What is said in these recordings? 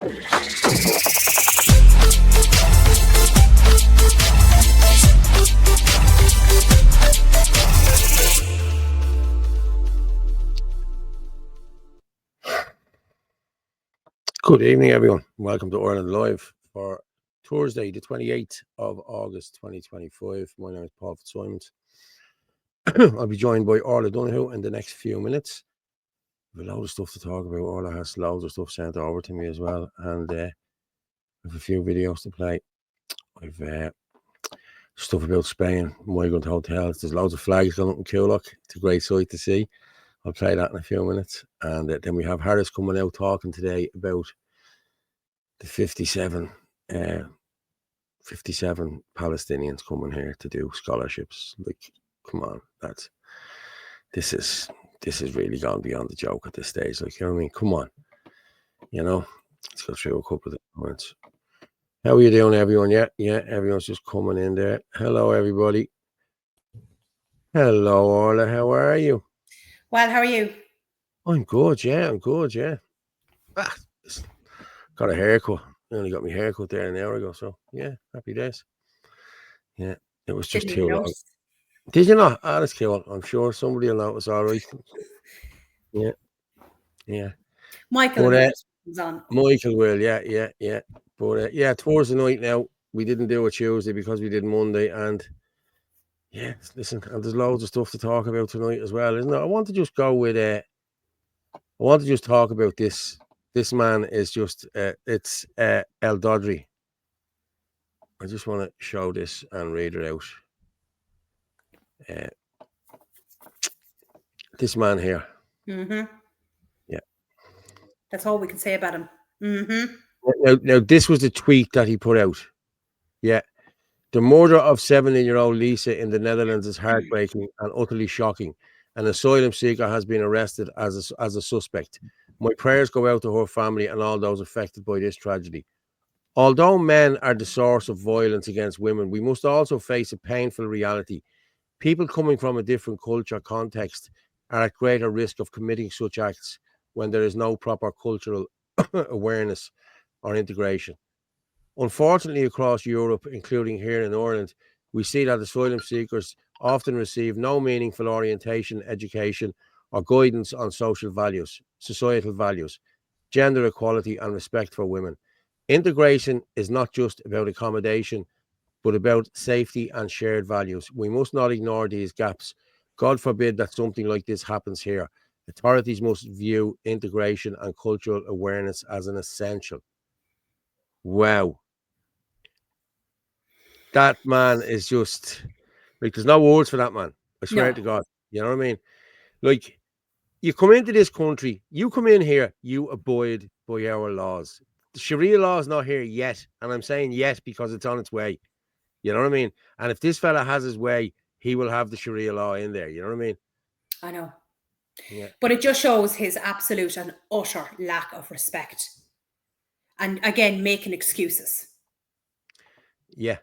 Good evening, everyone. Welcome to Orla Live for Thursday, the 28th of August, 2025. My name is Paul Fitzsimons. I'll be joined by Orla Donohoe in the next few minutes. We have a load of stuff to talk about. Orla has loads of stuff sent over to me as well, and I have a few videos to play. I've stuff about Spain, migrant hotels. There's loads of flags going up in Coolock. It's a great sight to see. I'll play that in a few minutes. And then we have Harris coming out talking today about the 57 Palestinians coming here to do scholarships. Like, come on, this is really gone beyond the joke at this stage. Like, you know what I mean? Come on. You know, let's go through a couple of the points. How are you doing, everyone? Yeah, everyone's just coming in there. Hello, everybody. Hello, Orla. How are you? Well, how are you? I'm good, yeah. Got a haircut. I only got my haircut there an hour ago, so yeah, happy days. Yeah, it was just too long. Did you not? Ah, that's cool. I'm sure somebody will notice, all right. Yeah. Michael will, yeah. But towards the night now, we didn't do a Tuesday because we did Monday, and yeah, listen, and there's loads of stuff to talk about tonight as well, isn't there? I want to just go with I want to just talk about this. This man is just it's El Dodri. I just want to show this and read it out. This man here. Mm-hmm. Yeah. That's all we can say about him. Mm-hmm. Now, this was the tweet that he put out. Yeah. The murder of 17-year-old Lisa in the Netherlands is heartbreaking and utterly shocking. An asylum seeker has been arrested as a suspect. My prayers go out to her family and all those affected by this tragedy. Although men are the source of violence against women, we must also face a painful reality. People coming from a different culture context are at greater risk of committing such acts when there is no proper cultural awareness or integration. Unfortunately, across Europe, including here in Ireland, we see that asylum seekers often receive no meaningful orientation, education, or guidance on social values, societal values, gender equality, and respect for women. Integration is not just about accommodation, but about safety and shared values. We must not ignore these gaps. God forbid that something like this happens here. Authorities must view integration and cultural awareness as an essential. Wow. That man is just like, there's no words for that man. I swear to God. You know what I mean? Like, you come into this country, you come in here, you abide by our laws. The Sharia law is not here yet. And I'm saying yet because it's on its way. You know what I mean? And if this fella has his way, he will have the Sharia law in there. You know what I mean? I know. Yeah. But it just shows his absolute and utter lack of respect. And again, making excuses. Yeah.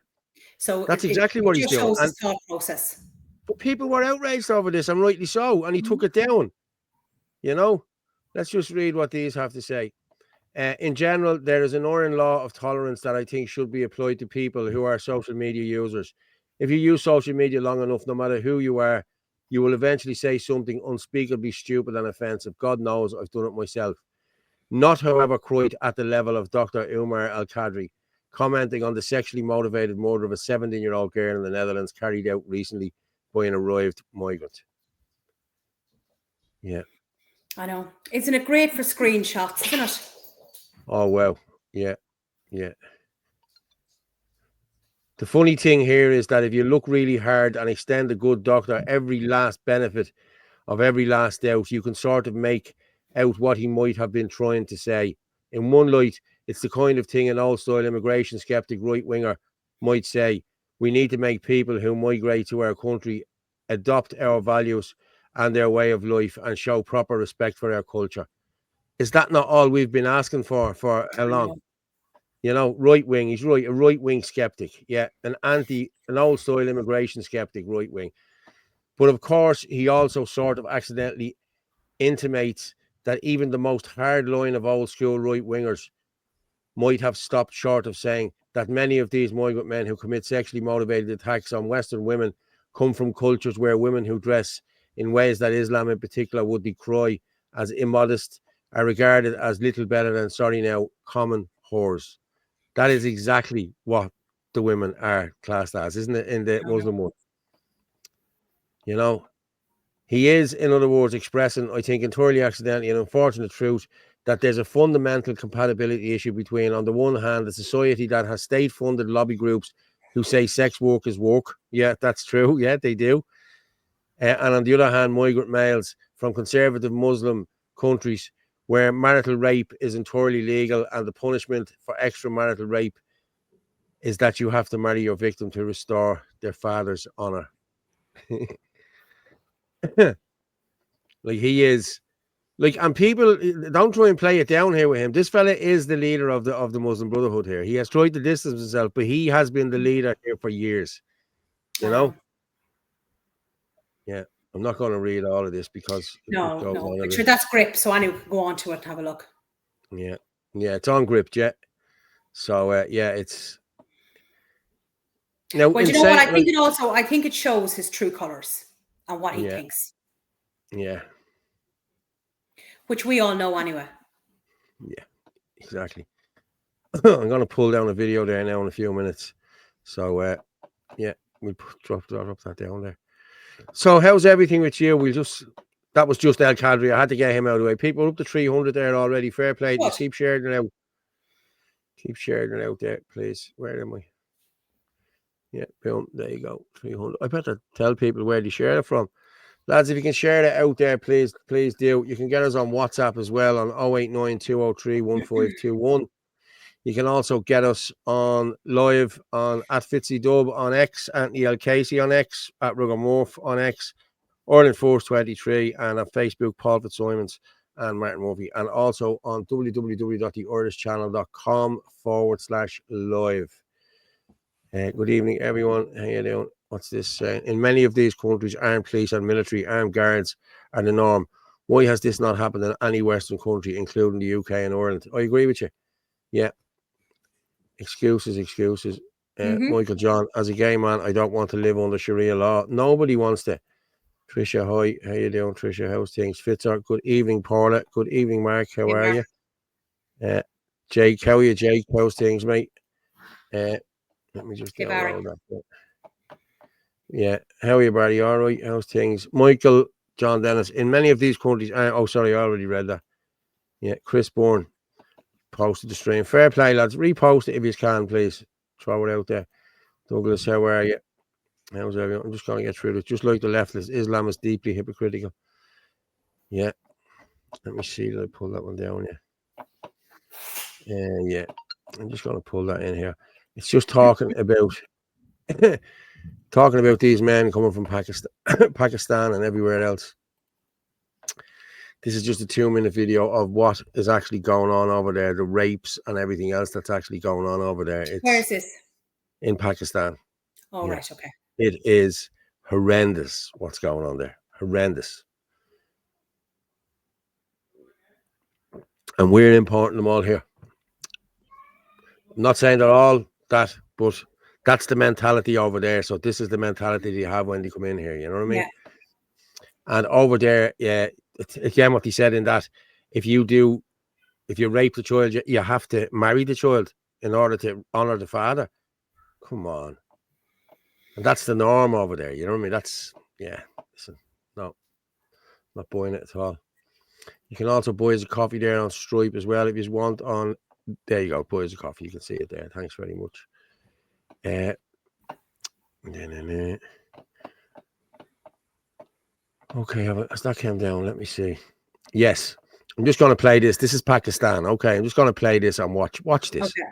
So that's exactly what he's doing. Shows his thought process. But people were outraged over this, and rightly so. And he took it down. You know? Let's just read what these have to say. In general, there is an iron law of tolerance that I think should be applied to people who are social media users. If you use social media long enough, no matter who you are, you will eventually say something unspeakably stupid and offensive. God knows I've done it myself. Not, however, quite at the level of Dr. Umar Al-Qadri, commenting on the sexually motivated murder of a 17-year-old girl in the Netherlands carried out recently by an arrived migrant. Yeah. I know. Isn't it great for screenshots, isn't it? Oh, well. Yeah. The funny thing here is that if you look really hard and extend a good doctor every last benefit of every last doubt, you can sort of make out what he might have been trying to say. In one light, it's the kind of thing an old-style immigration skeptic right-winger might say. We need to make people who migrate to our country adopt our values and their way of life and show proper respect for our culture. Is that not all we've been asking for how long? You know, right wing. He's right, a right wing skeptic. Yeah, an old style immigration skeptic, right wing. But of course, he also sort of accidentally intimates that even the most hard line of old school right wingers might have stopped short of saying that many of these migrant men who commit sexually motivated attacks on Western women come from cultures where women who dress in ways that Islam in particular would decry as immodest are regarded as little better than, sorry now, common whores. That is exactly what the women are classed as, isn't it, in the Muslim world? You know, he is, in other words, expressing, I think, entirely accidentally, an unfortunate truth that there's a fundamental compatibility issue between, on the one hand, a society that has state-funded lobby groups who say sex work is work. Yeah, that's true. Yeah, they do. And on the other hand, migrant males from conservative Muslim countries where marital rape is entirely legal and the punishment for extramarital rape is that you have to marry your victim to restore their father's honor. Like, he is, like, and people don't try and play it down here with him. This fella is the leader of the Muslim Brotherhood here. He has tried to distance himself, but he has been the leader here for years. You know? Yeah. I'm not going to read all of this because it goes on but sure, that's grip. So anyway, go on to it and have a look. Yeah, it's on grip, yeah. So yeah, it's now. Well, you know what? I think it shows his true colours and what he thinks. Yeah. Which we all know anyway. Yeah, exactly. I'm going to pull down a video there now in a few minutes. So yeah, we'll drop that down there. So how's everything with you? That was just El Kadri. I had to get him out of the way. People up to 300 there already. Fair play. Just keep sharing it out. Keep sharing it out there, please. Where am I? Yeah, boom. There you go. 300. I better tell people where they share it from. Lads, if you can share it out there, please do. You can get us on WhatsApp as well on 089-203-1521. You can also get us on live on at FitzyDub on X, Anthony L. Casey on X, at Rugamorph on X, Ireland Force 23, and on Facebook, Paul Fitzsimons and Martin Murphy, and also on www.theirishchannel.com/live. Good evening, everyone. How you doing? What's this? In many of these countries, armed police and military armed guards are the norm. Why has this not happened in any Western country, including the UK and Ireland? I agree with you. Yeah. Excuses. Michael John, as a gay man, I don't want to live under Sharia law. Nobody wants to. Trisha, hi. How you doing, Trisha? How's things? Fitzar, good evening, Paula. Good evening, Mark. How are you? Jake, how are you, Jake? How's things, mate? Let me just download that. Yeah, how are you, Barry? All right, how's things? Michael, John Dennis, in many of these countries, oh, sorry, I already read that. Yeah, Chris Bourne posted the stream. Fair play, lads. Repost it if you can, please. Throw it out there. Douglas, how are you? How's everyone? I'm just going to get through this. Just like the leftist, Islam is deeply hypocritical. Yeah. Let me see. Did I pull that one down? Yeah. Yeah. I'm just going to pull that in here. It's just talking about these men coming from Pakistan and everywhere else. This is just a 2-minute video of what is actually going on over there, the rapes and everything else that's actually going on over there. Where is this? In Pakistan. Oh, yeah. Right, okay. It is horrendous what's going on there. Horrendous. And we're importing them all here. I'm not saying they're all that, but that's the mentality over there. So this is the mentality they have when they come in here. You know what I mean? Yeah. And over there, yeah, again, what he said in that, if you rape the child, you have to marry the child in order to honor the father. Come on. And that's the norm over there. You know what I mean? That's, yeah. Listen, no, not buying it at all. You can also buy us a coffee there on Stripe as well if you want. On there you go, buy us a coffee. You can see it there. Thanks very much. Okay, has that came down? Let me see. Yes, I'm just going to play this. This is Pakistan. Okay, I'm just going to play this and watch this. Okay.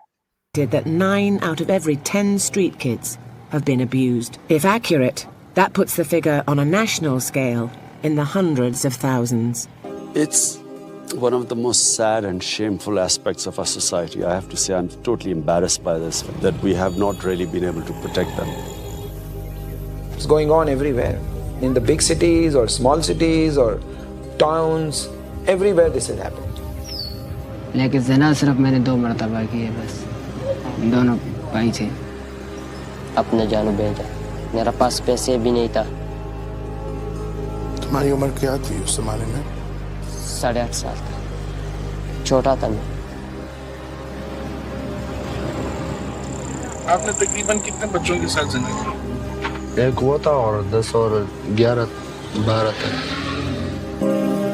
Did that 9 out of every 10 street kids have been abused. If accurate, that puts the figure on a national scale in the hundreds of thousands. It's one of the most sad and shameful aspects of our society. I have to say I'm totally embarrassed by this, that we have not really been able to protect them. It's going on everywhere. In the big cities or small cities or towns, everywhere this is happening. लेकिन जना सिर्फ मैंने 2 मरतबा की है बस, दोनों भाई थे। अपने जानू भेजा, मेरा पास पैसे भी नहीं था। तुम्हारी उम्र क्या थी उस जमाने में? 8.5 साल था, छोटा था मैं। आपने तकरीबन कितने बच्चों के साथ जिंदगी की? एक हुआ था और 10 और 11 12 था।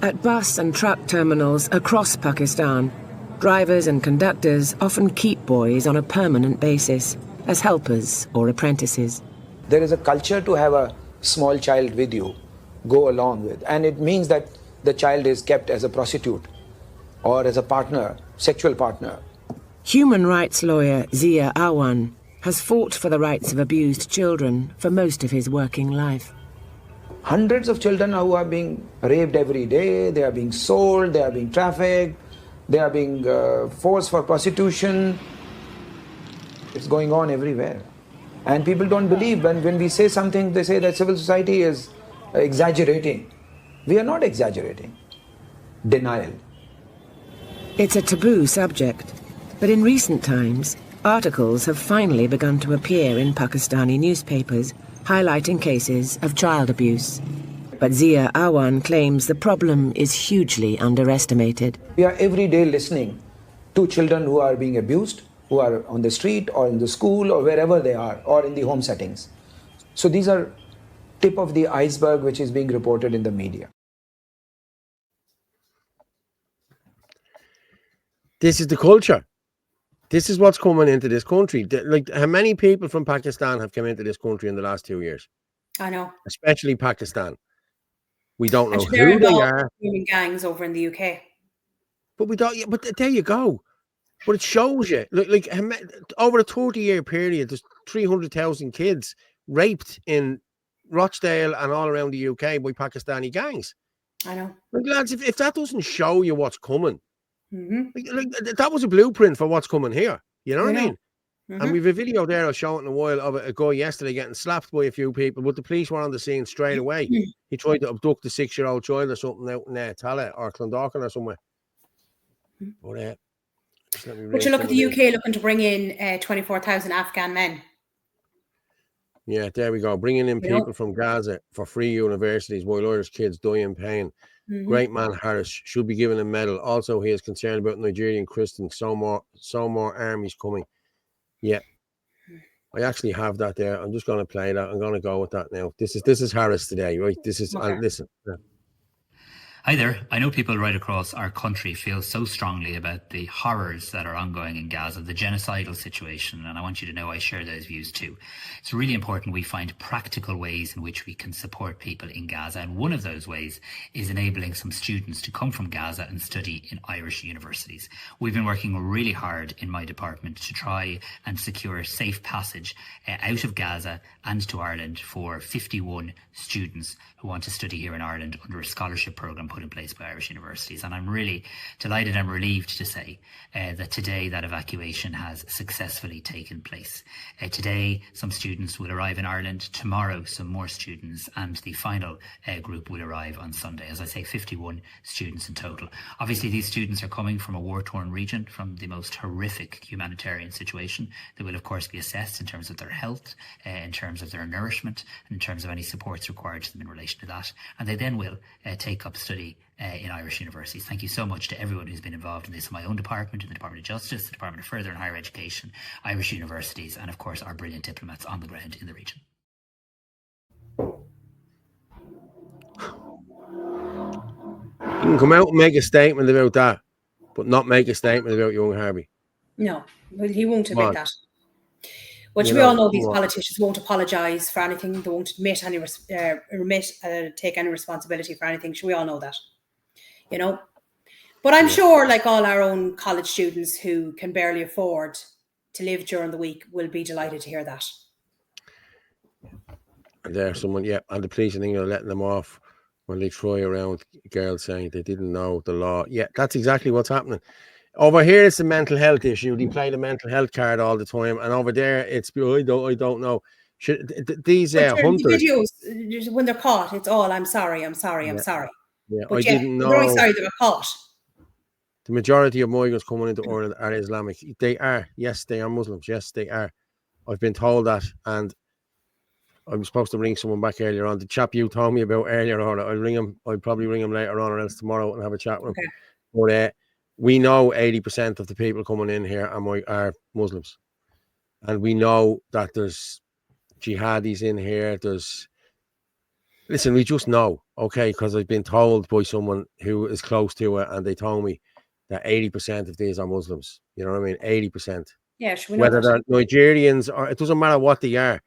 At bus and truck terminals across Pakistan, drivers and conductors often keep boys on a permanent basis as helpers or apprentices. There is a culture to have a small child with you, go along with, and it means that the child is kept as a prostitute or as a partner, sexual partner. Human rights lawyer Zia Awan has fought for the rights of abused children for most of his working life. Hundreds of children who are being raped every day, they are being sold, they are being trafficked, they are being forced for prostitution. It's going on everywhere. And people don't believe when we say something, they say that civil society is exaggerating. We are not exaggerating. Denial. It's a taboo subject, but in recent times, articles have finally begun to appear in Pakistani newspapers highlighting cases of child abuse. But Zia Awan claims the problem is hugely underestimated. We are every day listening to children who are being abused, who are on the street or in the school or wherever they are, or in the home settings. So these are tip of the iceberg which is being reported in the media. This is the culture. This is what's coming into this country. Like, how many people from Pakistan have come into this country in the last 2 years? I know. Especially Pakistan. We don't know they're who they involved are. in gangs over in the UK. But we don't. But there you go. But it shows you, like over a 30-year period, there's 300,000 kids raped in Rochdale and all around the UK by Pakistani gangs. I know. Like, lads, if that doesn't show you what's coming, Mm-hmm. like, that was a blueprint for what's coming here. You know what I mean? Mm-hmm. And we've a video there I'll show it in a while of a guy yesterday getting slapped by a few people, but the police were on the scene straight away. He tried to abduct a 6-year-old child or something out in Tala or Clondalkin or somewhere. But But you look at the UK looking to bring in 24,000 Afghan men. Yeah, there we go. Bringing in people from Gaza for free universities while Irish kids die in pain. Great man Harris should be given a medal. Also, he is concerned about Nigerian Christians. So more armies coming. Yeah, I actually have that there. I'm just going to play that. I'm going to go with that now. This is Harris today, right? This is listen. Yeah. Hi there. I know people right across our country feel so strongly about the horrors that are ongoing in Gaza, the genocidal situation, and I want you to know I share those views too. It's really important we find practical ways in which we can support people in Gaza, and one of those ways is enabling some students to come from Gaza and study in Irish universities. We've been working really hard in my department to try and secure safe passage out of Gaza and to Ireland for 51 students who want to study here in Ireland under a scholarship programme put in place by Irish universities. And I'm really delighted and relieved to say that today that evacuation has successfully taken place. Today, some students will arrive in Ireland. Tomorrow, some more students, and the final group will arrive on Sunday. As I say, 51 students in total. Obviously, these students are coming from a war-torn region, from the most horrific humanitarian situation. They will, of course, be assessed in terms of their health, in terms of their nourishment, and in terms of any supports required to them in relation to that. And they then will take up study in Irish universities. Thank you so much to everyone who's been involved in this, in my own department, in the Department of Justice, the Department of Further and Higher Education, Irish universities, and of course our brilliant diplomats on the ground in the region. You can come out and make a statement about that, but not make a statement about young Harvey. No, well, he won't admit that. Which we all know these politicians won't apologise for anything. They won't admit any take any responsibility for anything. We all know that, you know. But I'm sure, like all our own college students who can barely afford to live during the week, will be delighted to hear that. And there's someone, and the police, I think, are letting them off when they throw around girls saying they didn't know the law. Yeah, that's exactly what's happening. Over here, it's a mental health issue. They play the mental health card all the time, and over there, it's I don't know. These hunters, the videos when they're caught, it's all I'm sorry. Yeah, But I didn't know. They're very sorry they were caught. The majority of migrants coming into Ireland are Islamic. They are. Yes, they are Muslims. Yes, they are. I've been told that, and I was supposed to ring someone back earlier on. The chap you told me about earlier on, I'll ring him. I'll probably ring him later on or else tomorrow and have a chat with him. But we know 80% of the people coming in here are Muslims. And we know that there's jihadis in here. Listen, we just know, okay, because I've been told by someone who is close to it, and they told me that 80% of these are Muslims. You know what I mean? 80%. Yeah, we know whether that. they're Nigerians or it doesn't matter what they are,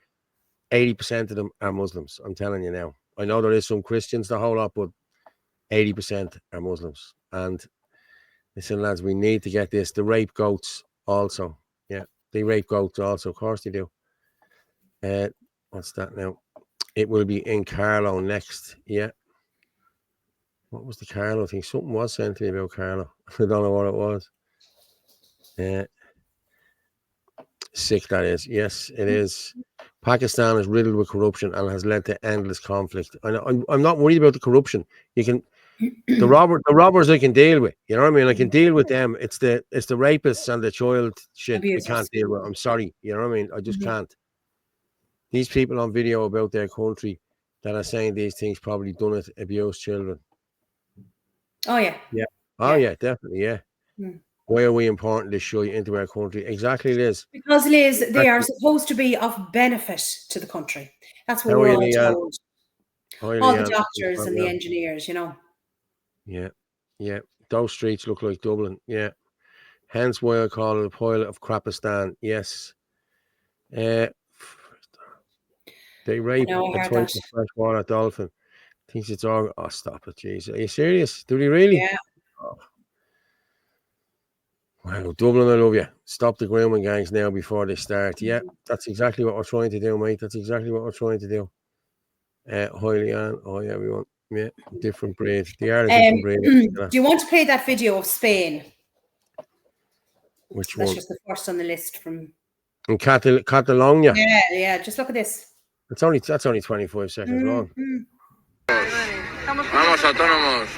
80% of them are Muslims. I'm telling you now. I know there is some Christians, the whole lot, but 80% are Muslims. And listen, lads, we need to get this. The rape goats also. Yeah, they rape goats also. Of course they do. What's that now? It will be in Carlo next. Yeah. What was the Carlo thing? Something was sent to me about Carlo. I don't know what it was. Sick, that is. Yes, it is. Pakistan is riddled with corruption and has led to endless conflict. I'm not worried about the corruption. You can the robbers I can deal with. You know what I mean? I can deal with them. It's the rapists and the child shit Abusers. I can't deal with. I'm sorry. You know what I mean? I just can't. These people on video about their country that are saying these things probably done it, abuse children. Oh yeah. Yeah. Oh yeah, definitely. Yeah. Why are we importing this shit into our country? Exactly, Liz. Because, Liz, they are supposed to be of benefit to the country. That's what we're all told. All the doctors and the engineers, you know. Yeah, yeah. Those streets look like Dublin. Yeah. Hence why I call it a pilot of Crapistan. Yes. They rape a 20 freshwater dolphin. Thinks it's all. Oh, stop it, jeez. Are you serious? Do they really? Yeah. Oh. Wow, Dublin, I love you. Stop the grooming gangs now before they start. Yeah, that's exactly what we're trying to do, mate. That's exactly what we're trying to do. Hi, Leanne. Oh, yeah, everyone. Yeah, different breed. They are a different breed. Do you want to play that video of Spain? Which That's one? just the first on the list from. In Catalonia. Yeah. Just look at this. That's only 25 seconds long. Vamos, autónomos.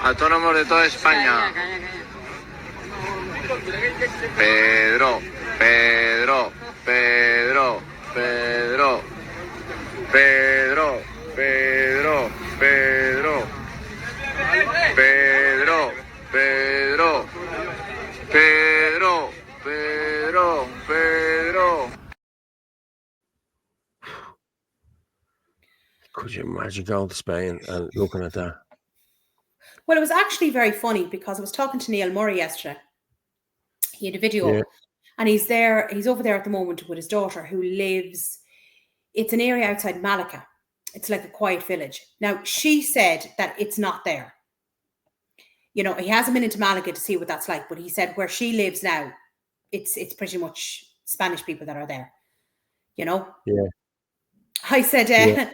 Autónomos de toda España. Pedro. Could you imagine going to Spain and looking at that? Well, it was actually very funny because I was talking to Neil Murray yesterday. He had a video and he's over there at the moment with his daughter who lives, it's an area outside Malacca. It's like a quiet village. Now, she said that it's not there. You know, he hasn't been into Malaga to see what that's like, but he said where she lives now, it's pretty much Spanish people that are there. You know? Yeah. I said,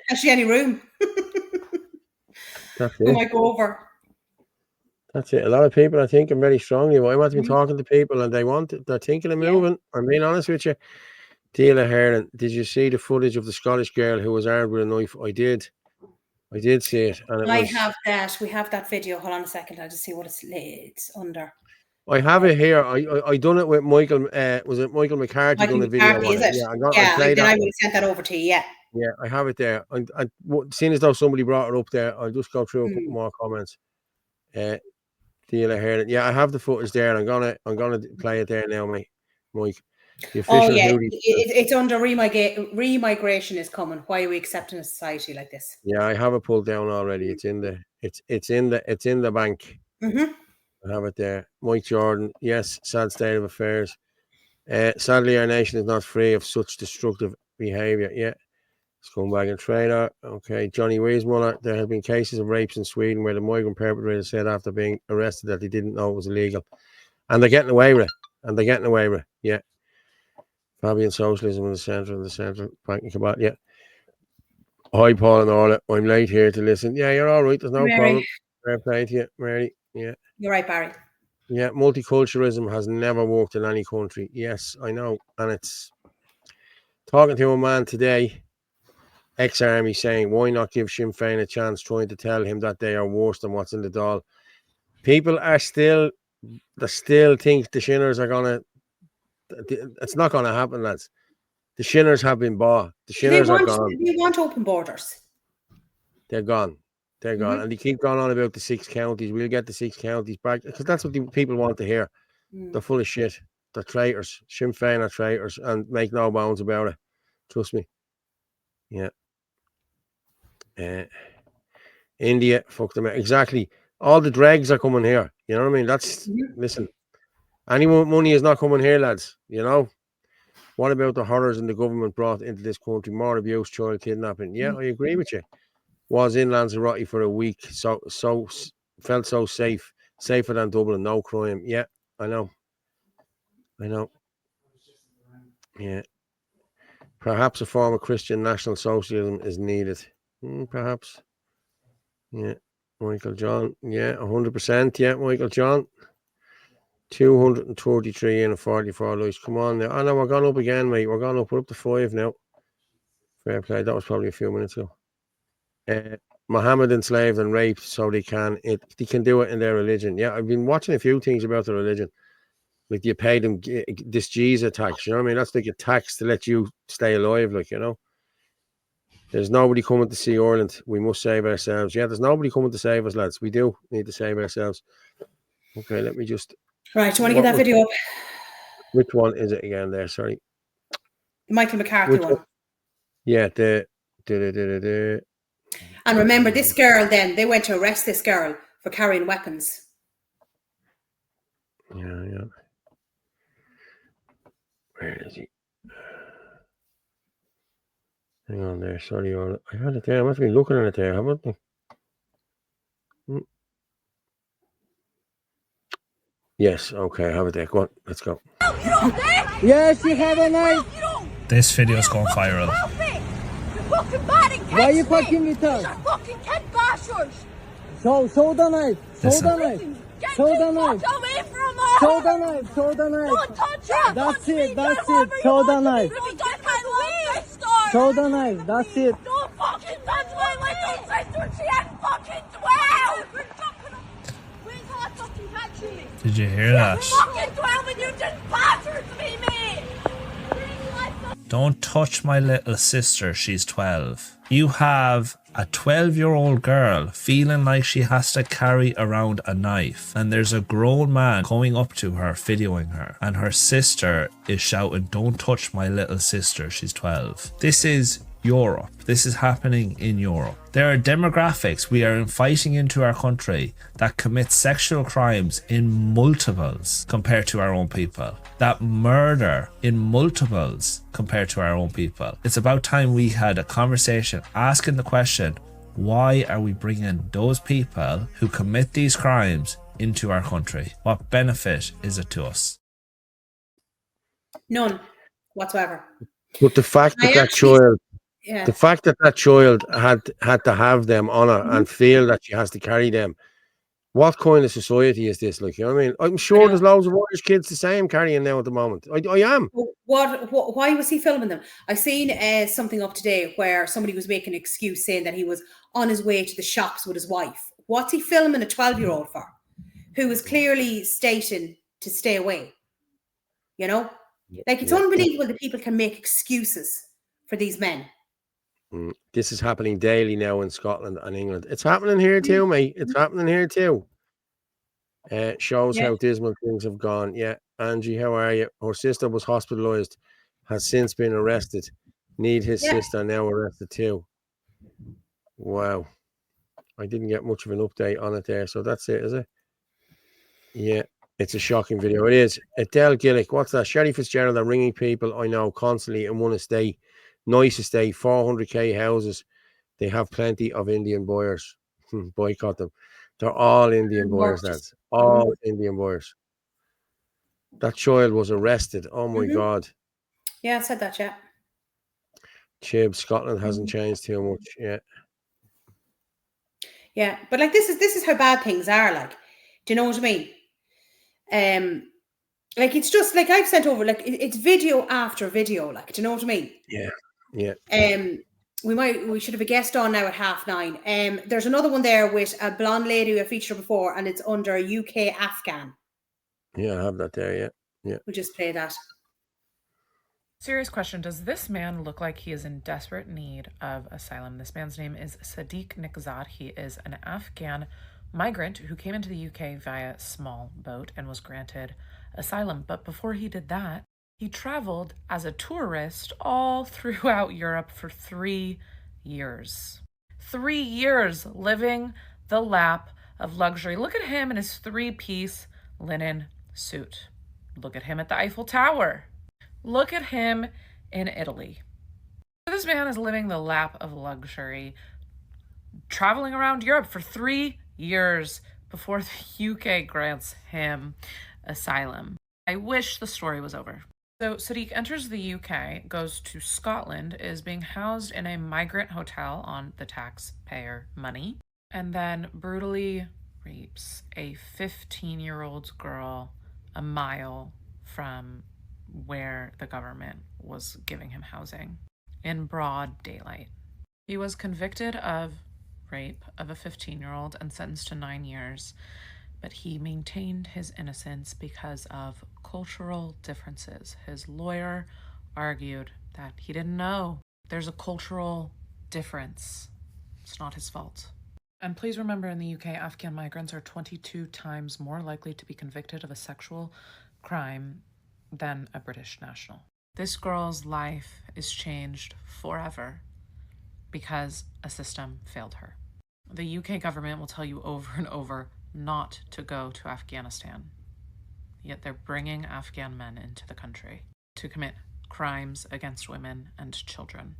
has she any room? That's it. I might go over. That's it. A lot of people are thinking very strongly. Well, I might have been talking to people and they're thinking of moving. I'm being honest with you. Dealer Heron, did you see the footage of the Scottish girl who was armed with a knife? I did see it. And have that. We have that video. Hold on a second. I'll just see what it's under. I have it here. I done it with Michael. Was it Michael McCarthy? Michael done a video McCarthy, is it? Yeah, then I would have sent that over to you. Yeah, I have it there. I seeing as though somebody brought it up there, I'll just go through a couple more comments. Dealer Heron. Yeah, I have the footage there. I'm gonna play it there now, Mike. The official it's under remigration is coming. Why are we accepting a society like this? Yeah, I have it pulled down already. It's in the bank. I have it there. Mike Jordan. Yes, sad state of affairs. Sadly, our nation is not free of such destructive behaviour. Yeah. Scumbag and traitor. Okay. Johnny Weismuller. There have been cases of rapes in Sweden where the migrant perpetrator said after being arrested that he didn't know it was illegal. And they're getting away with it. Yeah. Fabian socialism in the central banking cabal. Yeah. Hi, Paul and Orla. I'm late here to listen. Yeah, you're all right. There's no problem. Fair play to you, Mary. Yeah. You're right, Barry. Yeah, multiculturalism has never worked in any country. Yes, I know. And it's talking to a man today, ex-army, saying, why not give Sinn Féin a chance, trying to tell him that they are worse than what's in the Dáil. People are still that still think the Shinners are gonna. It's not gonna happen, lads. The Shinners have been bought. The Shinners are gone. They want open borders. They're gone. They're gone. And they keep going on about the 6 counties. We'll get the 6 counties back because that's what the people want to hear. They're full of shit. They're traitors. Sinn Féin are traitors, and make no bones about it. Trust me. Yeah. India, fuck them. Exactly. All the dregs are coming here. You know what I mean? That's listen. Any money is not coming here, lads. You know. What about the horrors in the government brought into this country? More abuse, child kidnapping. Yeah, I agree with you. Was in Lanzarote for a week, so felt so safe, safer than Dublin, no crime. Yeah, I know. Yeah, perhaps a form of Christian National Socialism is needed. Perhaps. Yeah, Michael John. Yeah, 100%. Yeah, Michael John. 233 and 44 Luis. Come on now. I know we're going up again, mate. We're going up. We're up to 5 now. Fair play. That was probably a few minutes ago. Muhammad enslaved and raped, so they can do it in their religion. Yeah, I've been watching a few things about the religion. Like you pay them this Jesus tax, you know what I mean? That's like a tax to let you stay alive, like, you know. There's nobody coming to see Ireland. We must save ourselves. Yeah, there's nobody coming to save us, lads. We do need to save ourselves. Okay, let me just. Right, do you want to get that video up? Which one is it again? There, sorry. The Michael McCarthy one. Yeah, And remember, this girl. Then they went to arrest this girl for carrying weapons. Yeah. Where is he? Hang on there. Sorry, Orla. I had it there. I must be looking at it there, haven't I? Yes, okay, I have it there. Go on, let's go. Yes, you have a knife. This video is going viral. Why are you fucking with us? Fucking kid bashers. Show the knife. Show the knife. Show the knife. Away from us. Show the knife. Show the knife. Don't touch it. That's it. That's it. Show the knife. Show the knife. That's it. Don't fucking touch my little sister. She ain't fucking 12. Where's her fucking catching me? Did you hear that? Fucking 12 and you just bastard me, mate. Don't touch my little sister, she's 12. You have a 12-year-old girl feeling like she has to carry around a knife, and there's a grown man coming up to her, videoing her, and her sister is shouting, "Don't touch my little sister, she's 12. This is Europe. This is happening in Europe. There are demographics we are inviting into our country that commit sexual crimes in multiples compared to our own people, that murder in multiples compared to our own people. It's about time we had a conversation asking the question, why are we bringing those people who commit these crimes into our country? What benefit is it to us? None whatsoever. But the fact that the fact that child had to have them on her and feel that she has to carry them. What kind of society is this? Like, you know what I mean? I'm sure there's loads of Irish kids the same carrying now at the moment. I am. Why was he filming them? I seen something up today where somebody was making an excuse saying that he was on his way to the shops with his wife. What's he filming a 12-year-old for? Who was clearly stating to stay away. You know? Like, it's unbelievable that people can make excuses for these men. This is happening daily now in Scotland and England. It's happening here too, mate. It's happening here too. Shows how dismal things have gone. Yeah, Angie, how are you? Her sister was hospitalised, has since been arrested. Need his sister now arrested too. Wow. I didn't get much of an update on it there. So that's it, is it? Yeah, it's a shocking video. It is. Adele Gillick, what's that? Sherry Fitzgerald are ringing people I know constantly in one estate. Nice estate, 400k houses. They have plenty of Indian buyers. Boycott them. They're all Indian buyers, lads. All Indian buyers. That child was arrested. Oh my God. Yeah, I said that, yeah. Chib, Scotland hasn't changed too much. Yeah. Yeah, but like this is how bad things are. Like, do you know what I mean? Like, it's just like I've sent over. Like, it's video after video. Like, do you know what I mean? Yeah. Yeah. We should have a guest on now at 9:30. There's another one there with a blonde lady who I featured before, and it's under UK Afghan. Yeah, I have that there. Yeah, yeah. We'll just play that. Serious question. Does this man look like he is in desperate need of asylum? This man's name is Sadiq Nikzad. He is an Afghan migrant who came into the UK via small boat and was granted asylum. But before he did that, he traveled as a tourist all throughout Europe for 3 years. 3 years living the lap of luxury. Look at him in his 3-piece linen suit. Look at him at the Eiffel Tower. Look at him in Italy. This man is living the lap of luxury, traveling around Europe for 3 years before the UK grants him asylum. I wish the story was over. So Sadiq enters the UK, goes to Scotland, is being housed in a migrant hotel on the taxpayer money, and then brutally rapes a 15-year-old girl a mile from where the government was giving him housing in broad daylight. He was convicted of rape of a 15-year-old and sentenced to 9 years, but he maintained his innocence because of cultural differences. His lawyer argued that he didn't know. There's a cultural difference. It's not his fault. And please remember, in the UK, Afghan migrants are 22 times more likely to be convicted of a sexual crime than a British national. This girl's life is changed forever because a system failed her. The UK government will tell you over and over not to go to Afghanistan, yet they're bringing Afghan men into the country to commit crimes against women and children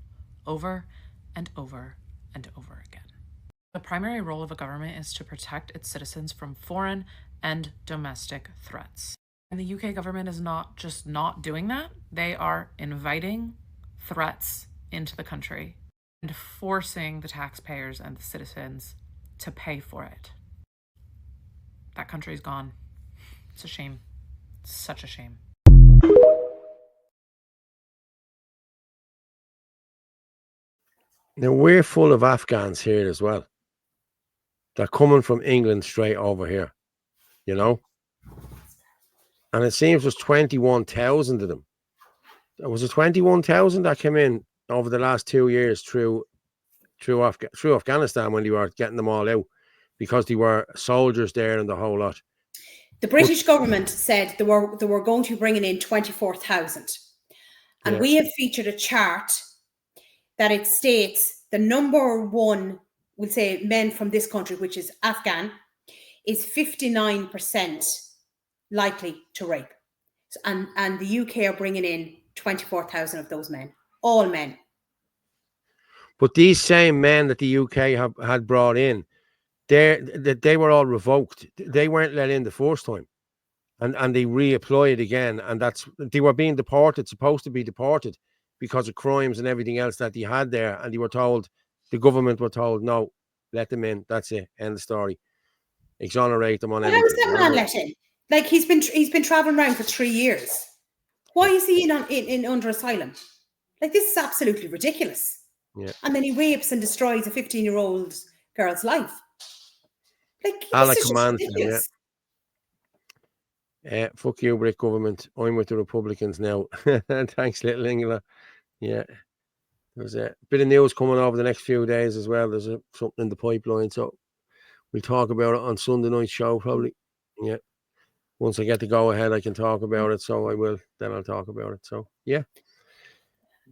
over and over and over again. The primary role of a government is to protect its citizens from foreign and domestic threats. And the UK government is not just not doing that. They are inviting threats into the country and forcing the taxpayers and the citizens to pay for it. That country's gone. It's a shame. It's such a shame. Now, we're full of Afghans here as well. They're coming from England straight over here, you know? And it seems there's 21,000 of them. Was it 21,000 that came in over the last 2 years through Afghanistan when they were getting them all out, because they were soldiers there and the whole lot? The British government said they were going to be bringing in 24,000. And we have featured a chart that it states the number one, we'll say, men from this country, which is Afghan, is 59% likely to rape. And the UK are bringing in 24,000 of those men, all men. But these same men that the UK had brought in, they were all revoked. They weren't let in the first time. And they reapplied again. And they were being deported, supposed to be deported, because of crimes and everything else that they had there. And they were told, the government were told, no, let them in. That's it. End of story. Exonerate them on everything. How is that man let in? Like, he's been traveling around for 3 years. Why is he in under asylum? Like, this is absolutely ridiculous. Yeah. And then he rapes and destroys a 15-year-old girl's life. Like, Allah this is commands just ridiculous. them, fuck you, Brit government. I'm with the Republicans now. Thanks, little Ingela. Yeah. There's a bit of news coming over the next few days as well. There's something in the pipeline, so we'll talk about it on Sunday night show probably. Yeah. Once I get to go ahead, I can talk about it, so I will. Then I'll talk about it. So, yeah.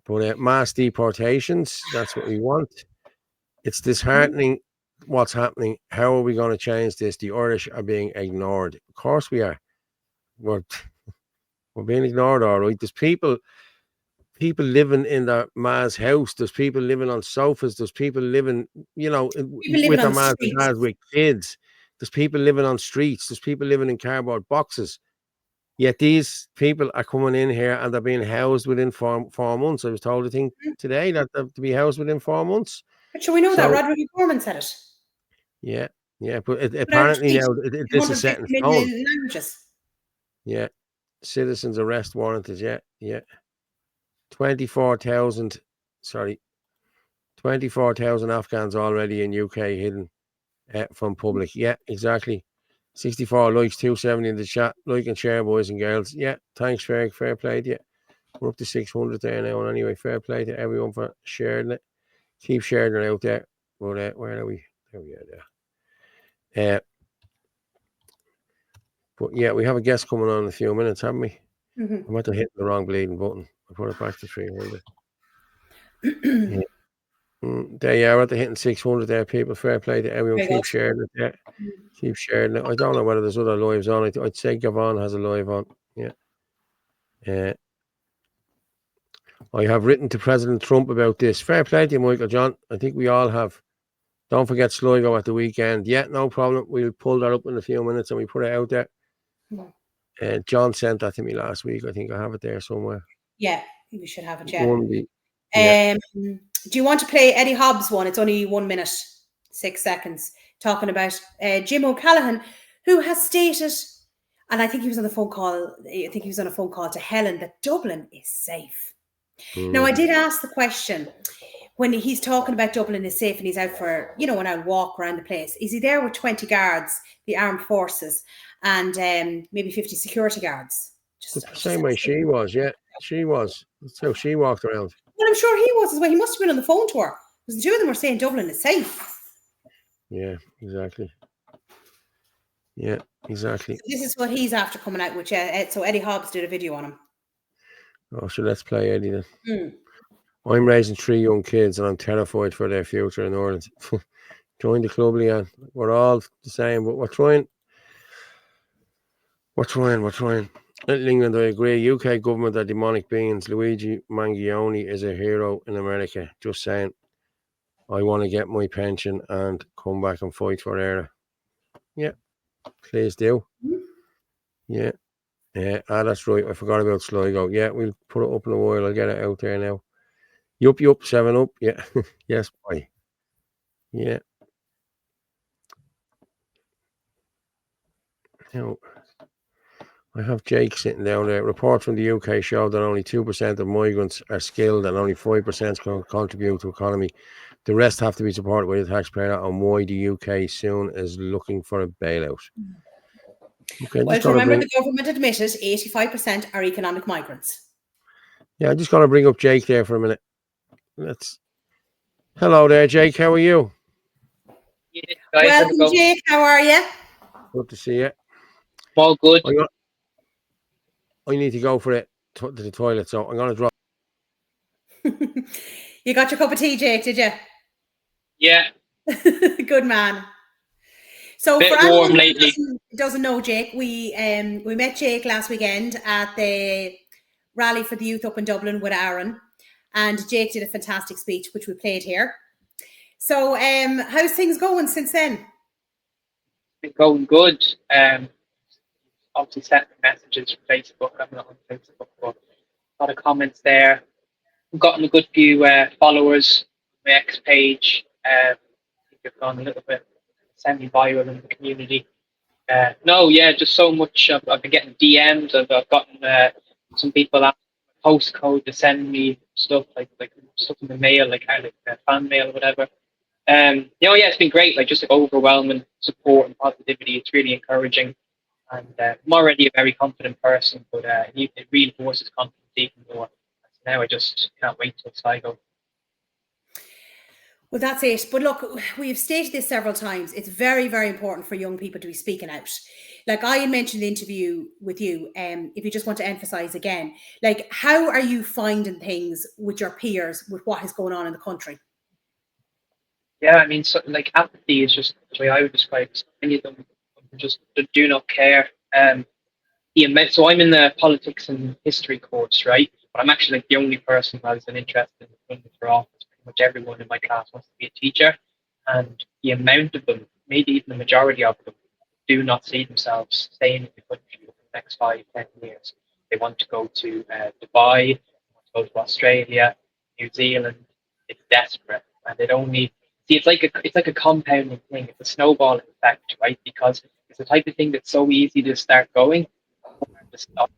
But mass deportations, that's what we want. It's disheartening what's happening. How are we going to change this? The Irish are being ignored. Of course we are. We're being ignored, all right. There's people living in their ma's house. There's people living on sofas. There's people living, with their ma's and dads with kids. There's people living on streets. There's people living in cardboard boxes. Yet these people are coming in here and they're being housed within 4 months. I was told, I think, today that they're to be housed within 4 months. But sure, we know that. Roderick Gorman said it. Yeah, yeah. But apparently now this is set in stone. Yeah. Citizens arrest warranted. Yeah, yeah. 24,000 Afghans already in UK hidden from public. Yeah, exactly. 64 likes, 270 in the chat. Like and share, boys and girls. Yeah, thanks, fair play to you. We're up to 600 there now. And anyway, fair play to everyone for sharing it. Keep sharing it out there. But where are we? There we are there. But yeah, we have a guest coming on in a few minutes, haven't we? Mm-hmm. I'm about to hit the wrong bleeding button. I put it back to 300. Yeah. There you are, at the hitting 600 there, people. Fair play to everyone. Keep sharing it there. Keep sharing it. I don't know whether there's other lives on. I'd say Gavon has a live on. Yeah. I have written to President Trump about this. Fair play to you, Michael John. I think we all have. Don't forget Sligo at the weekend. Yeah, no problem. We'll pull that up in a few minutes and we put it out there. John sent that to me last week. I think I have it there somewhere. Yeah, we should have it. Yeah. Do you want to play Eddie Hobbs one? It's only 1 minute, 6 seconds, talking about Jim O'Callaghan, who has stated, and I think he was on a phone call to Helen, that Dublin is safe. Now, I did ask the question, when he's talking about Dublin is safe and he's out for, when I walk around the place, is he there with 20 guards, the armed forces, and maybe 50 security guards? The same way she was, yeah. She was. That's how she walked around. Well, I'm sure he was as well. He must have been on the phone to her, because the two of them were saying Dublin is safe. Yeah, exactly. Yeah, exactly. So this is what he's after coming out with. So Eddie Hobbs did a video on him. Oh, so let's play Eddie then. I'm raising 3 young kids and I'm terrified for their future in Ireland. Join the club, Leanne. We're all the same, but we're trying. Little England, I agree. UK government are demonic beings. Luigi Mangione is a hero in America. Just saying. I want to get my pension and come back and fight for Orla. Yeah, please do. Yeah. That's right. I forgot about Sligo. Yeah, we'll put it up in a while. I'll get it out there now. Yup, 7 up. Yeah. Yes, boy. Yeah. Now, I have Jake sitting down there. Reports from the UK show that only 2% of migrants are skilled and only 5% can contribute to the economy. The rest have to be supported by the taxpayer, and why the UK soon is looking for a bailout. Okay, well, remember the government admitted 85% are economic migrants. Yeah, I just got to bring up Jake there for a minute. Hello there, Jake. How are you? Yeah, guys, welcome, Jake. How are you? Good to see you. All good. I need to go for it to the toilet, so I'm going to drop. You got your cup of tea, Jake, did you? Yeah. Good man. So bit for warm anyone lately. who doesn't know Jake, we met Jake last weekend at the rally for the youth up in Dublin with Aaron, and Jake did a fantastic speech, which we played here. So how's things going since then? It's been going good. Obviously sent messages from Facebook. I'm not on Facebook, but a lot of comments there. I've gotten a good few followers on my X page. I think I've gone a little bit semi-viral in the community. Just so much. I've been getting DMs. I've gotten some people asking my postcode to send me stuff like stuff in the mail, like fan mail or whatever. It's been great. Just overwhelming support and positivity. It's really encouraging. And I'm already a very confident person, but it reinforces confidence even more. So now I just can't wait till Sligo. Well, that's it. But look, we've stated this several times. It's very, very important for young people to be speaking out. Like I had mentioned the interview with you, if you just want to emphasize again, how are you finding things with your peers with what is going on in the country? Yeah, I mean, apathy is just the way I would describe it. Many of them just do not care. So I'm in the politics and history course, right? But I'm actually the only person who has an interest in running for office. Pretty much everyone in my class wants to be a teacher, and the amount of them, maybe even the majority of them, do not see themselves staying in the country for the next 5-10 years. They want to go to Dubai, they want to go to Australia, New Zealand. It's desperate, and it only it's like a compounding thing. It's a snowballing effect, right? Because it's the type of thing that's so easy to start going. The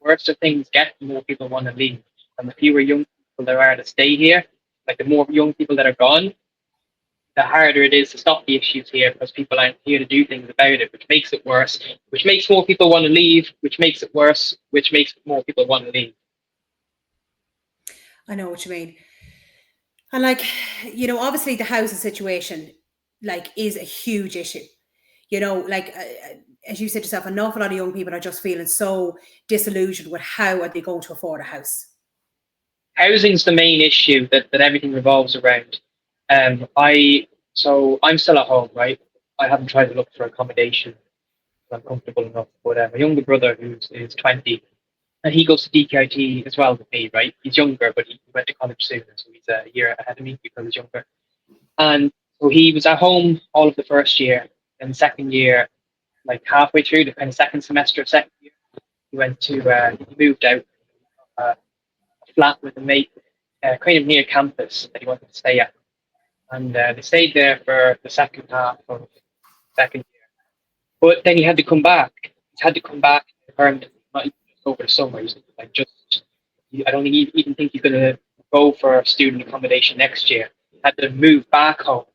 worse the things get, the more people want to leave, and the fewer young people there are to stay here. The more young people that are gone, the harder it is to stop the issues here because people aren't here to do things about it, which makes it worse, which makes more people want to leave, which makes it worse, which makes more people want to leave. I know what you mean. And like, you know, obviously the housing situation like is a huge issue. You know, like as you said yourself, an awful lot of young people are just feeling so disillusioned with how are they going to afford a house. Housing's the main issue that everything revolves around. I'm still at home, right? I haven't tried to look for accommodation. I'm comfortable enough. But my younger brother, who's 20, and he goes to DKIT as well with me, right? He's younger, but he went to college sooner, so he's a year ahead of me because he's younger. And so he was at home all of the first year, and the second year, like halfway through the kind of second semester of second year, he moved out a flat with a mate, kind of near campus that he wanted to stay at. And they stayed there for the second half of second year. But then he had to come back. He had to come back permanently, not even just over the summer. He's like I don't even think he's going to go for student accommodation next year. He had to move back home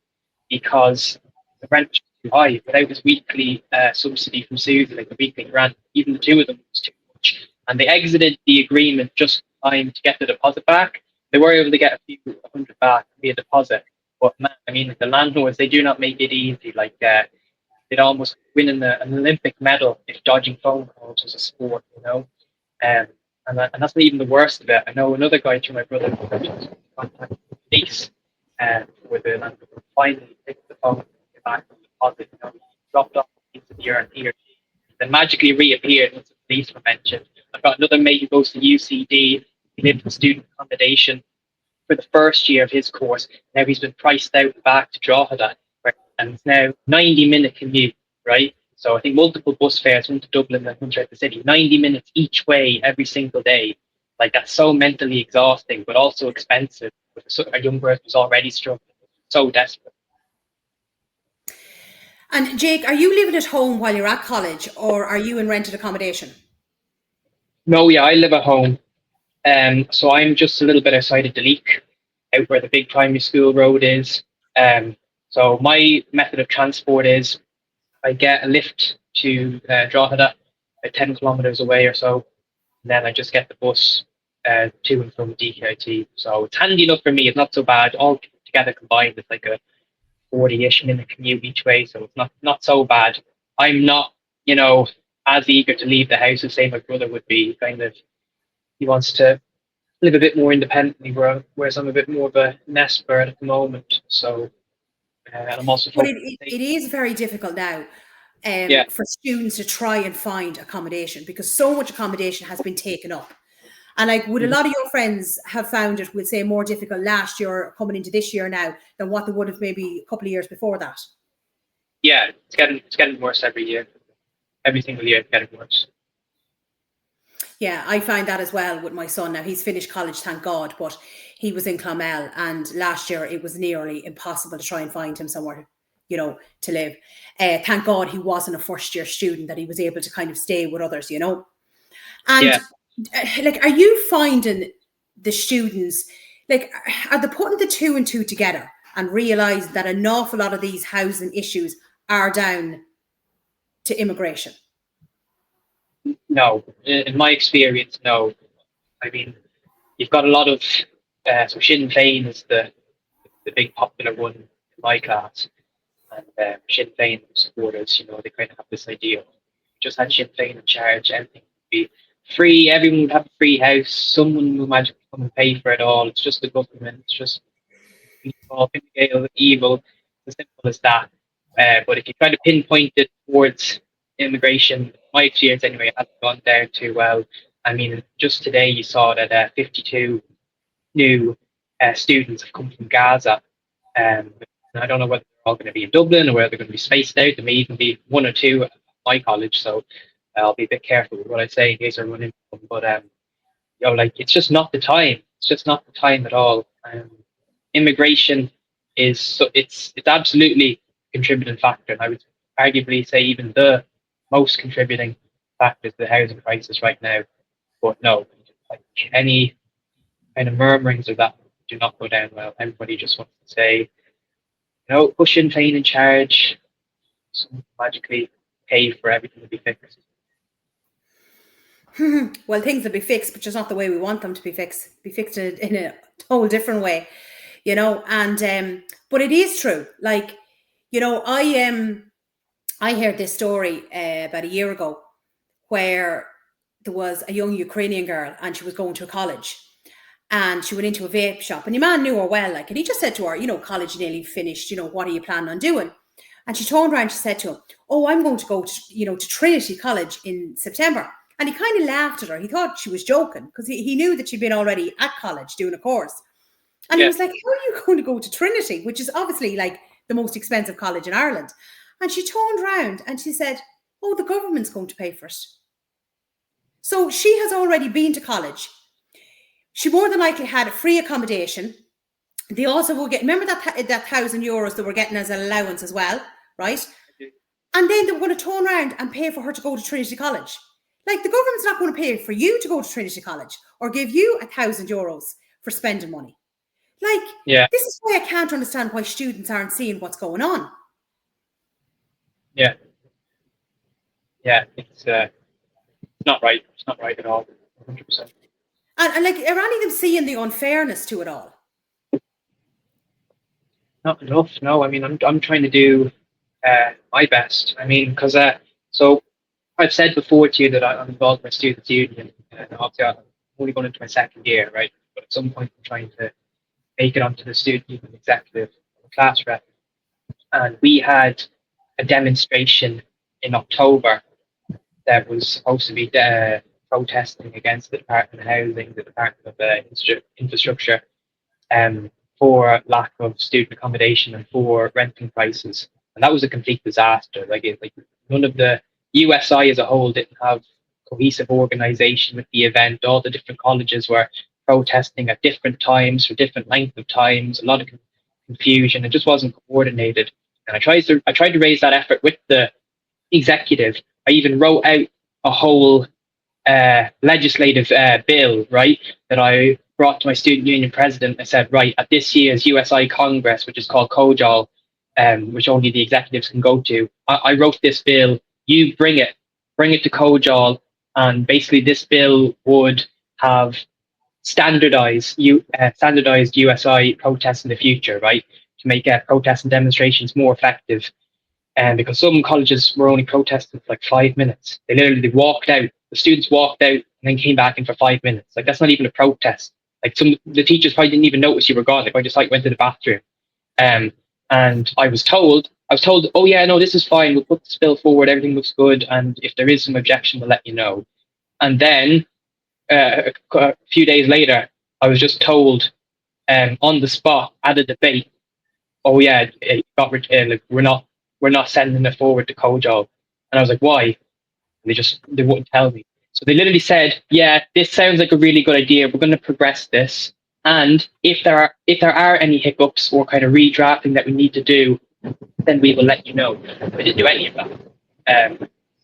because the rent was too high. Without his weekly subsidy from Susan, like the weekly grant, even the two of them was too much. And they exited the agreement just in time to get the deposit back. They were able to get a few hundred back via deposit. But man, I mean, the landlords, they do not make it easy. Like they'd almost win an Olympic medal if dodging phone calls was a sport, you know. And that's not even the worst of it. I know another guy through my brother who contacted the police with the landlord finally picked the phone and get back the deposit. You know, he dropped off into the urn here, then magically reappeared once the police were mentioned. I've got another mate who goes to UCD. He lived in student accommodation for the first year of his course. Now he's been priced out back to Drogheda, and it's now 90-minute commute, right? So I think multiple bus fares, one to Dublin and one to the city, 90 minutes each way every single day. Like that's so mentally exhausting, but also expensive. A young person who's already struggling, so desperate. And Jake, are you living at home while you're at college, or are you in rented accommodation? No, yeah, I live at home. So I'm just a little bit outside of Deleek, out where the big primary school road is. So my method of transport is I get a lift to Drogheda, about 10 kilometres away or so, and then I just get the bus to and from DKIT. So it's handy enough for me. It's not so bad. All together combined, it's like a 40-ish minute commute each way, so it's not so bad. I'm not, as eager to leave the house as say my brother would be. He wants to live a bit more independently, whereas I'm a bit more of a nest bird at the moment. So, and I'm also. But it is very difficult now for students to try and find accommodation because so much accommodation has been taken up. And like, would a lot of your friends have found it, would say, more difficult last year or coming into this year now than what they would have maybe a couple of years before that? Yeah, it's getting worse every year. Every single year, it's getting worse. Yeah, I find that as well with my son. Now he's finished college, thank God, but he was in Clonmel, and last year it was nearly impossible to try and find him somewhere, to live. Thank God he wasn't a first year student, that he was able to kind of stay with others, And like, are you finding the students, like, are they putting the two and two together and realize that an awful lot of these housing issues are down to immigration? No, in my experience, no. I mean, you've got a lot of so Sinn Féin is the big popular one in my class, and Sinn Féin supporters, they kind of have this idea of just had Sinn Féin in charge, everything would be free, everyone would have a free house, someone will magically come and pay for it all. It's just the government, it's just evil, as simple as that. But if you try to pinpoint it towards immigration, my experience anyway hasn't gone down too well. I mean, just today you saw that 52 new students have come from Gaza. I don't know whether they're all going to be in Dublin or whether they're going to be spaced out. There may even be one or two at my college, so I'll be a bit careful with what I say in case I run into them. But it's just not the time. It's just not the time at all. Immigration it's absolutely a contributing factor, and I would arguably say even the most contributing factor to the housing crisis right now. But no, like any kind of murmurings of that do not go down well. Everybody just wants to say push in plane in charge, magically pay for everything to be fixed. Well, things will be fixed, but just not the way we want them to be fixed. Be fixed in a whole different way, And but it is true. Like, I heard this story about a year ago where there was a young Ukrainian girl and she was going to a college. And she went into a vape shop, and your man knew her well, and he just said to her, college nearly finished, what are you planning on doing? And she turned around and she said to him, oh, I'm going to go to, to Trinity College in September. And he kind of laughed at her. He thought she was joking because he knew that she'd been already at college doing a course. And he was like, how are you going to go to Trinity, which is obviously like the most expensive college in Ireland? And she turned around and she said, oh, the government's going to pay for it. So she has already been to college. She more than likely had a free accommodation. They also will get, remember that €1,000 they were getting as an allowance as well, right? And then they were going to turn around and pay for her to go to Trinity College. Like, the government's not going to pay for you to go to Trinity College or give you €1,000 for spending money. Like, this is why I can't understand why students aren't seeing what's going on. Yeah. Yeah, it's not right. It's not right at all. 100%. And like, are any of them seeing the unfairness to it all? Not enough. No, I mean, I'm trying to do my best. I mean, because so I've said before to you that I'm involved in my students' union, and obviously I'm only going into my second year, right? But at some point, I'm trying to make it onto the student union executive class rep. And we had a demonstration in October that was supposed to be protesting against the Department of Housing, the Department of Infrastructure, for lack of student accommodation and for renting prices. And that was a complete disaster. Like none of the USI as a whole didn't have cohesive organization with the event. All the different colleges were protesting at different times for different length of times, a lot of confusion. It just wasn't coordinated. And I tried to raise that effort with the executive. I even wrote out a whole legislative bill, right, that I brought to my student union president. I said, right, at this year's USI Congress, which is called COJOL, which only the executives can go to, I wrote this bill. You bring it to COJOL, and basically this bill would have standardized USI protests in the future, right, to make protests and demonstrations more effective. And because some colleges were only protesting for like 5 minutes. They walked out. The students walked out and then came back in for 5 minutes. Like, that's not even a protest. Like, the teachers probably didn't even notice you were gone. Like, I just went to the bathroom. And I was told, oh yeah, no, this is fine. We'll put this bill forward. Everything looks good. And if there is some objection, we'll let you know. And then a few days later, I was just told on the spot at a debate, oh yeah, we're not sending it forward to COJOL. And I was like, why? And they wouldn't tell me. So they literally said, yeah, this sounds like a really good idea. We're going to progress this. And if there are any hiccups or kind of redrafting that we need to do, then we will let you know. We didn't do any of that.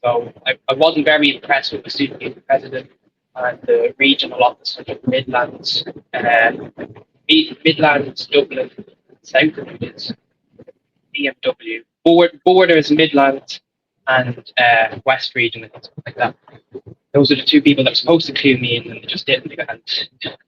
So I wasn't very impressed with the student union president and the regional office of Midlands, Dublin, South of it is BMW. Borders Midlands and West region and stuff like that. Those are the two people that were supposed to clue me in, and they just didn't. And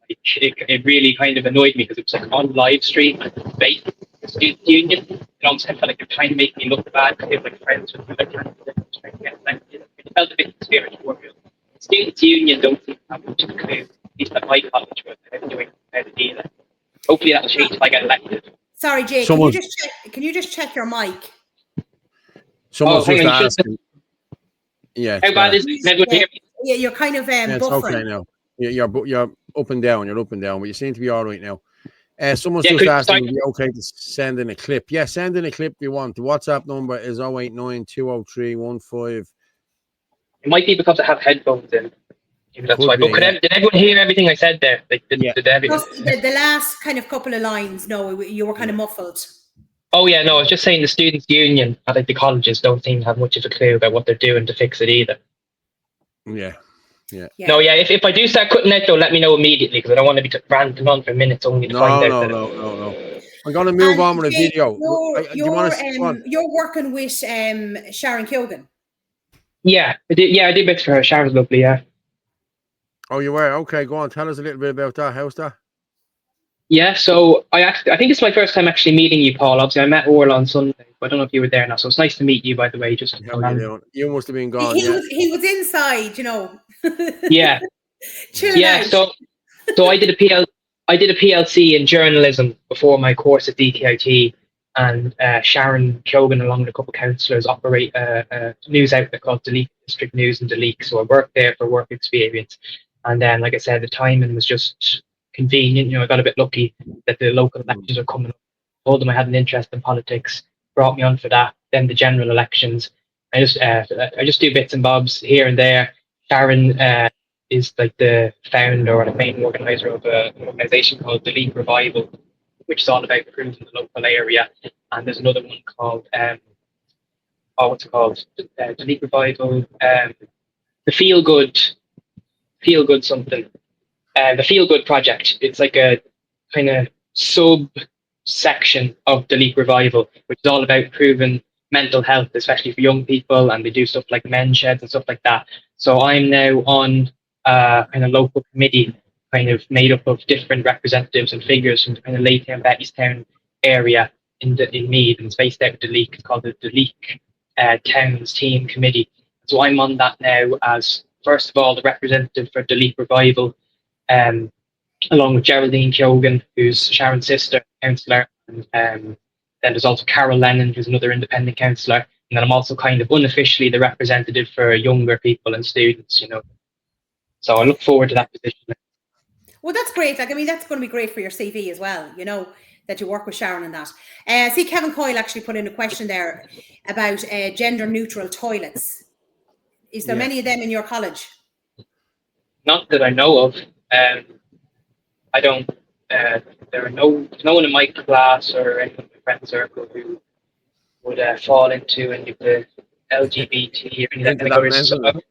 it really kind of annoyed me because it was like on live stream and debate the student union. It almost felt like they're trying to make me look bad because they were like friends with other candidates trying to get elected. It felt a bit conspiratorial. The student union don't seem to have much of a clue. At least at my college, what they're doing how to deal. Hopefully that'll change if I get elected. Sorry, Jake. Can you just check your mic? Someone's just asking. Yeah. How bad is it? Yeah, you're kind of it's buffering. Okay now. You're up and down. You're up and down, but you seem to be all right now. Someone's just asking, "Are you okay to send in a clip?" Yeah, send in a clip if you want. The WhatsApp number is 089-203-15. It might be because I have headphones in. Maybe that's why. But did everyone hear everything I said there? Like, did everyone? The last kind of couple of lines, no, you were kind of muffled. Oh yeah, no, I was just saying the students' union at like the colleges don't seem to have much of a clue about what they're doing to fix it either. Yeah. No, yeah. If I do start cutting out, though, let me know immediately because I don't want to be ranting on for minutes only to find out. No. I'm going to move on with a Jake, video. You're working with Sharon Keoghan. Yeah, I did bits for her. Sharon's lovely, yeah. Oh, you were? Okay, go on. Tell us a little bit about that. How's that? Yeah, so I think it's my first time actually meeting you, Paul. Obviously, I met Orla on Sunday. I don't know if you were there now, so it's nice to meet you, by the way. Just how you doing? You must have been gone. He was inside, you know. Yeah, chilling out. So I did a PLC in journalism before my course at DKIT, and Sharon Keoghan, along with a couple of councillors, operate a news outlet called Delete District News and Delete. So I worked there for work experience, and then, like I said, the timing was just convenient. You know, I got a bit lucky that the local elections are coming up. Told them I had an interest in politics, brought me on for that. Then the general elections. I just do bits and bobs here and there. Sharon is like the founder or the main organizer of an organization called Delete Revival, which is all about improving the local area. And there's another one called what's it called? Delete Revival. The Feel Good something. The Feel Good Project. It's like a kind of sub-section of Delete Revival, which is all about improving mental health, especially for young people, and they do stuff like men's sheds and stuff like that. So I'm now on kind of local committee, kind of made up of different representatives and figures from the kind of Laytown, Bettystown area in Meath, and it's based out of Delete. It's called the Delete Towns Team Committee. So I'm on that now as, first of all, the representative for Delete Revival, along with Geraldine Keoghan, who's Sharon's sister, councillor, and then there's also Carol Lennon, who's another independent councillor, and then I'm also kind of unofficially the representative for younger people and students, you know. So I look forward to that position. Well, that's great. Like, I mean, that's going to be great for your CV as well, you know, that you work with Sharon and that. See, Kevin Coyle actually put in a question there about gender-neutral toilets. Is there many of them in your college? Not that I know of. I don't. There are no one in my class or any of my friend circle who would fall into any of the LGBT or any of that.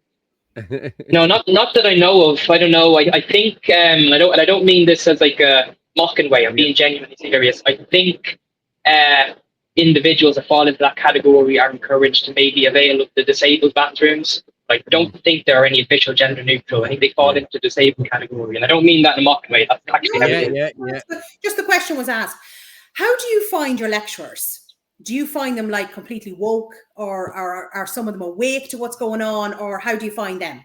No, not that I know of. I don't know. I think, and I don't mean this as like a mocking way. I'm being genuinely serious. I think individuals that fall into that category are encouraged to maybe avail of the disabled bathrooms. Like, I don't think there are any official gender neutral. I think they fall into the disabled category, and I don't mean that in a mocking way. That's actually how it is. Just the question was asked. How do you find your lecturers? Do you find them like completely woke, or are some of them awake to what's going on, or how do you find them?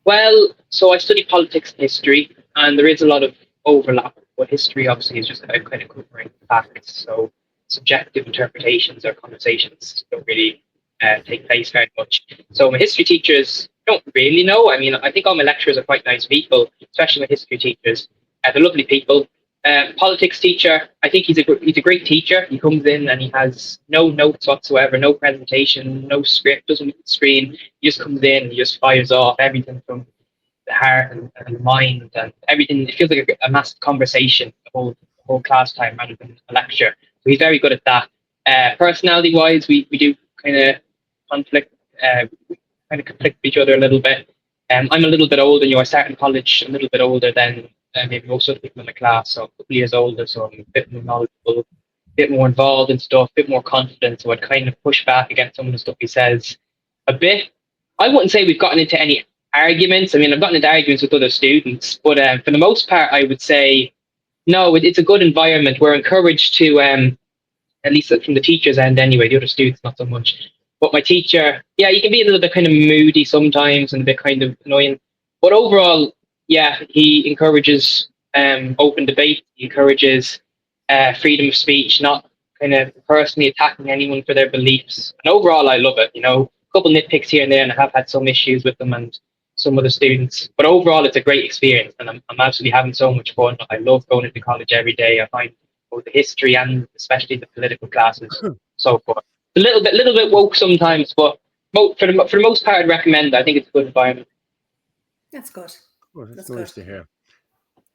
Well, so I study politics and history, and there is a lot of overlap. But history obviously is just about kind of covering facts. So subjective interpretations or conversations don't really take place very much. So my history teachers don't really know. I mean, I think all my lecturers are quite nice people, especially my history teachers. They're lovely people. Politics teacher, I think he's a great teacher. He comes in and he has no notes whatsoever, no presentation, no script, doesn't look at the screen. He just comes in and he just fires off everything from the heart and the mind and everything. It feels like a massive conversation the whole class time rather than a lecture. So he's very good at that. Personality wise, we do kind of conflict with each other a little bit. I'm a little bit older. I started in college a little bit older than maybe most of the people in the class, so a couple of years older, so I'm a bit more knowledgeable, a bit more involved in stuff, a bit more confident, so I'd kind of push back against some of the stuff he says a bit. I wouldn't say we've gotten into any arguments. I mean, I've gotten into arguments with other students, but for the most part, I would say, no, it's a good environment. We're encouraged to, at least from the teacher's end anyway, the other students not so much. But my teacher, yeah, he can be a little bit kind of moody sometimes and a bit kind of annoying. But overall, yeah, he encourages open debate. He encourages freedom of speech, not kind of personally attacking anyone for their beliefs. And overall, I love it. You know, a couple nitpicks here and there, and I have had some issues with them and some other students. But overall, it's a great experience, and I'm absolutely having so much fun. I love going into college every day. I find both the history and especially the political classes so far. A little bit woke sometimes, but for the most part, I'd recommend it. I think it's a good environment. That's good. Well, that's nice to hear.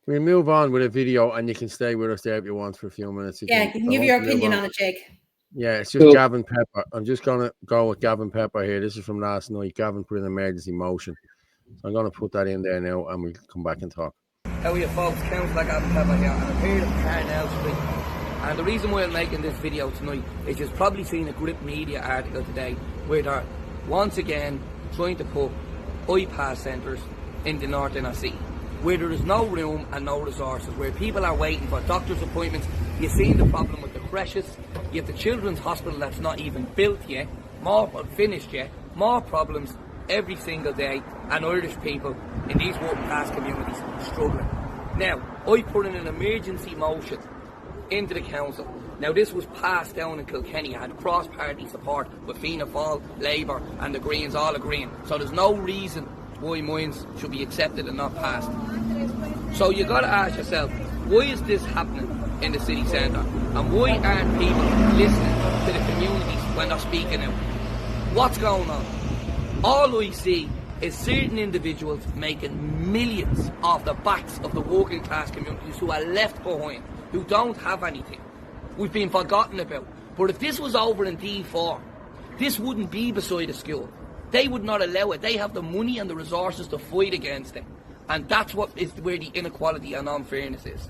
We'll move on with a video, and you can stay with us there if you want for a few minutes. You can give your opinion on it, Jake. Yeah, it's just cool. Gavin Pepper. I'm just going to go with Gavin Pepper here. This is from last night. Gavin put an emergency motion. So I'm going to put that in there now, and we'll come back and talk. How are you folks? Councillor Gavin Pepper here, and I'm here in Carnell Street. And the reason why I'm making this video tonight is you've probably seen a Grip Media article today where they're once again trying to put iPass centres in the north inner city, where there is no room and no resources, where people are waiting for doctor's appointments. You've seen the problem with the creches, you have the children's hospital that's not even built yet, more finished yet, more problems every single day, and Irish people in these working class communities struggling. Now, I put in an emergency motion into the council. Now, this was passed down in Kilkenny. I had cross-party support with Fianna Fáil, Labour and the Greens all agreeing. So there's no reason why mine should be accepted and not passed. So you got to ask yourself, why is this happening in the city centre? And why aren't people listening to the communities when they're speaking out? What's going on? All I see is certain individuals making millions off the backs of the working class communities who are left behind, who don't have anything. We've been forgotten about. But if this was over in D4, this wouldn't be beside a school. They would not allow it. They have the money and the resources to fight against it. And that's what is where the inequality and unfairness is.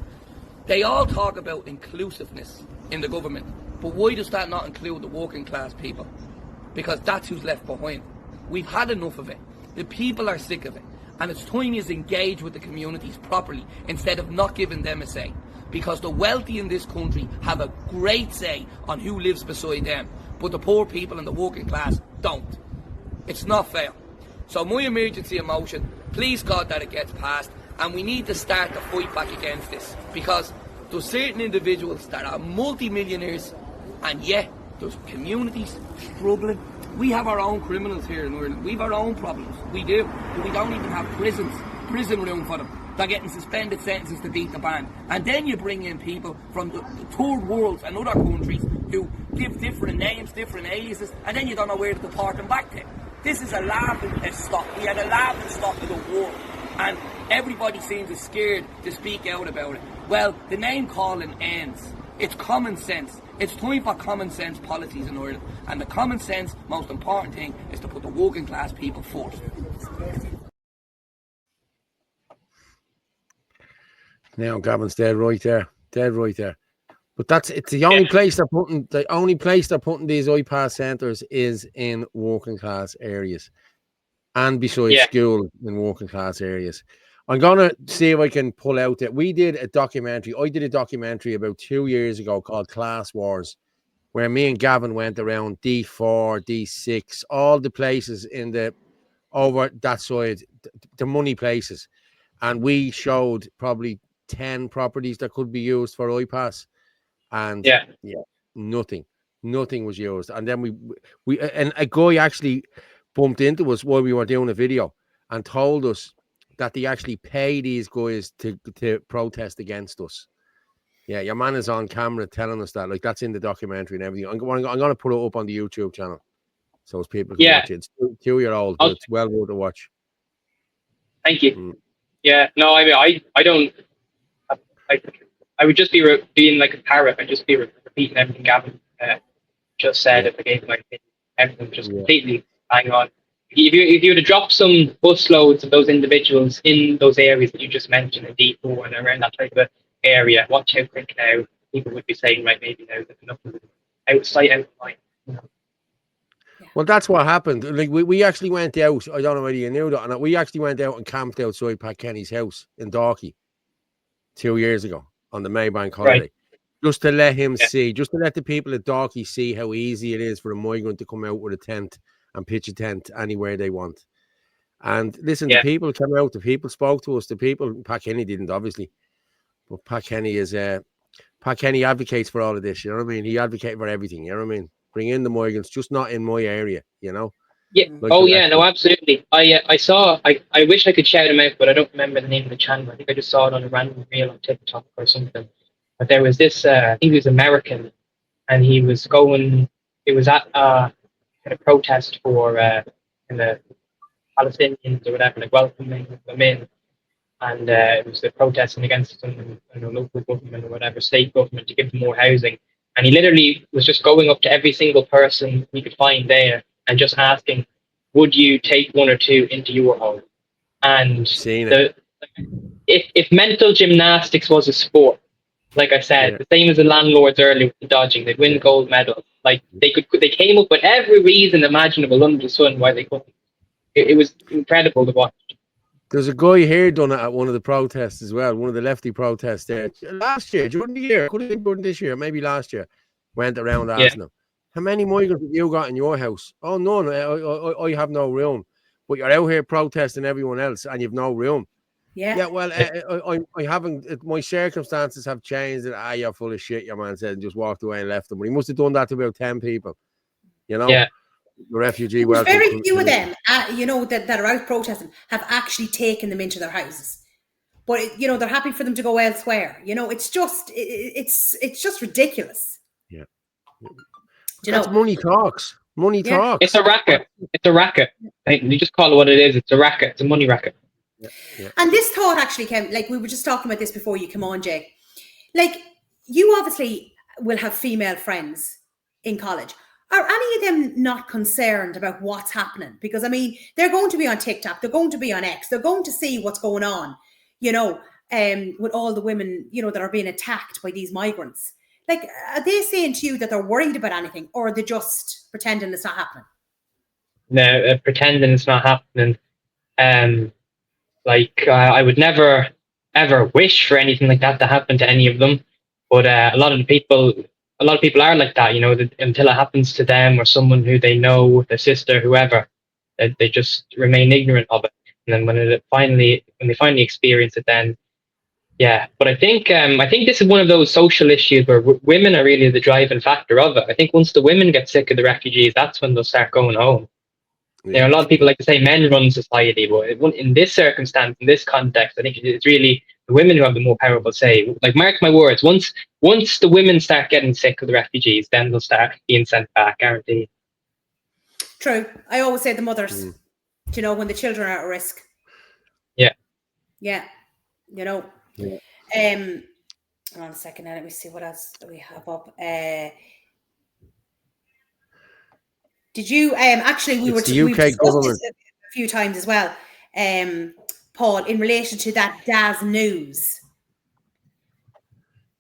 They all talk about inclusiveness in the government, but why does that not include the working class people? Because that's who's left behind. We've had enough of it. The people are sick of it. And it's time you engage with the communities properly instead of not giving them a say. Because the wealthy in this country have a great say on who lives beside them, but the poor people and the working class don't. It's not fair. So my emergency motion, please God that it gets passed, and we need to start to fight back against this, because there's certain individuals that are multi-millionaires, and yet there's communities struggling. We have our own criminals here in Ireland. We have our own problems. We do. But we don't even have prison room for them. They're getting suspended sentences to beat the band. And then you bring in people from the third world and other countries who give different names, different aliases, and then you don't know where to deport them back to. This is a laughing stock. We had a laughing stock of the war. And everybody seems scared to speak out about it. Well, the name calling ends. It's common sense. It's time for common sense policies in Ireland. And the common sense, most important thing, is to put the working class people first. Now Gavin's dead right there. But it's the only place they're putting these iPass centres is in working class areas. And besides school in working class areas. I'm gonna see if I can pull out that we did a documentary. I did a documentary about 2 years ago called Class Wars, where me and Gavin went around D4, D6, all the places in the over that side, the money places, and we showed probably 10 properties that could be used for iPass, and nothing was used. And then we and a guy actually bumped into us while we were doing a video and told us that they actually pay these guys to protest against us. Yeah, your man is on camera telling us that. Like, that's in the documentary and everything. I'm going to put it up on the YouTube channel so as people can watch it. It's 2-year-old, but it's well worth a watch. Thank you. Yeah, no, I mean, I don't. I would just be being like a parrot. I'd just be repeating everything Gavin just said. If I gave my opinion, everything just completely bang on. If you were to drop some busloads of those individuals in those areas that you just mentioned, in D4 and around that type of area, watch out quick now. People would be saying, right, maybe now that enough of out of sight, out of mind. You know? Well, that's what happened. Like we actually went out. I don't know whether you knew that or not. We actually went out and camped outside Pat Kenny's house in Dalkey 2 years ago on the Maybank holiday, just to let him see, just to let the people at Dalkey see how easy it is for a migrant to come out with a tent and pitch a tent anywhere they want. And listen, the people came out, the people spoke to us, the people, Pat Kenny didn't, obviously, but Pat Kenny advocates for all of this, you know what I mean? He advocates for everything, you know what I mean? Bring in the migrants, just not in my area, you know? Yeah. Like no, absolutely. I saw, I wish I could shout him out, but I don't remember the name of the channel. I think I just saw it on a random reel on TikTok or something. But there was this, I think he was American, and he was going, it was at a protest for the Palestinians or whatever, like welcoming them in. And it was the protesting against some local government or whatever, state government, to give them more housing. And he literally was just going up to every single person he could find there and just asking, would you take one or two into your home? And if mental gymnastics was a sport, Like I said, the same as the landlords earlier with the dodging, they'd win gold medals. Like they came up with every reason imaginable under the sun why they couldn't. It was incredible to watch. There's a guy here done it at one of the protests as well, one of the lefty protests there last year, during the year, could have been during this year, maybe last year. Went around asking them, how many migrants have you got in your house? Oh, none. I have no room. But you're out here protesting everyone else, and you've no room. Yeah. Well, I haven't. My circumstances have changed. And you're full of shit. Your man said, and just walked away and left them. But he must have done that to about 10 people. You know. Yeah. The refugee. Very few of them, that are out protesting have actually taken them into their houses. But they're happy for them to go elsewhere. It's just ridiculous. Yeah. That's money talks. Money talks. It's a racket. It's a racket. You just call it what it is. It's a racket. It's a money racket. Yeah. And this thought actually came, like we were just talking about this before you come on, Jay. Like, you obviously will have female friends in college. Are any of them not concerned about what's happening? Because, I mean, they're going to be on TikTok. They're going to be on X. They're going to see what's going on, with all the women, that are being attacked by these migrants. Like, are they saying to you that they're worried about anything, or are they just pretending it's not happening? No, pretending it's not happening. I would never, ever wish for anything like that to happen to any of them. But a lot of people are like that, until it happens to them or someone who they know, their sister, whoever, they just remain ignorant of it. And then when they finally experience it, then yeah. But I think this is one of those social issues where women are really the driving factor of it. I think once the women get sick of the refugees, that's when they'll start going home. A lot of people like to say men run society, but in this circumstance, in this context, I think it's really the women who have the more powerful say. Like, mark my words, once the women start getting sick of the refugees, then they'll start being sent back, guaranteed. True. I always say the mothers, when the children are at risk. Yeah. Yeah. Yeah. Hold on a second now, let me see what else we have up. Did you actually we've discussed this a few times as well, Paul, in relation to that DAS News?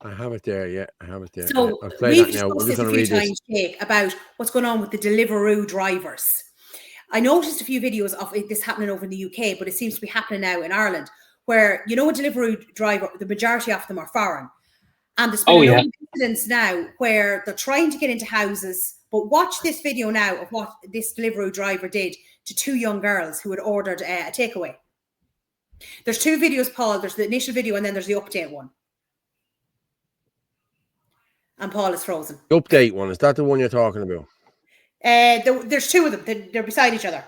I have it there, yeah. I have it there. So I've played we've that now. discussed this a few times, Jake, about what's going on with the Deliveroo drivers. I noticed a few videos of this happening over in the UK, but it seems to be happening now in Ireland, where a Deliveroo driver, the majority of them are foreign. And there's been incidents now where they're trying to get into houses. But watch this video now of what this Deliveroo driver did to two young girls who had ordered a takeaway. There's two videos, Paul. There's the initial video and then there's the update one. And Paul is frozen. The update one, is that the one you're talking about? There's two of them. They're beside each other.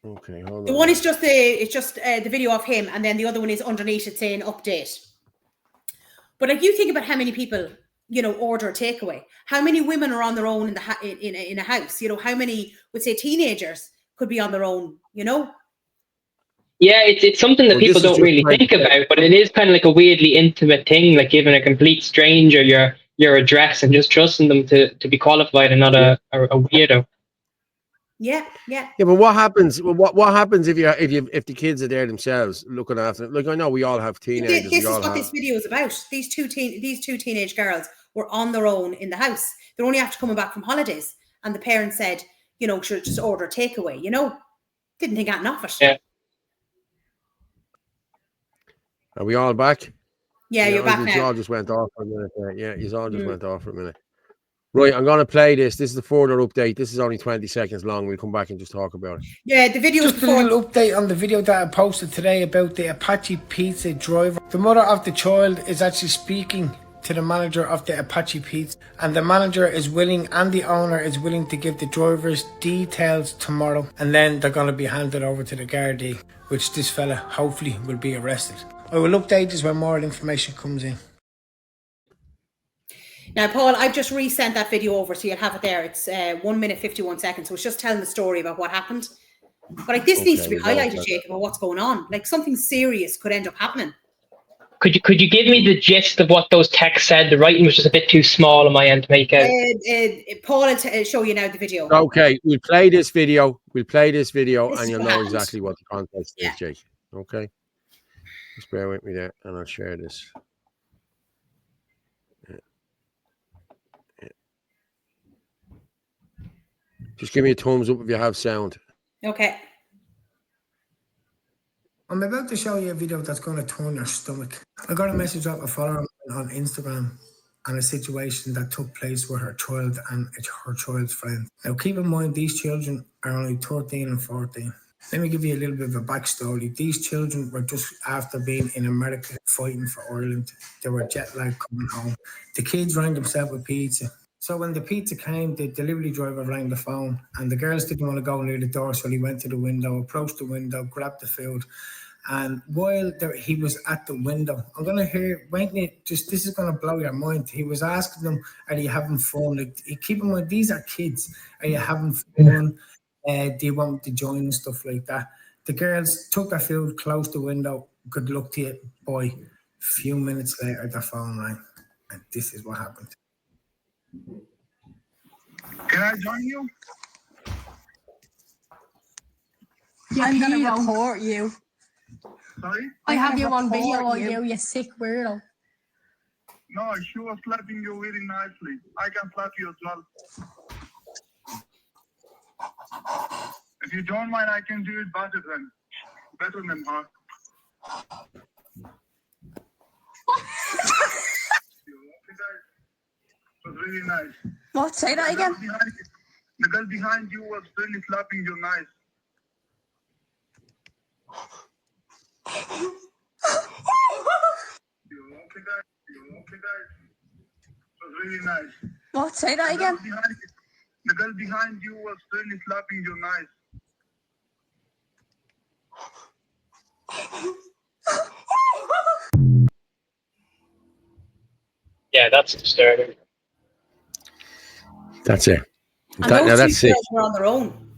Okay, hold on. The one is just the video of him, and then the other one is underneath it saying update. But if you think about how many people order a takeaway, how many women are on their own in a house? How many would say teenagers could be on their own? Yeah, it's something that people don't really think about, but it is kind of like a weirdly intimate thing, like giving a complete stranger your address and just trusting them to be qualified and not a weirdo. Yeah. But what happens? What happens if the kids are there themselves looking after them? Like, I know we all have teenagers. This is what this video is about. These two teenage girls were on their own in the house. They're only after coming back from holidays, and the parents said, should just order a takeaway. Didn't think anything of it. Yeah. Are we all back? Yeah, you're back now. You all just went off for a minute. Yeah, you all just went off for a minute. Right, I'm going to play this. This is the further update. This is only 20 seconds long. We'll come back and just talk about it. Yeah, the video just a little update on the video that I posted today about the Apache Pizza driver. The mother of the child is actually speaking to the manager of the Apache Pizza, and the manager is willing and the owner is willing to give the driver's details tomorrow, and then they're going to be handed over to the Gardaí, which this fella hopefully will be arrested. I will update this when more information comes in. Now, Paul, I've just resent that video over, so you'll have it there. It's 1 minute 51 seconds, so it's just telling the story about what happened. But this needs to be highlighted, Jake, about what's going on. Like, something serious could end up happening. Could you give me the gist of what those texts said? The writing was just a bit too small on my end to make out. Paul will show you now the video. Okay, we'll play this video. And you'll know exactly what the context is, Jake. Okay? Just bear with me there, and I'll share this. Just give me a thumbs up if you have sound. Okay. I'm about to show you a video that's going to turn your stomach. I got a message off a follower on Instagram and a situation that took place with her child and her child's friend. Now, keep in mind, these children are only 13 and 14. Let me give you a little bit of a backstory. These children were just after being in America fighting for Ireland. They were jet lagged coming home. The kids rang themselves with pizza. So when the pizza came, the delivery driver rang the phone and the girls didn't want to go near the door, so he went to the window, approached the window, grabbed the food. And while he was at the window, I'm going to hear, this is going to blow your mind. He was asking them, are you having fun? Like, keep in mind, these are kids. Are you having fun? Do you want me to join and stuff like that? The girls took their food, closed the window. Good luck to you, boy. A few minutes later, the phone rang. And this is what happened. Can I join you? I'm going to report you. Sorry? I have you on video on you sick weirdo. No, she was slapping you very nicely. I can slap you as well. If you don't mind, I can do it better than her. It was really nice. What? Say that again? The girl behind you was really slapping you nice. You okay, guys? It was really nice. What? Say that again? The girl behind you was really slapping you nice. Yeah, that's disturbing. That's it. And those two girls were on their own.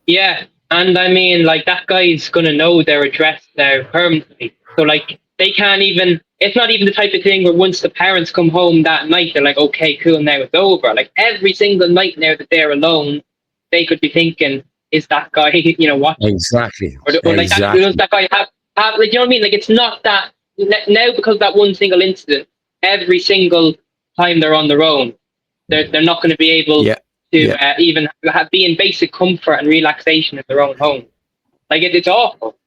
Yeah, and I mean, like, that guy's gonna know their address now permanently. So, like, they can't even. It's not even the type of thing where once the parents come home that night, they're like, okay, cool, now it's over. Like, every single night now that they're alone, they could be thinking, is that guy, watching? Exactly. Or like, does that guy have, like, you know what I mean? Like, it's not that, now because of that one single incident, every single time they're on their own, they're not going to be able to even be in basic comfort and relaxation in their own home. Like, it's awful.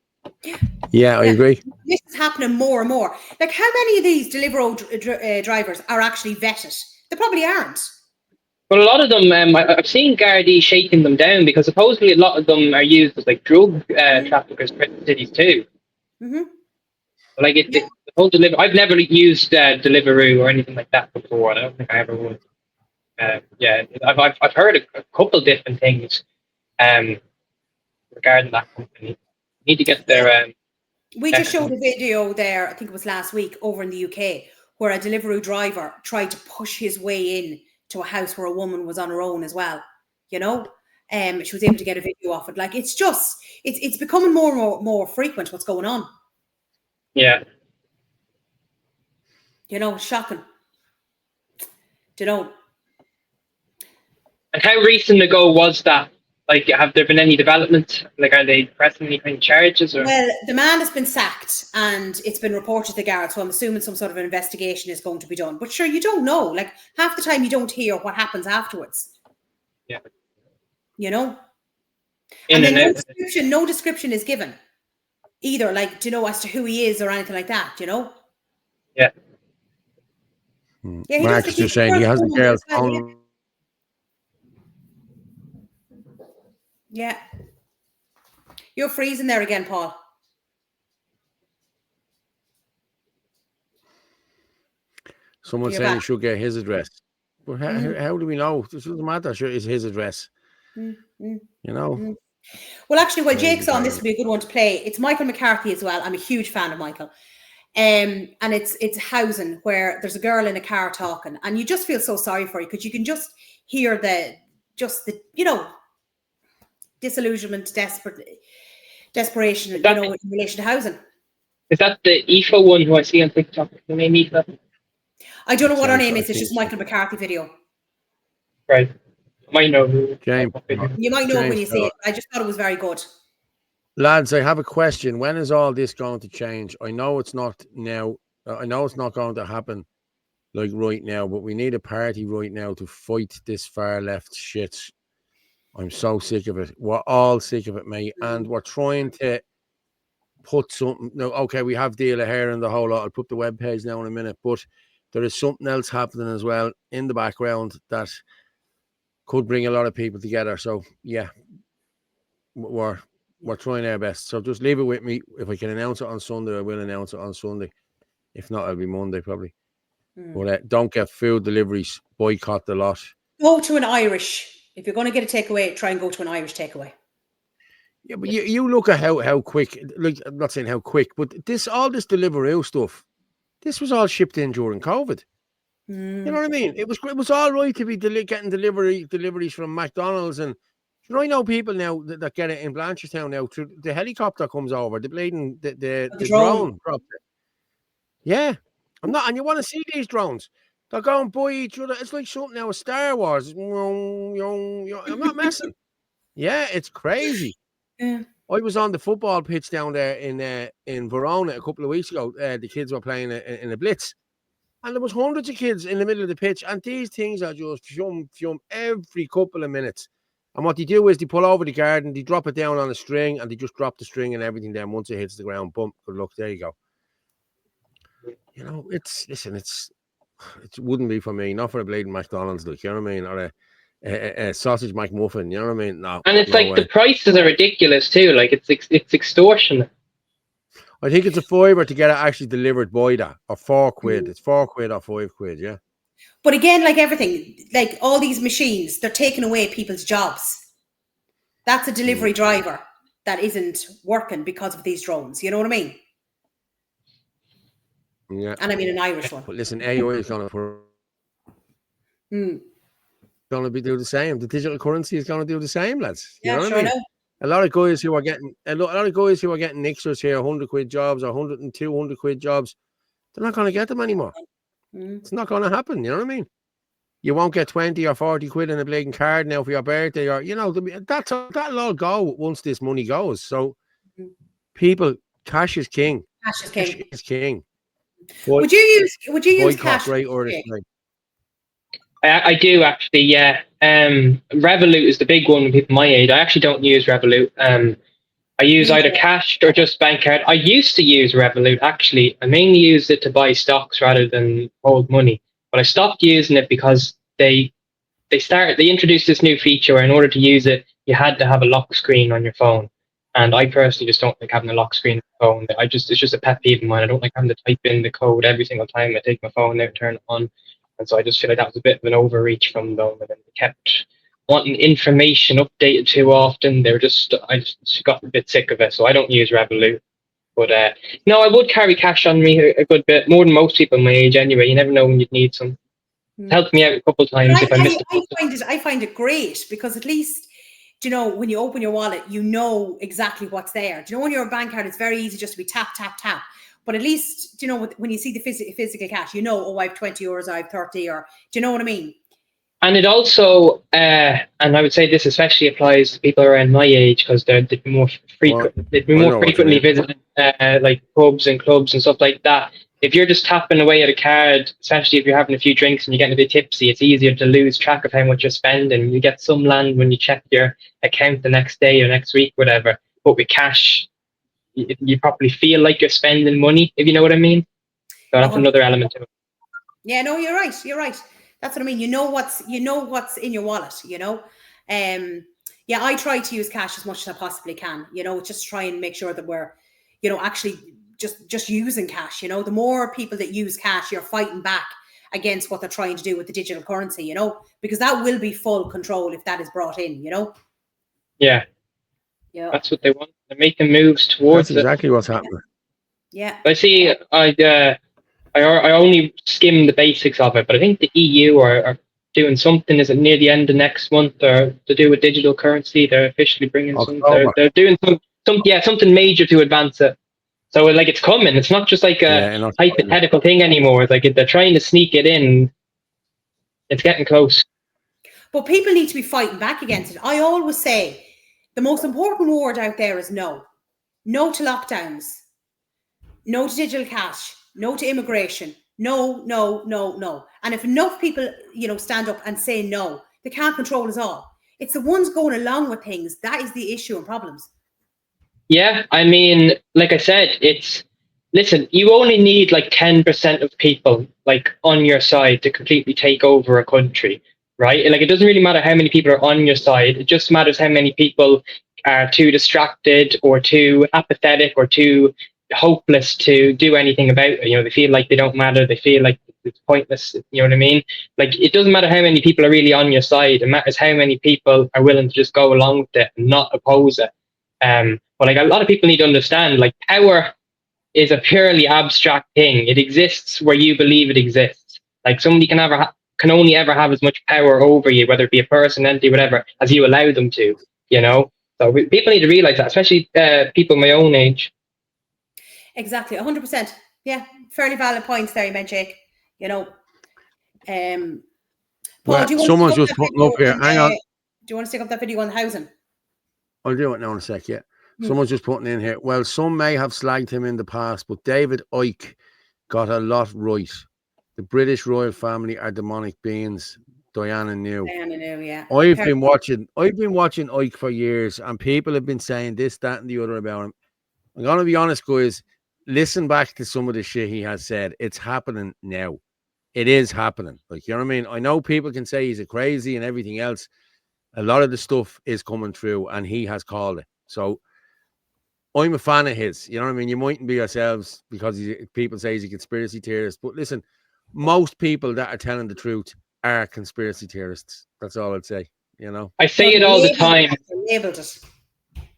Yeah, I agree. This is happening more and more. Like, how many of these Deliveroo drivers are actually vetted? They probably aren't. But a lot of them, I've seen Gardaí shaking them down because supposedly a lot of them are used as like drug traffickers for cities too. Mm-hmm. Like the whole I've never used Deliveroo or anything like that before. I don't think I ever would. I've heard a couple different things regarding that company. Need to get their. We just showed a video there, I think it was last week, over in the UK, where a Deliveroo driver tried to push his way in to a house where a woman was on her own as well. She was able to get a video off it. Like, it's just, it's becoming more and more frequent what's going on. Yeah. Shocking. And how recent ago was that? Like, have there been any developments? Like, are they pressing any kind of charges? Or? Well, the man has been sacked and it's been reported to the guard, so I'm assuming some sort of an investigation is going to be done. But sure, you don't know. Like, half the time you don't hear what happens afterwards. Yeah. And then no description is given either, like, as to who he is or anything like that, Yeah. Yeah, Mark is just saying he has a girl phone. Yeah. You're freezing there again, Paul. Someone saying he should get his address. But how do we know? It doesn't matter. It's his address. Well, actually, while Jake's on, this would be a good one to play. It's Michael McCarthy as well. I'm a huge fan of Michael. And it's housing where there's a girl in a car talking, and you just feel so sorry for you because you can just hear the disillusionment, desperation, in relation to housing. Is that the Aoife one who I see on TikTok? The name Aoife? I don't know what her name is. It's just Michael McCarthy video. Right. Might know who. You might know it when you see it. I just thought it was very good. Lads, I have a question. When is all this going to change? I know it's not now. I know it's not going to happen like right now, but we need a party right now to fight this far left shit I'm so sick of it. We're all sick of it, mate. And we're trying to put something. No, okay, we have Dealer here and the whole lot. I'll put the web page now in a minute, but there is something else happening as well in the background that could bring a lot of people together. So yeah, we're trying our best. So just leave it with me. If I can announce it on Sunday, I will announce it on Sunday. If not, it'll be Monday probably. But don't get food deliveries. Boycott the lot. Go to an Irish. If you're going to get a takeaway, try and go to an Irish takeaway. Yeah, but you look at how quick. Like, I'm not saying how quick, but all this Deliveroo stuff, this was all shipped in during COVID. You know what I mean? It was all right to be getting deliveries from McDonald's, and you know, I know people now that get it in Blanchardstown now. The helicopter comes over, the blading, the drone drops it. Yeah, I'm not, and you want to see these drones? They're going by each other. It's like something out of Star Wars. I'm not messing. Yeah, it's crazy. Yeah. I was on the football pitch down there in Verona a couple of weeks ago. The kids were playing in a blitz. And there was hundreds of kids in the middle of the pitch, and these things are just fium every couple of minutes. And what they do is they pull over the garden, they drop it down on a string, and they just drop the string and everything down. Once it hits the ground, bump, good luck, there you go. You know, it wouldn't be for me, not for a blading McDonald's, like, you know what I mean, or a sausage McMuffin, you know what I mean? No. And it's like the prices are ridiculous too. Like it's extortion. I think it's a fiver to get it actually delivered by that, or £4. It's £4 or £5, yeah. But again, like everything, like all these machines, they're taking away people's jobs. That's a delivery driver that isn't working because of these drones. You know what I mean? Yeah. And I mean an Irish one. But listen, AI is going to do the same. The digital currency is going to do the same, lads. You know what I mean? A lot of guys who are getting nixers here, £100 jobs or 100 and 200 quid jobs, they're not going to get them anymore. It's not going to happen. You know what I mean? You won't get 20 or 40 quid in a blatant card now for your birthday, or you know, that'll all go once this money goes. So, people, cash is king. Cash is king. Would you use cash? Right, or I do actually, yeah. Revolut is the big one with people my age. I actually don't use Revolut. I use either cash or just bank card. I used to use Revolut, actually. I mainly used it to buy stocks rather than hold money. But I stopped using it because they introduced this new feature where in order to use it, you had to have a lock screen on your phone. And I personally just don't like having a lock screen on the phone. It's just a pet peeve of mine. I don't like having to type in the code every single time I take my phone out and turn it on. And so I just feel like that was a bit of an overreach from them, and then they kept wanting information updated too often. I just got a bit sick of it, so I don't use Revolut. But no, I would carry cash on me a good bit, more than most people my age anyway. You never know when you'd need some. It helped me out a couple of times if I missed it. I find it great because at least, you know, when you open your wallet, you know exactly what's there. Do you know, when you're a bank card, it's very easy just to be tap, tap, tap. But at least, you know, when you see the physical cash, you know, oh, I have 20 euros, I have 30, or do you know what I mean? And it also, and I would say this especially applies to people around my age because they'd be more frequently visiting like pubs and clubs and stuff like that. If you're just tapping away at a card, especially if you're having a few drinks and you're getting a bit tipsy, it's easier to lose track of how much you're spending. You get some land when you check your account the next day or next week, whatever. But with cash, you probably feel like you're spending money, if you know what I mean. So that's another element to it. Yeah, no, you're right. You're right. That's what I mean. You know what's in your wallet, you know. Yeah, I try to use cash as much as I possibly can, you know, just try and make sure that we're, you know, actually just using cash, you know. The more people that use cash, you're fighting back against what they're trying to do with the digital currency, you know, because that will be full control if that is brought in, you know. Yeah. Yeah. That's what they want. They're making moves towards That's exactly what's happening. Yeah. I see. I only skim the basics of it, but I think the EU are doing something. Is it near the end of next month, or to do with digital currency? They're officially bringing they're doing something major to advance it. So like it's coming. It's not just like a hypothetical thing anymore. It's like they're trying to sneak it in. It's getting close. But people need to be fighting back against it. I always say the most important word out there is no. No to lockdowns. No to digital cash. No to immigration. No, no, no, no. And if enough people, you know, stand up and say no, they can't control us all. It's the ones going along with things that is the issue and problems. Yeah, I mean, like I said, listen, you only need like 10% of people like on your side to completely take over a country, right? Like, it doesn't really matter how many people are on your side. It just matters how many people are too distracted or too apathetic or too hopeless to do anything about it. You know, they feel like they don't matter. They feel like it's pointless. You know what I mean? Like, it doesn't matter how many people are really on your side. It matters how many people are willing to just go along with it and not oppose it. But like, a lot of people need to understand, like, power is a purely abstract thing. It exists where you believe it exists. Like, somebody can only ever have as much power over you, whether it be a person, entity, whatever, as you allow them to. You know, so people need to realize that, especially people my own age. Exactly, 100%. Yeah, fairly valid points there you meant, Jake. You know, Paul, Well, do you want someone's to just putting up here. Hang on. do you want to stick up that video on the housing? I'll do it now in a sec, yeah. Someone's just putting in here. Well, some may have slagged him in the past, but David Icke got a lot right. The British royal family are demonic beings. Diana knew. Yeah. I've been watching Icke for years, and people have been saying this, that, and the other about him. I'm gonna be honest, guys. Listen back to some of the shit he has said. It's happening now. It is happening. Like, you know what I mean? I know people can say he's a crazy and everything else. A lot of the stuff is coming through, and he has called it. So I'm a fan of his. You know what I mean? You mightn't be yourselves because people say he's a conspiracy theorist. But listen, most people that are telling the truth are conspiracy theorists. That's all I'd say. You know? I say it all the time.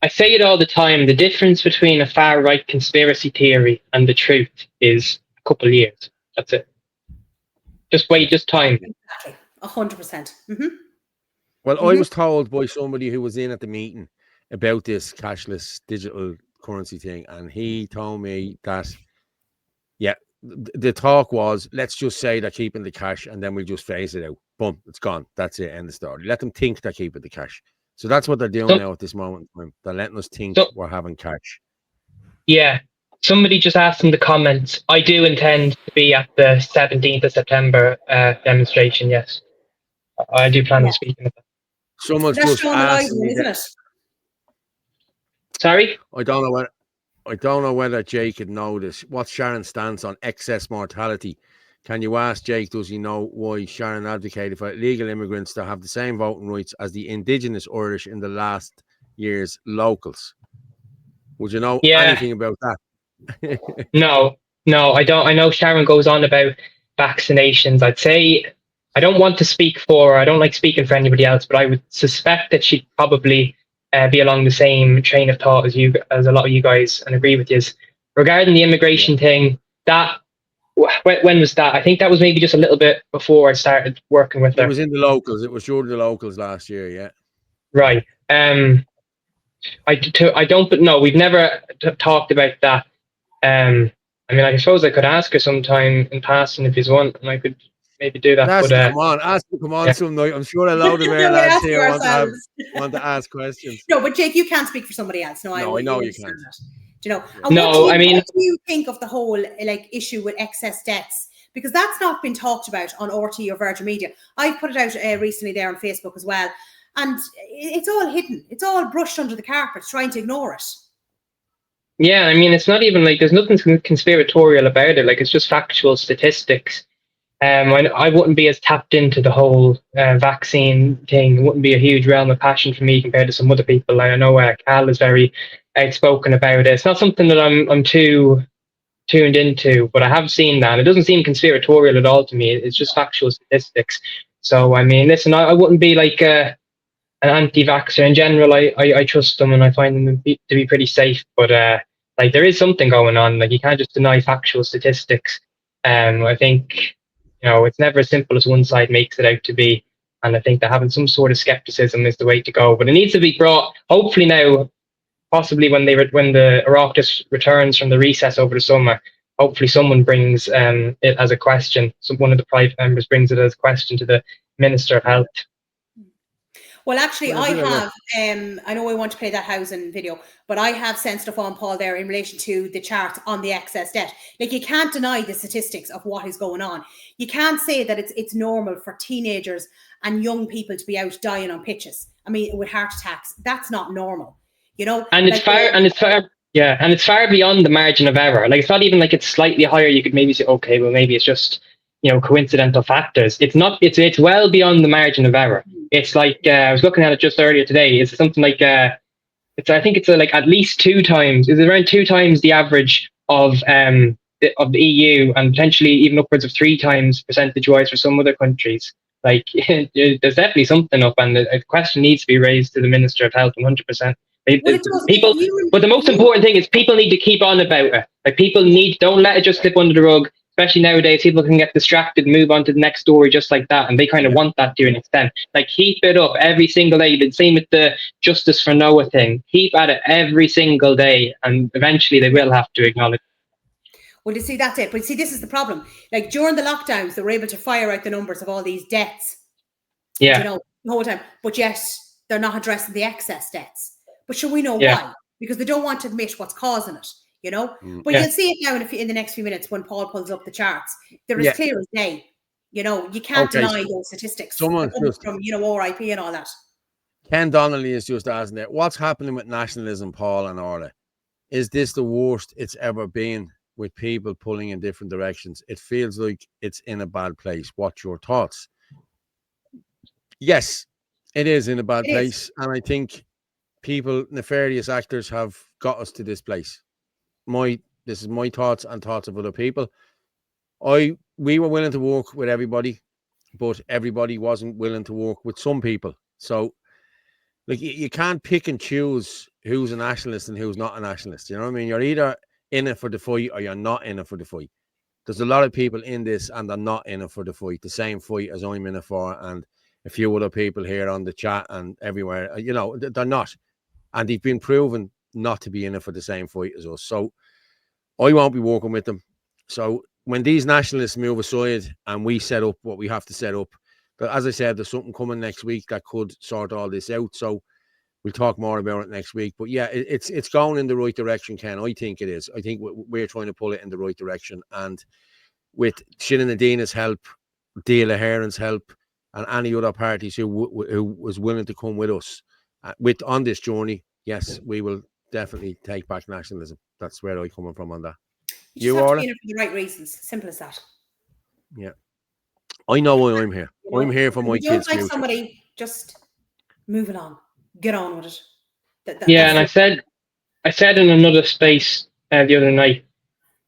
I say it all the time. The difference between a far right conspiracy theory and the truth is a couple of years. That's it. Just wait, just time. Exactly. 100%. Mm-hmm. Well, I was told by somebody who was in at the meeting about this cashless digital currency thing, and he told me that, yeah, the talk was, let's just say they're keeping the cash and then we'll just phase it out. Boom, it's gone. That's it. End of story. Let them think they're keeping the cash. So that's what they're doing now at this moment in time. They're letting us think we're having cash. Yeah. Somebody just asked in the comments, I do intend to be at the 17th of September demonstration, yes. I do plan on speaking at that. Someone's just asked me isn't it? Sorry? I don't know whether Jake could know this. What's Sharon's stance on excess mortality? Can you ask Jake, does he know why Sharon advocated for illegal immigrants to have the same voting rights as the indigenous Irish in the last year's locals? Would you know anything about that? No, I don't. I know Sharon goes on about vaccinations. I'd say I don't want to speak for her. I don't like speaking for anybody else, but I would suspect that she'd probably be along the same train of thought as a lot of you guys, and agree with you. Regarding the immigration thing, that when was that? I think that was maybe just a little bit before I started working with her. It was in the locals. It was during the locals last year, yeah. Right. I don't, but no, we've never talked about that. I mean, I suppose I could ask her sometime in passing if you want, and I could maybe do that. Ask her come on some night. I'm sure a load of our lads here want to ask questions. No, but Jake, you can't speak for somebody else. No, I know you can't. Do you know? And what do you think of the whole issue with excess debts? Because that's not been talked about on RT or Virgin Media. I put it out recently there on Facebook as well. And it's all hidden. It's all brushed under the carpet, trying to ignore it. Yeah, I mean, it's not even like there's nothing conspiratorial about it. Like, it's just factual statistics. I wouldn't be as tapped into the whole vaccine thing. It wouldn't be a huge realm of passion for me compared to some other people. I know Cal is very outspoken about it. It's not something that I'm too tuned into, but I have seen that. It doesn't seem conspiratorial at all to me. It's just factual statistics. So, I mean, listen, I wouldn't be like an anti-vaxxer in general. I trust them and I find them to be pretty safe. But like, there is something going on. Like, you can't just deny factual statistics. I think, it's never as simple as one side makes it out to be. And I think that having some sort of skepticism is the way to go. But it needs to be brought, hopefully now, possibly when the Oireachtas returns from the recess over the summer, hopefully someone brings it as a question. So one of the private members brings it as a question to the Minister of Health. Well, actually, I have, I know I want to play that housing video, but I have sent stuff on, Paul, there in relation to the chart on the excess debt. Like, you can't deny the statistics of what is going on. You can't say that it's normal for teenagers and young people to be out dying on pitches I mean, with heart attacks. That's not normal, you know. And it's far beyond the margin of error. Like, it's not even like it's slightly higher. You could maybe say, okay, well, maybe it's just, coincidental factors. It's not. It's well beyond the margin of error. It's like I was looking at it just earlier today. It's something like I think it's like at least 2 times. It's around 2 times the average of the EU, and potentially even upwards of 3 times percentage-wise for some other countries. Like, there's definitely something up, and a question needs to be raised to the Minister of Health 100%. People, but the most important thing is people need to keep on about it. Like, don't let it just slip under the rug. Especially nowadays, people can get distracted and move on to the next story just like that, and they kind of want that to an extent. Like, keep it up every single day. The same with the Justice for Noah thing. Keep at it every single day, and eventually they will have to acknowledge. Well, you see, that's it. But see, this is the problem. Like, during the lockdowns, they were able to fire out the numbers of all these deaths. Yeah. The whole time. But yet, they're not addressing the excess deaths. But sure, we know Yeah. why. Because they don't want to admit what's causing it, But Yeah. you'll see it now in the next few minutes when Paul pulls up the charts. They're as clear as day. You can't deny those statistics. Someone just from, RIP and all that. Ken Donnelly is just asking that, what's happening with nationalism, Paul and Orla? Is this the worst it's ever been, with people pulling in different directions? It feels like it's in a bad place. What's your thoughts? Yes, it is in a bad place. And I think nefarious actors have got us to this place. This is my thoughts and thoughts of other people. We were willing to work with everybody, but everybody wasn't willing to work with some people. So, like, you can't pick and choose who's a nationalist and who's not a nationalist. You know what I mean? You're either in it for the fight or you're not in it for the fight. There's a lot of people in this and they're not in it for the fight, the same fight as I'm in it for, and a few other people here on the chat and everywhere. They're not. And they've been proven not to be in it for the same fight as us. So I won't be working with them. So when these nationalists move aside and we set up what we have to set up, but as I said, there's something coming next week that could sort all this out. So we'll talk more about it next week. But yeah, it's going in the right direction, Ken. I think it is. I think we're trying to pull it in the right direction. And with Shannon Adina's help, Deala Heron's help, and any other parties who was willing to come with us on this journey, yes, we will definitely take back nationalism. That's where I'm coming from on that. You just have to be in it for the right reasons. Simple as that. Yeah. I know why I'm here. I'm here for my kids' future. Somebody, just move along. Get on with it. And I said in another space the other night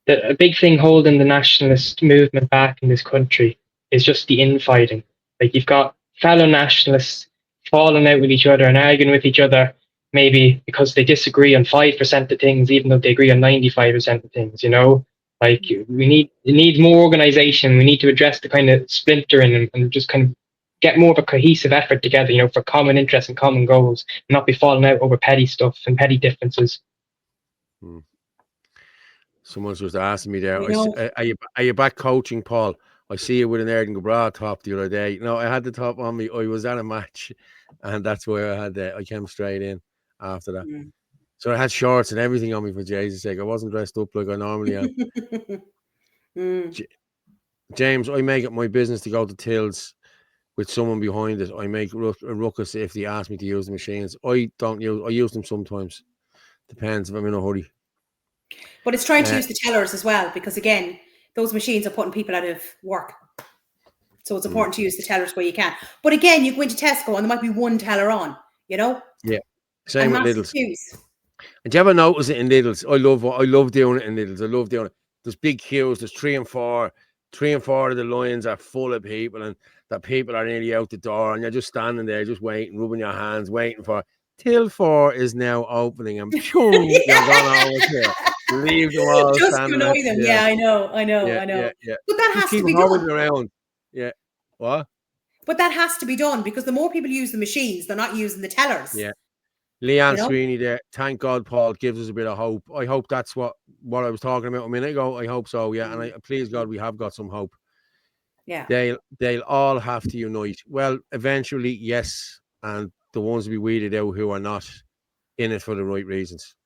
that a big thing holding the nationalist movement back in this country is just the infighting. Like, you've got fellow nationalists falling out with each other and arguing with each other, maybe because they disagree on 5% of things, even though they agree on 95% of things, Like, we need more organization. We need to address the kind of splintering and just kind of get more of a cohesive effort together, for common interests and common goals, and not be falling out over petty stuff and petty differences. Someone's just asking me there, are you back coaching, Paul? I see you with an Erdon Gabra top the other day. No, I had the top on me. I was at a match, and that's where I came straight in after that. So I had shorts and everything on me, for Jesus' sake. I wasn't dressed up like I normally am. James, I make it my business to go to tills with someone behind it. I make a ruckus if they ask me to use the machines. I use them sometimes. Depends if I'm in a hurry. But it's trying to use the tellers as well, because again, those machines are putting people out of work. So it's important to use the tellers where you can. But again, you go into Tesco and there might be one teller on, Yeah. Same with Lidl's. Queues. And do you ever notice it in Lidl's? I love doing it in Lidl's. I love doing it. There's big queues. There's 3 and 4. 3 and 4 of the lines are full of people, and that people are nearly out the door, and you're just standing there, just waiting, rubbing your hands, waiting for till 4 is now opening, and you're gone over here. Leave them all just standing. Annoy them. Yeah, I know. Yeah. But that just has to be done. Around. Yeah. What? But that has to be done, because the more people use the machines, they're not using the tellers. Yeah. Leanne Sweeney there. Thank God, Paul gives us a bit of hope. I hope that's what I was talking about a minute ago. I hope so. Yeah. And please God, we have got some hope. Yeah. They'll all have to unite. Well, eventually, yes. And the ones we weeded out who are not in it for the right reasons.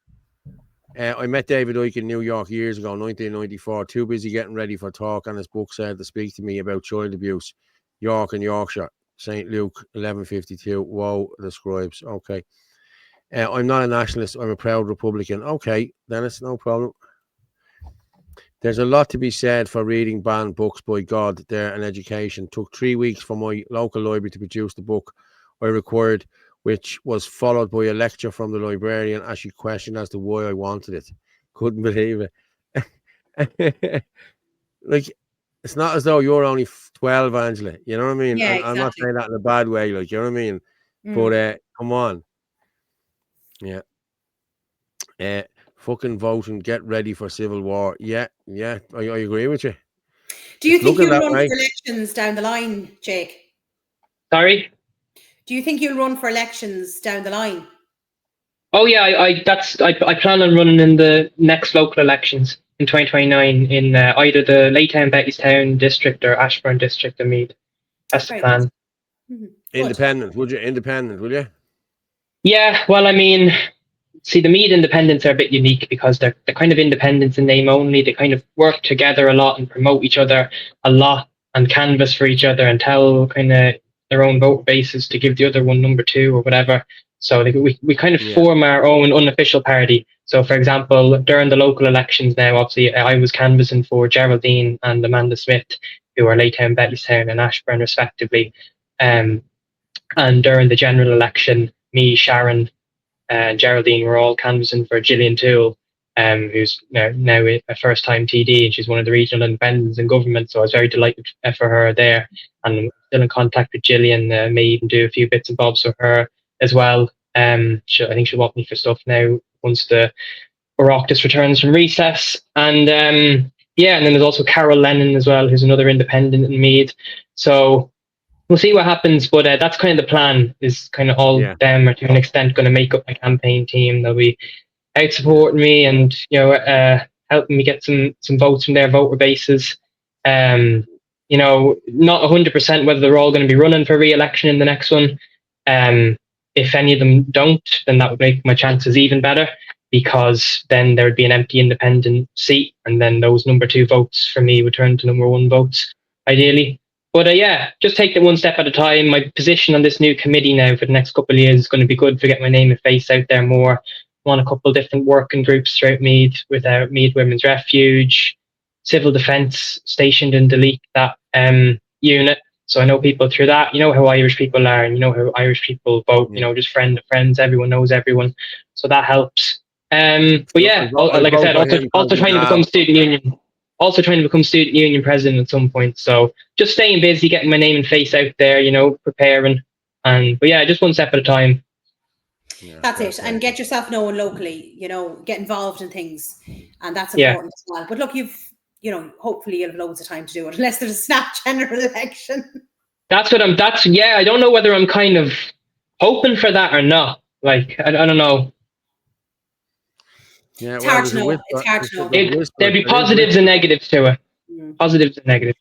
I met David Icke in New York years ago, 1994, too busy getting ready for talk, and his book said to speak to me about child abuse, York and Yorkshire. St. Luke 11:52. Woe the scribes. Okay. I'm not a nationalist. I'm a proud Republican. Okay, Dennis, no problem. There's a lot to be said for reading banned books by God there and education. Took 3 weeks for my local library to produce the book I required, which was followed by a lecture from the librarian as she questioned as to why I wanted it. Couldn't believe it. Like, it's not as though you're only 12, Angela. You know what I mean? Yeah, I'm not exactly. saying that in a bad way, like, you know what I mean? But come on. Yeah. Fucking vote and get ready for civil war. Yeah, I agree with you. Do you It's think looking you'll that run way. for elections down the line, Jake? Sorry? Do you think you'll run for elections down the line? Oh yeah, I plan on running in the next local elections in 2029 in either the Laytown Bettystown district or Ashburn district in Meath. That's the Very plan. Independent, would you? Independent, will you? Yeah, well, I mean, see, the Meath independents are a bit unique because they're kind of independents in name only. They kind of work together a lot and promote each other a lot and canvass for each other and tell kind of their own vote bases to give the other one number two or whatever. So we kind of form our own unofficial party. So, for example, during the local elections now, obviously, I was canvassing for Geraldine and Amanda Smith, who are Laytown, Bettystown and Ashburn, respectively. And during the general election, me, Sharon, and Geraldine were all canvassing for Gillian Toole, who's now a first-time TD, and she's one of the regional independents in government. So I was very delighted for her there, and I'm still in contact with Gillian. May even do a few bits and bobs with her as well. I think she'll want me for stuff now once the Oireachtas returns from recess. And and then there's also Carol Lennon as well, who's another independent in Meath. So we'll see what happens, but that's kind of the plan. Is kind of all them are to an extent going to make up my campaign team. They'll be out supporting me and helping me get some votes from their voter bases. Not 100% whether they're all going to be running for re-election in the next one. If any of them don't, then that would make my chances even better, because then there would be an empty independent seat, and then those number two votes for me would turn to number one votes, ideally. But just take it one step at a time. My position on this new committee now for the next couple of years is going to be good for getting my name and face out there more. I'm on a couple of different working groups throughout Meath, with Meath Women's Refuge, Civil Defence stationed in Delete, that unit. So I know people through that. You know how Irish people are, and you know how Irish people vote. Just friend of friends. Everyone knows everyone, so that helps. But like I said, also trying to become student union. Also trying to become student union president at some point. So just staying busy, getting my name and face out there. Preparing, but just one step at a time. That's it, and get yourself known locally. Get involved in things, and that's important as well. But look, hopefully you'll have loads of time to do it, unless there's a snap general election. I don't know whether I'm kind of hoping for that or not. Like, I don't know. Yeah, it's hard to know. It's hard to know. There'd be positives and negatives to it. Positives and negatives.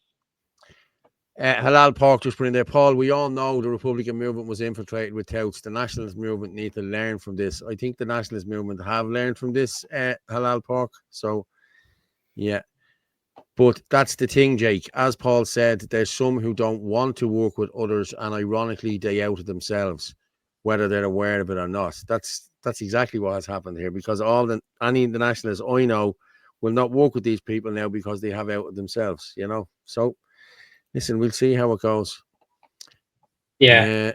Halal Pork just put in there, Paul, we all know the Republican movement was infiltrated with touts. The nationalist movement need to learn from this. I think the nationalist movement have learned from this, Halal Pork. So, yeah. But that's the thing, Jake. As Paul said, there's some who don't want to work with others, and ironically, they outed themselves, whether they're aware of it or not. That's exactly what has happened here, because any of the nationalists I know will not work with these people now because they have outed themselves, So, listen, we'll see how it goes. Yeah.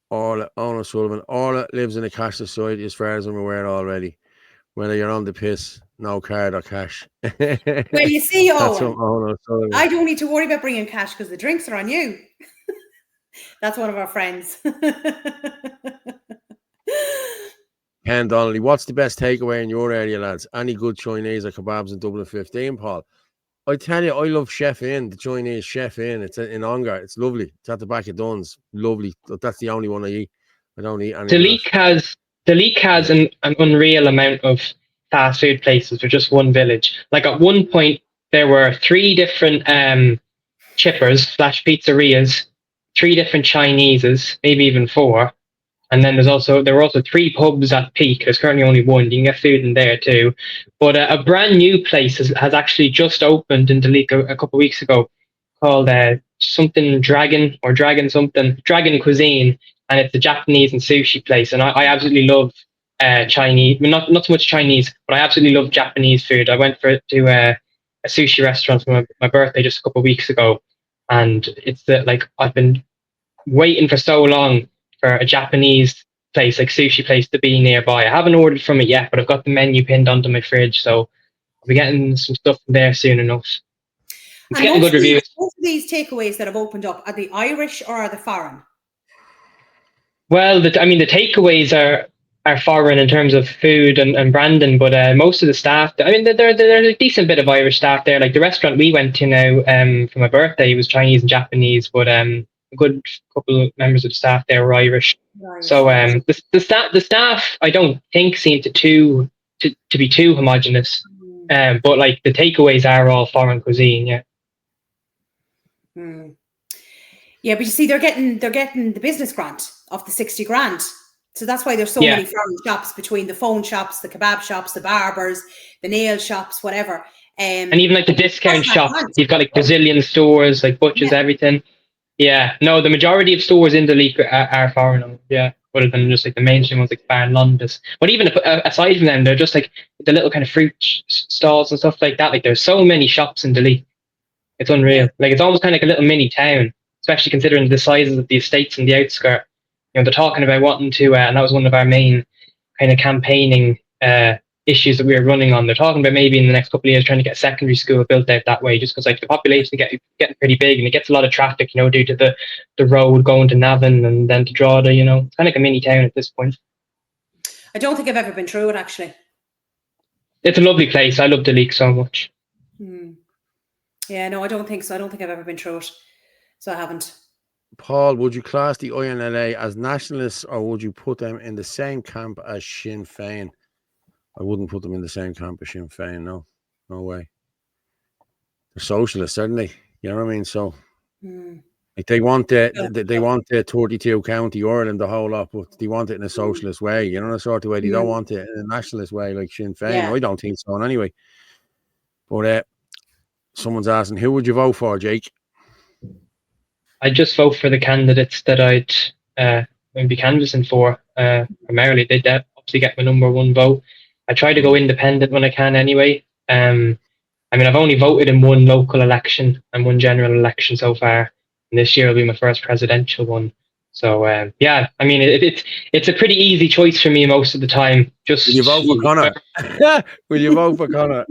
Orla Sullivan. Orla lives in a cash society, as far as I'm aware already. Whether you're on the piss, no card or cash. Well, you see, Orla Sullivan. I don't need to worry about bringing cash because the drinks are on you. That's one of our friends. Ken Donnelly, what's the best takeaway in your area, lads? Any good Chinese or kebabs in Dublin 15, Paul? I tell you, I love Chef Inn, the Chinese Chef Inn. It's in Ongar. It's lovely. It's at the back of Dunn's. Lovely. That's the only one I eat. I don't eat any. The Leak has an unreal amount of fast food places for just one village. Like at one point, there were 3 different chippers / pizzerias, 3 different Chineses, maybe even 4. And then there were also 3 pubs at peak. There's currently only 1. You can get food in there too. But a brand new place has actually just opened in Delete a couple of weeks ago, called something dragon cuisine, and it's a Japanese and sushi place. And I absolutely love Chinese, not so much Chinese, but I absolutely love Japanese food. I went to a sushi restaurant for my birthday just a couple of weeks ago, and it's like I've been waiting for so long for a Japanese place, like sushi place, to be nearby. I haven't ordered from it yet, but I've got the menu pinned onto my fridge, so I'll be getting some stuff from there soon enough. It's getting good reviews. Most of these takeaways that have opened up, are they Irish or are they foreign? Well, the takeaways are foreign in terms of food and branding, but most of the staff, I mean, there's a decent bit of Irish staff there. Like the restaurant we went to now for my birthday was Chinese and Japanese, but a good couple of members of the staff there were Irish. So the staff I don't think seem to be too homogenous, but like the takeaways are all foreign cuisine. Yeah. Yeah, but you see, they're getting the business grant of the 60 grand. So that's why there's so many foreign shops, between the phone shops, the kebab shops, the barbers, the nail shops, whatever. And even like the discount shops, you've got like Brazilian stores, like butchers, everything. Yeah, no, the majority of stores in the league are foreign. Yeah, other than just like the mainstream ones like Bar and Londis. But even aside from them, they're just like the little kind of fruit stalls and stuff like that. Like there's so many shops in the league. It's unreal. Like it's almost kind of like a little mini town, especially considering the sizes of the estates and the outskirt. You know, they're talking about wanting to, and that was one of our main kind of campaigning issues that we were running on. They're talking about maybe in the next couple of years trying to get a secondary school built out that way, just because like the population getting pretty big and it gets a lot of traffic, you know, due to the road going to Navan and then to Drogheda. You know, it's kind of like a mini town at this point. I don't think I've ever been through it, actually. It's a lovely place. I love the league so much. Yeah, no, I don't think so. I don't think I've ever been through it, so I haven't. Paul, would you class the INLA as nationalists, or would you put them in the same camp as Sinn Féin? I wouldn't put them in the same camp as Sinn Féin. No way. They're socialists, certainly. You know what I mean? So, like they want the 32 county Ireland, the whole lot, but they want it in a socialist way. You know, the sort of way. They don't want it in a nationalist way like Sinn Féin. Yeah. I don't think so. Anyway, but someone's asking, who would you vote for, Jake? I'd just vote for the candidates that I'd be canvassing for. Primarily, they'd obviously get my number one vote. I try to go independent when I can anyway. I mean, I've only voted in one local election and one general election so far. And this year will be my first presidential one. So, yeah, I mean, it's a pretty easy choice for me most of the time. Just will you vote for Conor? Will you vote for Conor?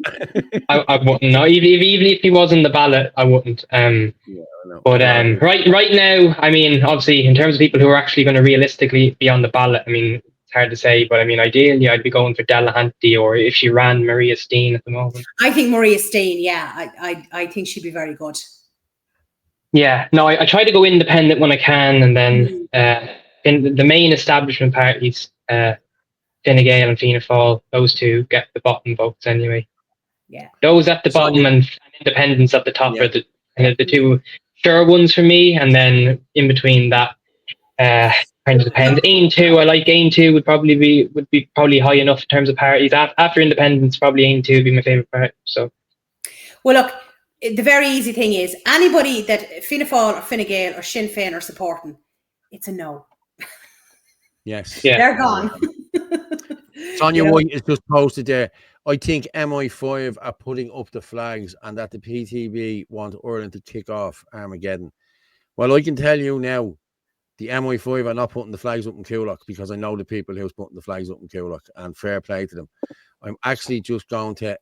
I wouldn't. No, even if he was in the ballot, I wouldn't. But right now, I mean, obviously, in terms of people who are actually going to realistically be on the ballot, I mean, it's hard to say. But I mean, ideally, I'd be going for Delahanty, or if she ran, Maria Steen at the moment. I think Maria Steen, yeah, I think she'd be very good. Yeah, no, I try to go independent when I can, and then in the main establishment parties, Fine Gael and Fianna Fáil, those two get the bottom votes anyway. Yeah, those at the bottom and independents at the top are the two sure ones for me, and then in between that, kind of depends. Aim 2, I like Aim 2 would be probably high enough in terms of parties. After independents, probably Aim 2 would be my favourite party. So, well, look. The very easy thing is anybody that Fianna Fáil or Fine Gael or Sinn Féin are supporting, it's a no. Yes. Yeah. They're gone. Sonia White has just posted there. I think MI5 are putting up the flags and that the PTB want Ireland to kick off Armageddon. Well, I can tell you now, the MI5 are not putting the flags up in Coolock, because I know the people who's putting the flags up in Coolock, and fair play to them. I'm actually just going to...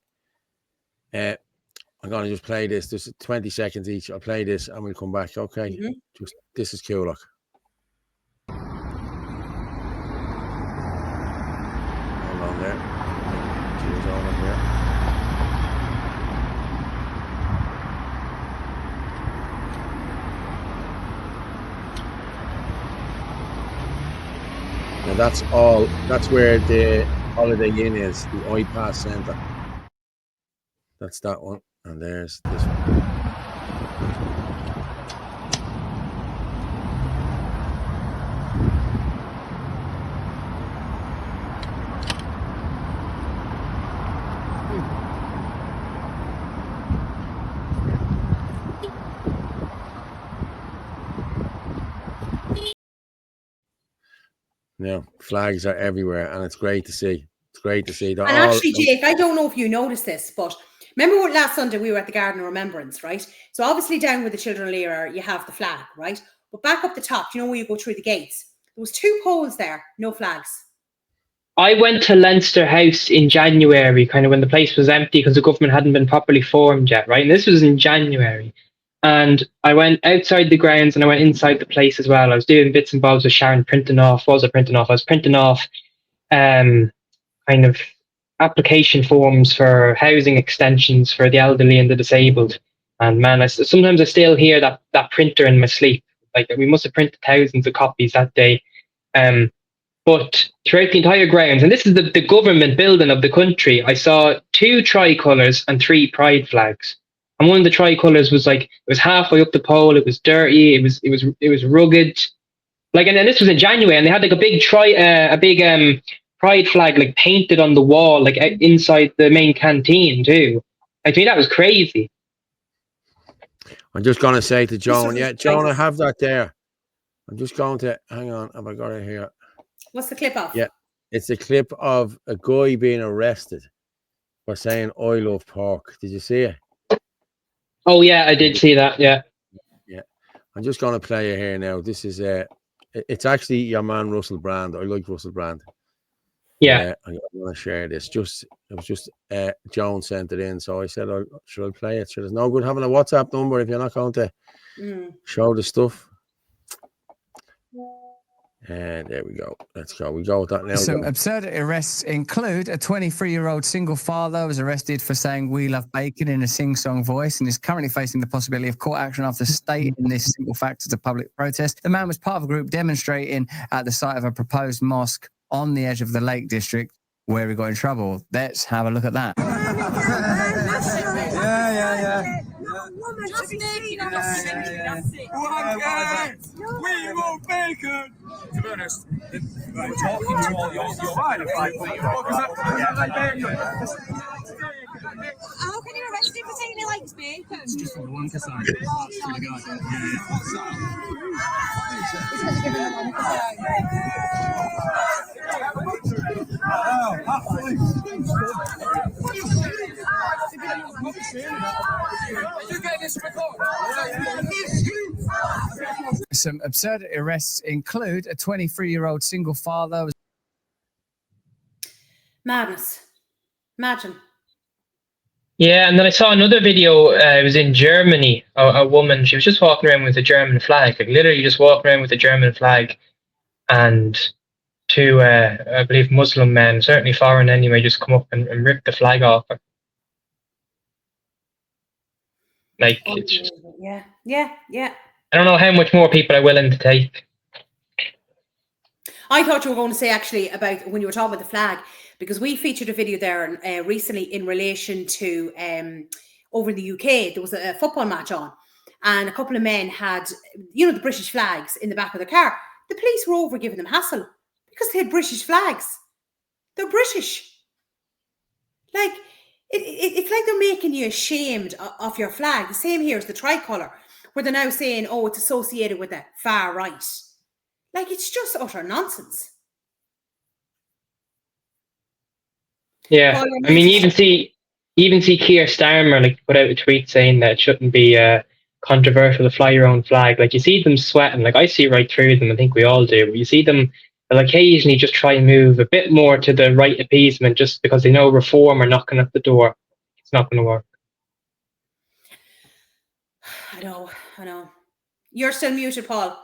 I'm going to just play this. There's 20 seconds each. I'll play this and we'll come back. Okay. This is Coolock. Hold on there. Cheers all up there. Now that's where the Holiday Inn is, the iPass Centre. That's that one. And there's this one. No, flags are everywhere, and it's great to see. It's great to see. And actually, Jake, I don't know if you noticed this, but remember what last Sunday we were at the Garden of Remembrance, right? So obviously down where the children are, you have the flag, right? But back up the top, you know where you go through the gates? There was 2 poles there, no flags. I went to Leinster House in January, kind of when the place was empty because the government hadn't been properly formed yet, right? And this was in January. And I went outside the grounds and I went inside the place as well. I was doing bits and bobs with Sharon, printing off. What was I printing off? I was printing off kind of application forms for housing extensions for the elderly and the disabled. And man, sometimes I still hear that printer in my sleep. Like, we must have printed thousands of copies that day. But throughout the entire grounds, and this is the government building of the country, I saw 2 tricolours and 3 pride flags. And one of the tricolours was like, it was halfway up the pole, it was dirty, it was rugged. Like, and then this was in January, and they had like a big pride flag like painted on the wall, like inside the main canteen too. I think that was crazy. I'm just gonna say to Joan, yeah, Joan, I have that there. I'm just going to hang on. Have I got it here? What's the clip of? Yeah, it's a clip of a guy being arrested for saying "I love pork." Did you see it? Oh yeah, I did see that. Yeah. Yeah, I'm just gonna play it here now. This is it's actually your man Russell Brand. I like Russell Brand. Yeah. I'm gonna share this. It was just Joan sent it in, so I said, should I play it? So there's no good having a WhatsApp number if you're not going to show the stuff. And there we go. Let's go. We go with that now. Some absurd arrests include a 23-year-old single father was arrested for saying "We love bacon" in a sing-song voice and is currently facing the possibility of court action after stating this simple fact as a public protest. The man was part of a group demonstrating at the site of a proposed mosque on the edge of the Lake District, where he got in trouble. Let's have a look at that. Yeah. We want bacon. To be honest, we're talking to all your right if I put you How can you arrest him for saying he likes bacon? It's just on the one side. Some absurd arrests include a 23-year-old single father. Madness. Imagine. Yeah, and then I saw another video. It was in Germany. A woman, she was just walking around with a German flag, like literally just walking around with a German flag, and 2, I believe, Muslim men, certainly foreign anyway, just come up and rip the flag off her. Like, it's just, Yeah. I don't know how much more people are willing to take. I thought you were going to say actually about when you were talking about the flag, because we featured a video there recently in relation to over in the UK, there was a football match on, and a couple of men had, the British flags in the back of their car. The police were over giving them hassle because they had British flags. They're British. Like, it's like they're making you ashamed of your flag. The same here as the tricolour, where they're now saying, oh, it's associated with the far right. Like, it's just utter nonsense. Yeah, I mean, you even see Keir Starmer like put out a tweet saying that it shouldn't be controversial to fly your own flag. Like, you see them sweating. Like, I see right through them. I think we all do. But you see them, they'll occasionally just try and move a bit more to the right appeasement, just because they know reform are knocking at the door. It's not going to work. I know. You're still muted, Paul.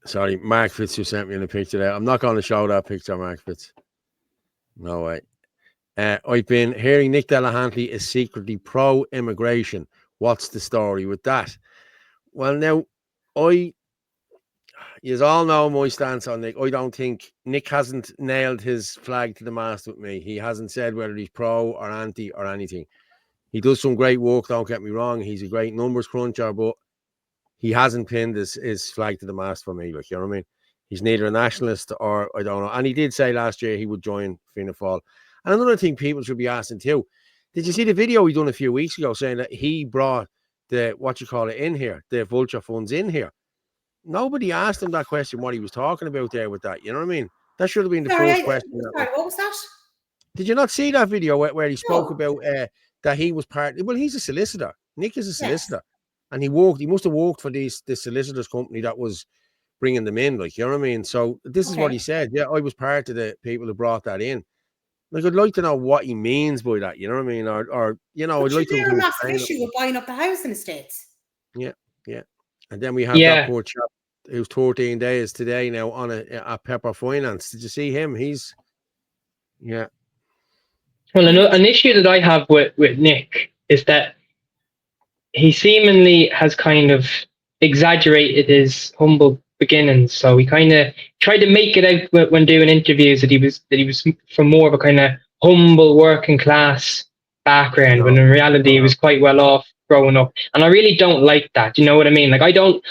Sorry, Mark Fitz just sent me in a picture there. I'm not going to show that picture, Mark Fitz. No way. I've been hearing Nick Delahanty is secretly pro-immigration. What's the story with that? Well, now, you all know my stance on Nick. I don't think Nick hasn't nailed his flag to the mast with me. He hasn't said whether he's pro or anti or anything. He does some great work, don't get me wrong. He's a great numbers cruncher, but he hasn't pinned his flag to the mast for me. Like, you know what I mean? He's neither a nationalist or I don't know. And he did say last year he would join Fianna Fáil. And another thing people should be asking too, did you see the video we done a few weeks ago saying that he brought the, in here, the vulture funds in here? nobody asked him that question, what he was talking about there with that. You know what I mean? That should have been the Sorry, first question. sorry, what was that? Did you not see that video where he spoke No. about that he was part? Well, he's a solicitor. Nick is a Yes. solicitor, and he must have worked for this solicitors company that was bringing them in. Like, you know what I mean? So this is what Okay. he said. Yeah, I was part of the people who brought that in. Like, I'd like to know what he means by that. You know what I mean? Or you know, But I'd like they're a to massive explain it. issue with buying up the house in the States. Yeah, yeah. And then we have that poor chap who's 14 days today now on a Pepper Finance. Did you see him? He's Well, an issue that I have with Nick is that he seemingly has kind of exaggerated his humble beginnings. So he kind of tried to make it out when doing interviews that he was from more of a kind of humble working class background, when in reality he was quite well off growing up. And I really don't like that. You know what I mean? Like I don't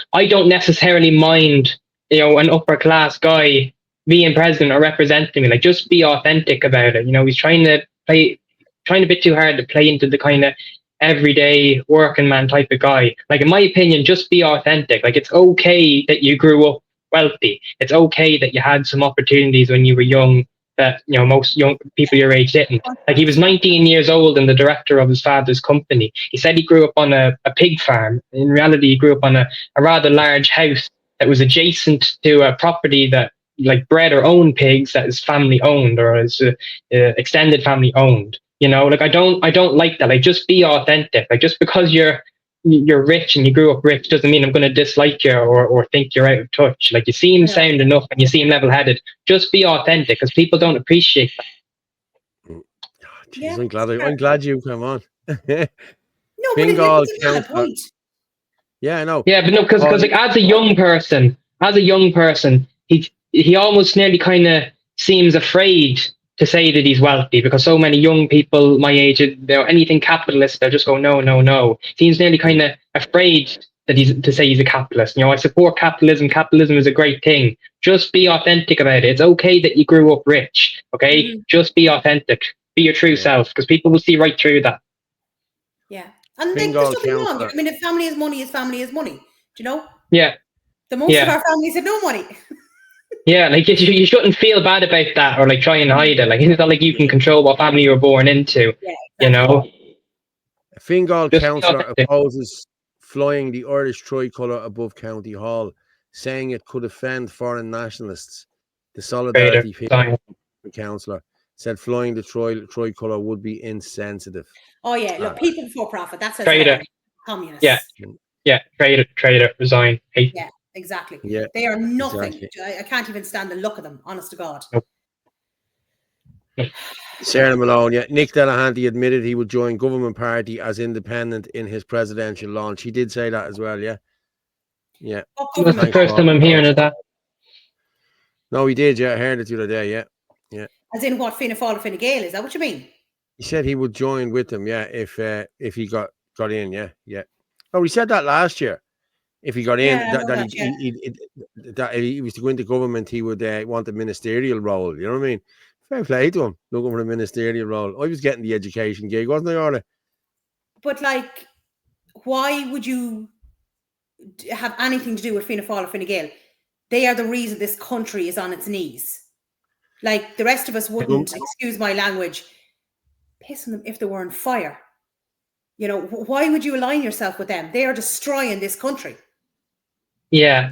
necessarily mind, you know, an upper class guy being president or representing me. Like, just be authentic about it. You know, he's trying a bit too hard to play into the kind of everyday working man type of guy. Like, in my opinion, just be authentic. Like, it's okay that you grew up wealthy. It's okay that you had some opportunities when you were young that, you know, most young people your age didn't. Like, he was 19 years old and the director of his father's company. He said he grew up on a pig farm. In reality, he grew up on a rather large house that was adjacent to a property that, like, bred or owned pigs that is family owned, or is extended family owned. You know, like, I don't like that. Like, just be authentic. Like, just because you're rich and you grew up rich doesn't mean I'm going to dislike you or think you're out of touch. Like, you seem sound enough and you seem level-headed. Just be authentic, because people don't appreciate that. Jeez, I'm glad you come on. No, but Fingal it's a valid point. Yeah, I know. Yeah, but no, because like, as a young person, he almost nearly kind of seems afraid to say that he's wealthy, because so many young people my age, they're anything capitalist, they'll just go no. Seems nearly kind of afraid that to say he's a capitalist. You know, I support capitalism. Capitalism is a great thing. Just be authentic about it. It's okay that you grew up rich. Okay, just be authentic. Be your true self, because people will see right through that. Yeah, and there's nothing wrong. I mean, if family is money, family is money. Do you know? Yeah. The most of our families have no money. Yeah, like, you shouldn't feel bad about that or like try and hide it. Like, it's not like you can control what family you're born into. Yeah, exactly. You know. A Fingal councillor opposes flying the Irish tricolour above County Hall, saying it could offend foreign nationalists. The Solidarity councillor said flying the tricolour would be insensitive. Oh yeah, look, people before profit. That's traitor. Communists. Yeah, traitor, resign. Hate. Yeah, exactly. Yeah, they are nothing. Exactly. I can't even stand the look of them. Honest to God. Nope. Sarah Malone, Nick Delahanty admitted he would join government party as independent in his presidential launch. He did say that as well, yeah. That's the first time I'm hearing of that. No, he did, I heard it the other day, yeah. As in what, Fianna Fáil or Fine Gael, is that what you mean? He said he would join with them, if he got in, yeah. Oh, he said that last year. If he got in, that he was to go into government, he would want a ministerial role. You know what I mean? Fair play to him, looking for a ministerial role. I was getting the education gig, wasn't I, Orla? But, like, why would you have anything to do with Fianna Fáil or Fine Gael? They are the reason this country is on its knees. Like, the rest of us wouldn't, excuse my language, piss on them if they were on fire. You know, why would you align yourself with them? They are destroying this country. Yeah.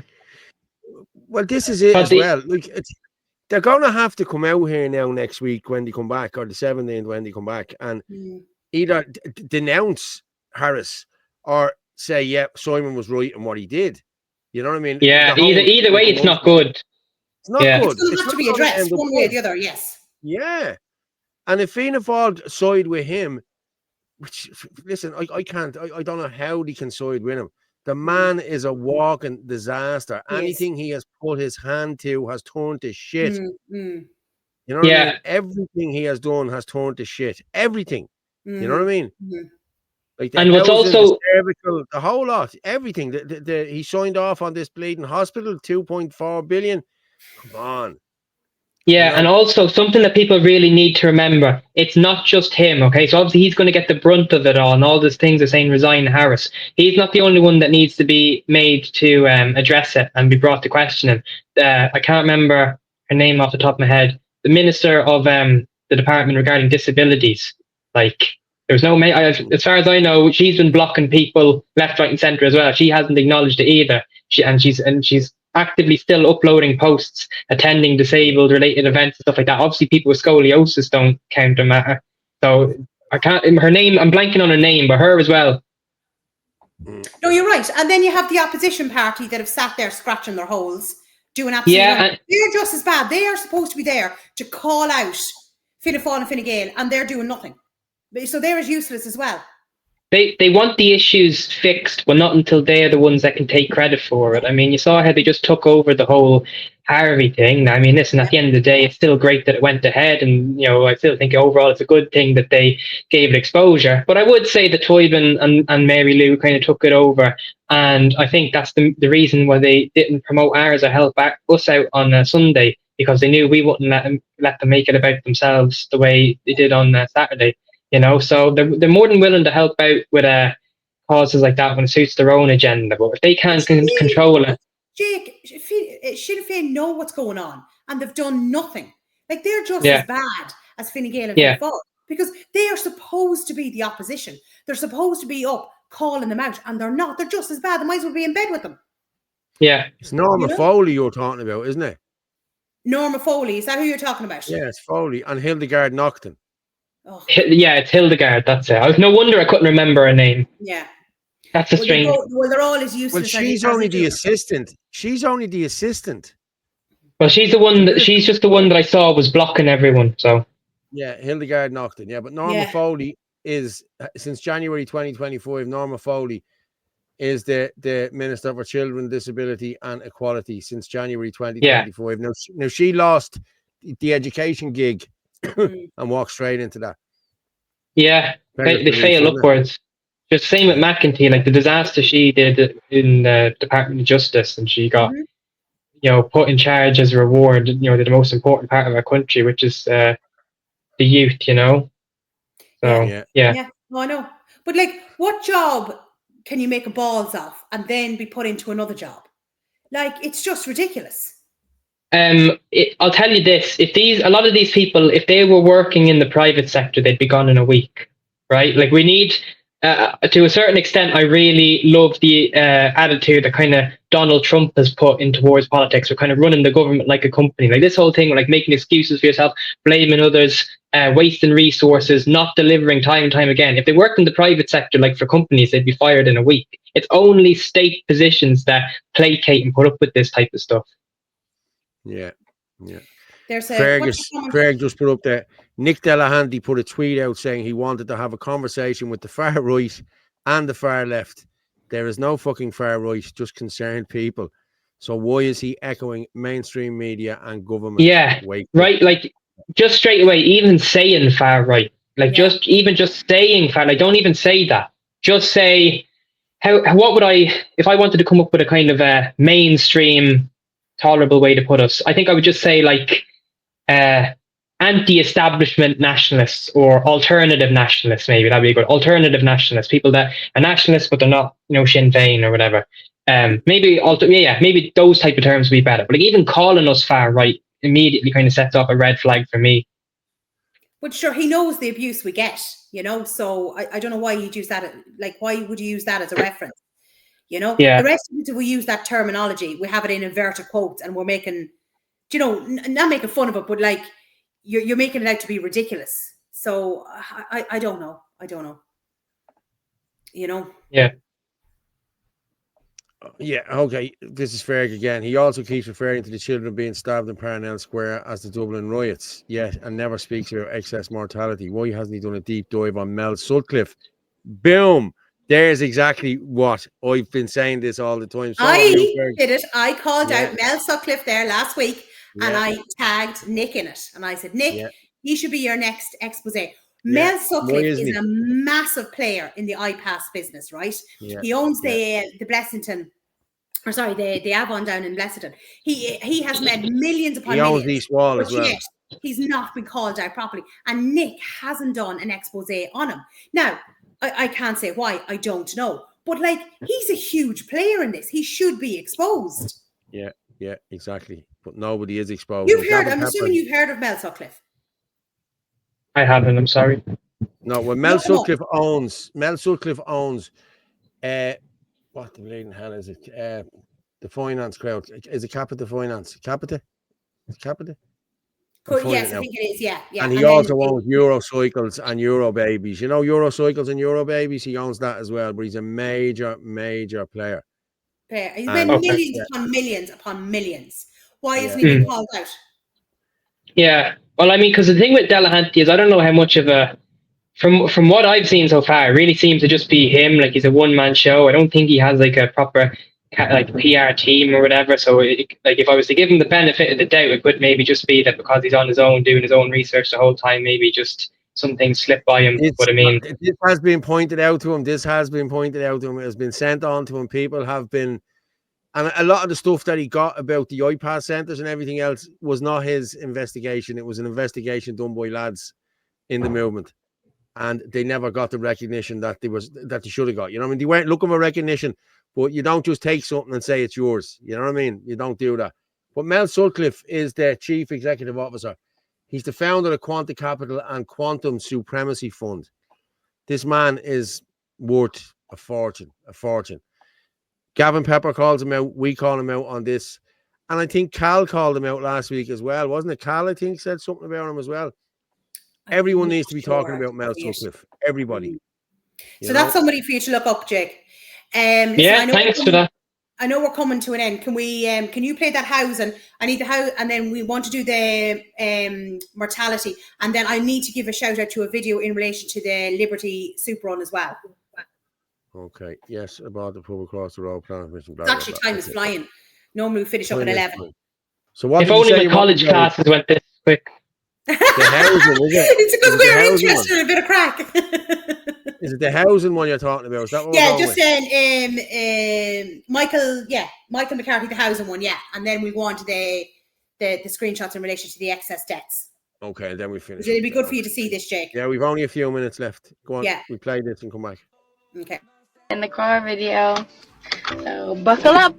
Well, this is it as well. Like, they're going to have to come out here now next week when they come back, or the 17th when they come back, and either denounce Harris or say, yeah, Simon was right in what he did. You know what I mean? Yeah, either way, it's not good. It's not good. It's going to have to be addressed one way or the other, yes. Yeah. And if Fianna Fáil side with him, which, listen, I can't, I don't know how they can side with him. The man is a walking disaster. Anything he has put his hand to has turned to shit. You know what I mean? Everything he has done has turned to shit. Everything. You know what I mean? Like the houses, the cervical, the whole lot, everything. He signed off on this bleeding hospital, 2.4 billion. Come on. Yeah, and also something that people really need to remember, it's not just him, okay? So obviously he's going to get the brunt of it all, and all these things are saying resign Harris. He's not the only one that needs to be made to address it and be brought to question. I can't remember her name off the top of my head. The Minister of the Department regarding Disabilities. Like, there's no, as far as I know, she's been blocking people left, right, and centre as well. She hasn't acknowledged it either. She's actively still uploading posts, attending disabled related events and stuff like that. Obviously, people with scoliosis don't count or matter. So I can't. Her name, I'm blanking on her name, but her as well. No, you're right. And then you have the opposition party that have sat there scratching their holes, doing absolutely nothing. They're just as bad. They are supposed to be there to call out Fianna Fáil and Fine Gael, and they're doing nothing. So they're as useless as well. They want the issues fixed, but not until they're the ones that can take credit for it. I mean, you saw how they just took over the whole Harvey thing. I mean, listen, at the end of the day, it's still great that it went ahead, and I still think overall it's a good thing that they gave it exposure. But I would say that Toybin and Mary Lou kind of took it over, and I think that's the reason why they didn't promote ours or help us out on a Sunday, because they knew we wouldn't let them make it about themselves the way they did on Saturday. So they're more than willing to help out with causes like that when it suits their own agenda. But if they can't control it, Jake, Sinn Féin know what's going on, and they've done nothing. Like, they're just as bad as Fine Gael and Fianna Fáil, because they are supposed to be the opposition. They're supposed to be up calling them out, and they're not. They're just as bad. They might as well be in bed with them. Yeah, it's Norma Foley you're talking about, isn't it? Norma Foley, is that who you're talking about? Yeah, it's Foley and Hildegard Naughton. Oh. Yeah, it's Hildegard. That's it. No wonder I couldn't remember her name. Yeah, that's a strange. They're all as useless. Well, she's only the assistant. She's only the assistant. Well, she's the one that she's just the one that I saw was blocking everyone. So yeah, Hildegard Naughton. Yeah, but Norma Foley is since January 2025. Norma Foley is the Minister for Children, Disability and Equality since January 2025. Now she lost the education gig and walked straight into that. Yeah, they fail upwards. Just same with McEntee, like the disaster she did in the Department of Justice, and she got, put in charge as a reward. The most important part of our country, which is the youth. So yeah. No, I know. But like, what job can you make a balls off and then be put into another job? Like, it's just ridiculous. I'll tell you this: a lot of these people, if they were working in the private sector, they'd be gone in a week, right? Like, we need, to a certain extent, I really love the attitude that kind of Donald Trump has put in towards politics. We're kind of running the government like a company. Like, this whole thing, like making excuses for yourself, blaming others, wasting resources, not delivering time and time again. If they worked in the private sector, like for companies, they'd be fired in a week. It's only state positions that placate and put up with this type of stuff. Yeah. Craig just put up there. Nick Delahanty put a tweet out saying he wanted to have a conversation with the far right and the far left. There is no fucking far right, just concerned people. So why is he echoing mainstream media and government? Yeah, right. Like, just straight away, even saying far right, like just saying far, like, don't even say that. Just say, what would if I wanted to come up with a kind of a mainstream tolerable way to put us, I think I would just say like anti-establishment nationalists or alternative nationalists. Maybe that'd be a good alternative nationalists, people that are nationalists but they're not, Sinn Féin or whatever. Maybe those type of terms would be better. But like, even calling us far right immediately kind of sets off a red flag for me. But sure, he knows the abuse we get, so I don't know why he'd use that. Like, why would you use that as a reference? The rest of it, we use that terminology, we have it in inverted quotes, and we're making, not making fun of it, but like you're making it out to be ridiculous. So I don't know. Yeah. Yeah, okay. This is Ferg again. He also keeps referring to the children being stabbed in Parnell Square as the Dublin riots, and never speaks about excess mortality. Why hasn't he done a deep dive on Mel Sutcliffe? Boom. There's exactly what I've been saying this all the time. So I did it. I called out Mel Sutcliffe there last week, and I tagged Nick in it. And I said, Nick, he should be your next expose. Mel Sutcliffe is a massive player in the iPass business, right? He owns the Blessington or sorry, the Avon down in Blessington. He has made millions upon He owns millions. East Wall but as well. Yet, he's not been called out properly. And Nick hasn't done an expose on him. Now, I can't say why. I don't know. But, like, he's a huge player in this. He should be exposed. Yeah, exactly. But nobody is exposed. You've heard, I'm assuming you've heard of Mel Sutcliffe. I haven't, I'm sorry. No, well, Mel Sutcliffe owns, what the bleeding hell is it? The finance crowd. Is it Capita Finance? Capita? Cool, yes, I think it is, yeah. And he also owns Eurocycles and Euro Babies. You know Eurocycles and Euro Babies? He owns that as well, but he's a major player. He's made millions upon millions upon millions. Why isn't he being called out? Yeah, well, I mean, because the thing with Delahanty is I don't know how much of a, from what I've seen so far, it really seems to just be him. Like, he's a one-man show. I don't think he has like a proper like PR team or whatever. So like, if I was to give him the benefit of the doubt, it could maybe just be that because he's on his own doing his own research the whole time, maybe just some things slip by him. But I mean, this has been pointed out to him. It has been sent on to him. People have been, and a lot of the stuff that he got about the iPad centres and everything else was not his investigation. It was an investigation done by lads in the movement, and they never got the recognition that they should have got. You know what I mean? They weren't looking for recognition, but you don't just take something and say it's yours. You know what I mean? You don't do that. But Mel Sutcliffe is the chief executive officer. He's the founder of Quanta Capital and Quantum Supremacy Fund. This man is worth a fortune. Gavin Pepper calls him out. We call him out on this. And I think Cal called him out last week as well. Wasn't it? Cal, I think, said something about him as well. Everyone needs to be talking about Mel Sutcliffe. Everybody. So that's somebody for you to look up, Jake. Yeah, thanks for that. I know we're coming to an end. Can we? Can you play that housing? I need the house, and then we want to do the mortality, and then I need to give a shout out to a video in relation to the Liberty Super Run as well. Okay. Yes, about the pub across the road. Actually, time is flying. Normally we finish up at 11. So what? If only my college classes went this quick. The housing, is it? It's because we're interested in a bit of crack. Is it the housing one you're talking about? Is that what just saying Michael McCarthy, the housing one, and then we go on to the screenshots in relation to the excess debts. Okay, then we finish. It'll be good for you to see this, Jake. Yeah, we've only a few minutes left. Go on. Yeah. We play this and come back. Okay. In the car video, so buckle up.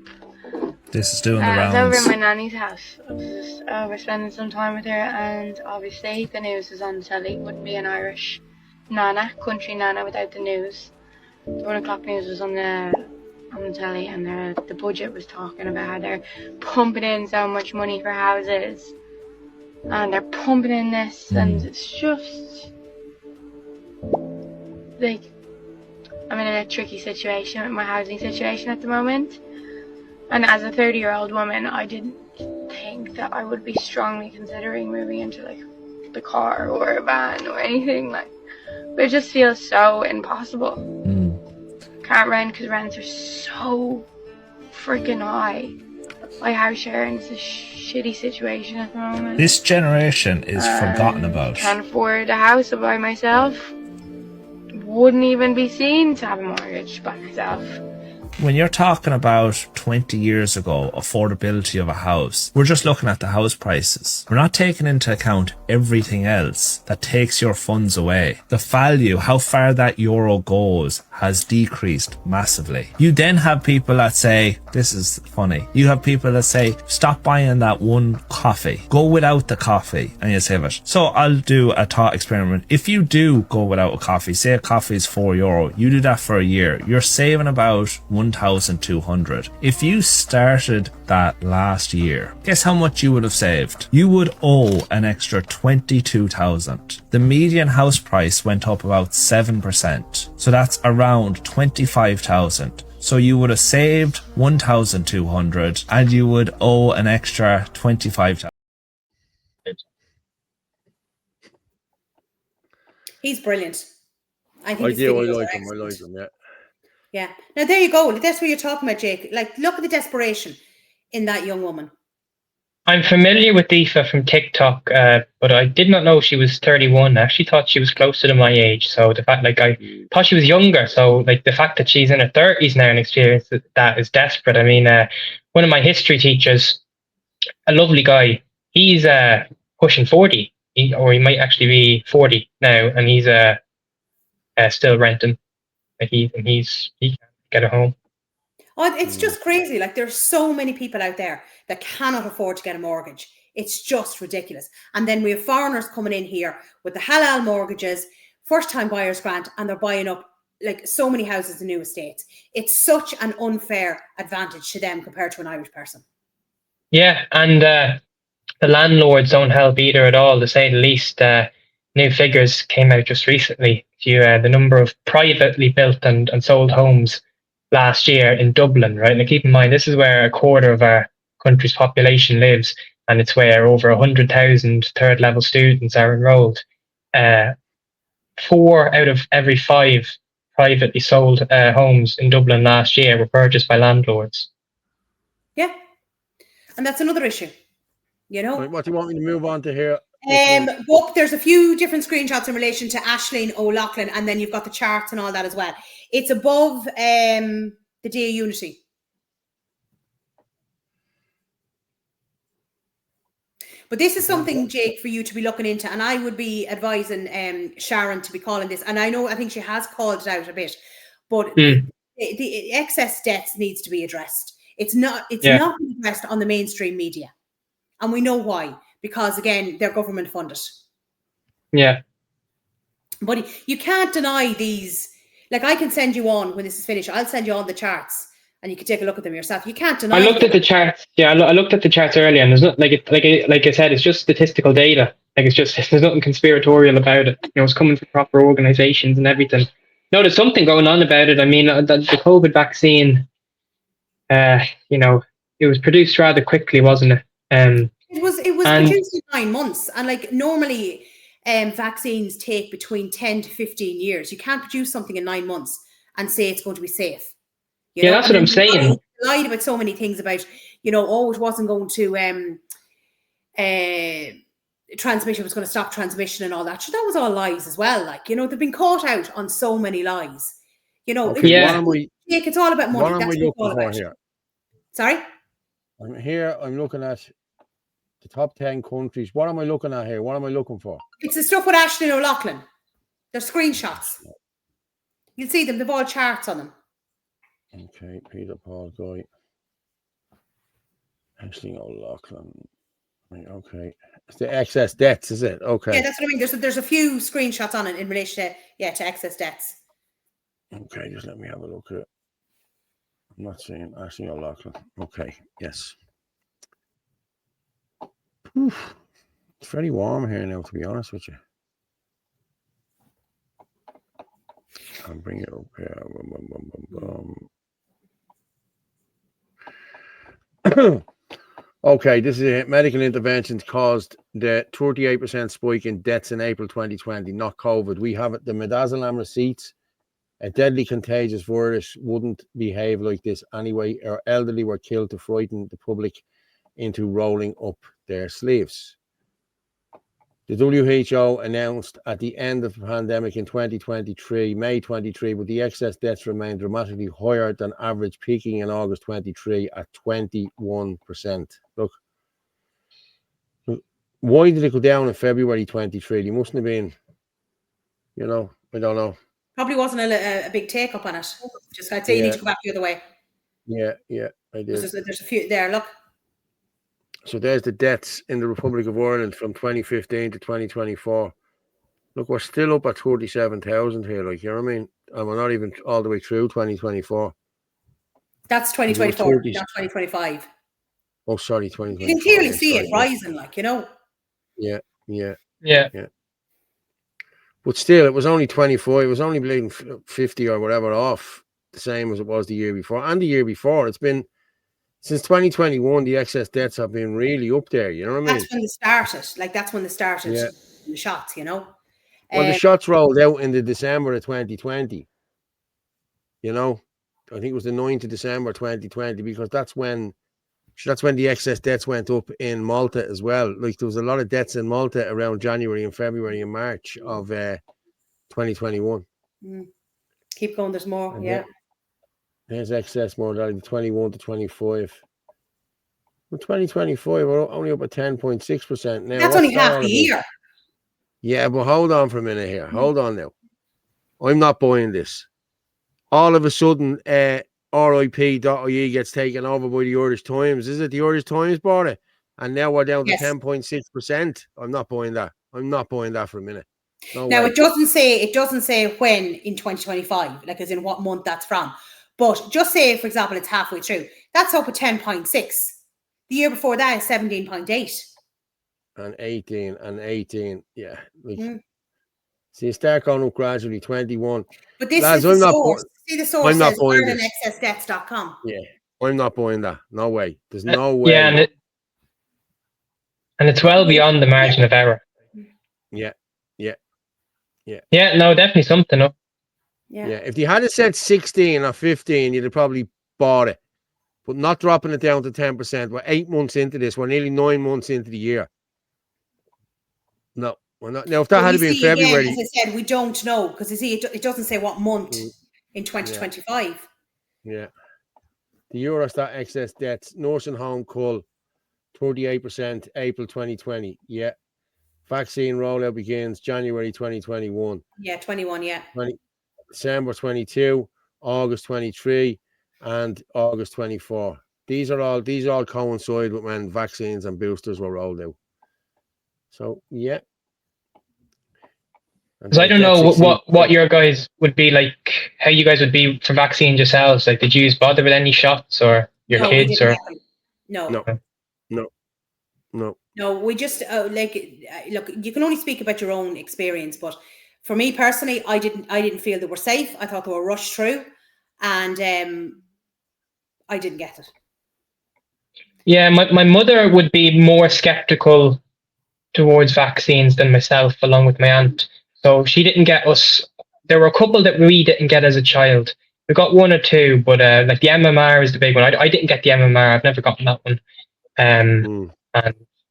This is doing the rounds. I was over at my nanny's house. I was just over spending some time with her, and obviously the news was on the telly. Wouldn't be an Irish nana, country nana, without the news. The 1 o'clock news was on the telly, and the budget was talking about how they're pumping in so much money for houses, and they're pumping in this, and it's just like I'm in a tricky situation with my housing situation at the moment. And as a 30-year-old woman, I didn't think that I would be strongly considering moving into like the car or a van or anything like. But it just feels so impossible. Can't rent because rents are so freaking high. My house sharing is a shitty situation at the moment. This generation is forgotten about. Can't afford a house by myself. Wouldn't even be seen to have a mortgage by myself. When you're talking about 20 years ago, affordability of a house, we're just looking at the house prices. We're not taking into account everything else that takes your funds away. The value, how far that euro goes, has decreased massively. You then have people that say, this is funny, you have people that say, stop buying that one coffee. Go without the coffee and you save it. So I'll do a thought experiment. If you do go without a coffee, say a coffee is €4, you do that for a year, you're saving about 1,200. If you started that last year, guess how much you would have saved? You would owe an extra 22,000. The median house price went up about 7%. So that's around 25,000. So you would have saved 1,200 and you would owe an extra 25,000. He's brilliant. I like him, yeah. Yeah. Now there you go. That's what you're talking about, Jake. Like, look at the desperation in that young woman. I'm familiar with Aoife from TikTok, but I did not know she was 31. I actually thought she was closer to my age. So the fact, like, I thought she was younger. So, like, the fact that she's in her 30s now and experienced that is desperate. I mean, one of my history teachers, a lovely guy, he's pushing 40, or he might actually be 40 now, and he's still renting. Like, he can't get a home. Oh, it's just crazy. Like, there's so many people out there that cannot afford to get a mortgage. It's just ridiculous. And then we have foreigners coming in here with the halal mortgages, first-time buyers grant, and they're buying up like so many houses in new estates. It's such an unfair advantage to them compared to an Irish person. Yeah, and the landlords don't help either at all, to say the least. New figures came out just recently. The number of privately built and sold homes last year in Dublin, right? Now keep in mind, this is where a quarter of our country's population lives, and it's where over 100,000 third level students are enrolled. 4 out of every 5 privately sold homes in Dublin last year were purchased by landlords. Yeah, and that's another issue. You know, what do you want me to move on to here? But there's a few different screenshots in relation to Aisling O'Loughlin, and then you've got the charts and all that as well. It's above the Day of Unity. But this is something, Jake, for you to be looking into, and I would be advising Sharon to be calling this. And I think she has called it out a bit, but the excess debts needs to be addressed. It's not being addressed on the mainstream media, and we know why. Because again, they're government funded. Yeah. But you can't deny these. Like, I can send you on when this is finished. I'll send you on the charts, and you can take a look at them yourself. You can't deny. I looked at the charts. Yeah, I looked at the charts earlier, and there's not like I said, it's just statistical data. Like, there's nothing conspiratorial about it. You know, it's coming from proper organizations and everything. No, there's something going on about it. I mean, the COVID vaccine. You know, it was produced rather quickly, wasn't it? It was produced in 9 months, and like normally vaccines take between 10 to 15 years. You can't produce something in 9 months and say it's going to be safe. You know? That's what I'm saying. Lied about so many things about, you know, it wasn't going to transmission was going to stop transmission and all that. So that was all lies as well. Like, you know, they've been caught out on so many lies. You know, it's all about money. What am we looking for here? Sorry? I'm looking at the top 10 countries. What am I looking at here? What am I looking for? It's the stuff with Aisling O'Loughlin. They're screenshots. You'll see them. They've all charts on them. Okay, Peter Paul Guy. Aisling O'Loughlin. Right, okay. It's the excess debts, is it? Okay. Yeah, that's what I mean. There's a few screenshots on it in relation to excess debts. Okay, just let me have a look at it. I'm not seeing Aisling O'Loughlin. Okay, yes. Oof. It's very warm here now, to be honest with you. I'll bring it up here. Okay, this is it. Medical interventions caused the 38% spike in deaths in April 2020, not COVID. We have it, the midazolam receipts. A deadly contagious virus wouldn't behave like this anyway. Our elderly were killed to frighten the public into rolling up their sleeves. The WHO announced at the end of the pandemic in 2023, May 23, but the excess deaths remained dramatically higher than average, peaking in August 23 at 21%. Look, why did it go down in February 23? They mustn't have been, you know, I don't know. Probably wasn't a big take up on it. Just I'd say you need to go back the other way. Yeah, I did. There's a few there, look. So there's the deaths in the Republic of Ireland from 2015 to 2024. Look, we're still up at 37,000 here, like, you know what I mean? And we're not even all the way through 2024. That's 2024, not 2025. Oh, sorry, 2024. You can clearly see it rising, like, you know? Yeah. But still, it was only 24. It was only bleeding 50 or whatever off, the same as it was the year before. And the year before, it's been, since 2021, the excess deaths have been really up there, you know what I mean? That's when they started. Like, that's when they started the shots, you know? Well, the shots rolled out in the December of 2020. You know? I think it was the 9th of December 2020, because that's when So that's when the excess deaths went up in Malta as well. Like there was a lot of deaths in Malta around January and February and March of 2021. Keep going. There's more. Yeah. There's excess mortality 21 to 25. Well, 2025, we're only up at 10.6% now. That's only half the year. Yeah, but hold on for a minute here. Hold on now. I'm not buying this. All of a sudden, RIP.ie gets taken over by the Irish Times. Is it the Irish Times bought it? And now we're down to 10.6%. I'm not buying that. I'm not buying that for a minute. No now way. it doesn't say when in 2025, like as in what month that's from. But just say, for example, it's halfway through. That's up at 10.6. The year before that is 17.8. And 18. Yeah. So you start going up gradually, 21. But this is the source. See, the source says IrelandExcessDeaths.com. Yeah. I'm not buying that. No way. There's no way. Yeah, and it's well beyond the margin of error. Yeah. Yeah, no, definitely something up. Yeah. If they had said 16 or 15, you'd have probably bought it. But not dropping it down to 10%. We're 8 months into this. We're nearly 9 months into the year. No, we're not. Now, if that had been February. Again, as I said, we don't know because you see, it doesn't say what month in 2025. Yeah. The Eurostat excess deaths, nursing home cull, 38%, April 2020. Yeah. Vaccine rollout begins January 2021. Yeah, 21, yeah. December 22, August 23, and August 24. These all coincide with when vaccines and boosters were rolled out. So, yeah. Because I don't know what your guys would be like, how you guys would be for vaccines yourselves. Like, did you bother with any shots or your kids or? No, we just look, you can only speak about your own experience, but for me personally, I didn't feel they were safe. I thought they were rushed through, and I didn't get it. Yeah, my mother would be more skeptical towards vaccines than myself, along with my aunt. So she didn't get us. There were a couple that we didn't get as a child. We got one or two, but like the MMR is the big one. I didn't get the MMR. I've never gotten that one. And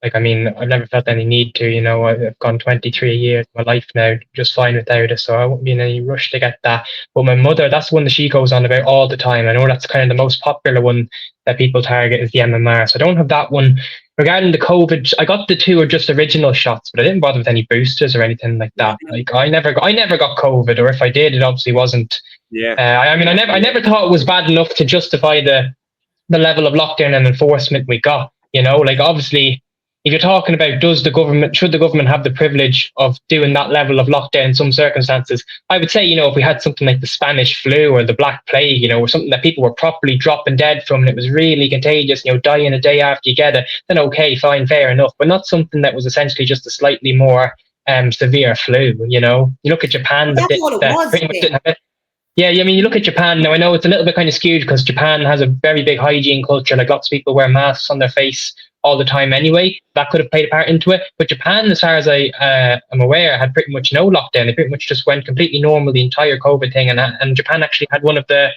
like, I mean, I've never felt any need to, you know. I've gone 23 years of my life now, just fine without it. So I wouldn't be in any rush to get that. But my mother, that's one that she goes on about all the time. I know that's kind of the most popular one that people target is the MMR. So I don't have that one. Regarding the COVID, I got the 2 or just original shots, but I didn't bother with any boosters or anything like that. Like I never got COVID, or if I did, it obviously wasn't. Yeah. I mean, I never thought it was bad enough to justify the level of lockdown and enforcement we got. You know, like obviously, if you're talking about should the government have the privilege of doing that level of lockdown in some circumstances, I would say, you know, if we had something like the Spanish flu or the Black Plague, you know, or something that people were properly dropping dead from and it was really contagious, you know, dying a day after you get it, then okay, fine, fair enough. But not something that was essentially just a slightly more severe flu, you know. You look at Japan, that pretty much didn't have it. Yeah, I mean, you look at Japan now. I know it's a little bit kind of skewed because Japan has a very big hygiene culture. Like lots of people wear masks on their face all the time anyway. That could have played a part into it. But Japan, as far as I am aware, had pretty much no lockdown. They pretty much just went completely normal the entire COVID thing. And Japan actually had one of the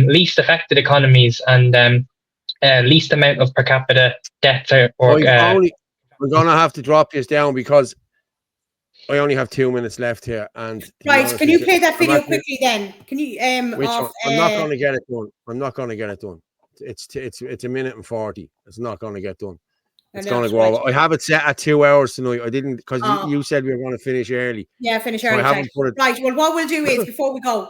least affected economies and least amount of per capita deaths. I'm going to have to drop this down because I only have 2 minutes left here, and right. Can you play that video quickly then? Can you? Which one? I'm not going to get it done. I'm not going to get it done. It's a minute and 40. It's not going to get done. It's going to go over. I have it set at 2 hours tonight. I didn't because you said we were going to finish early. Yeah, finish early. I haven't put it. Right. Well, what we'll do is before we go,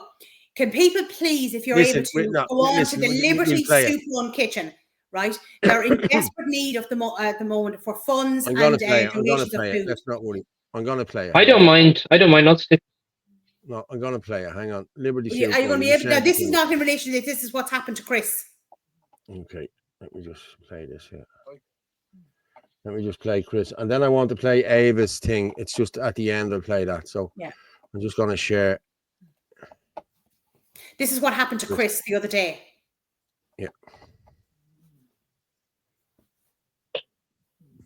can people please, if you're able to, go on to the Liberty Soup One Kitchen. Right, they're in desperate need of at the moment for funds and donations of food. Let's not worry. I'm going to play it. I don't mind. I'll stick. No, I'm going to play it. Hang on. Liberty. Are you going to be able? Now, this is not in relation to this. This is what's happened to Chris. Okay. Let me just play this here. Let me just play Chris. And then I want to play Ava's thing. It's just at the end I'll play that. So yeah. I'm just going to share. This is what happened to Chris the other day. Yeah.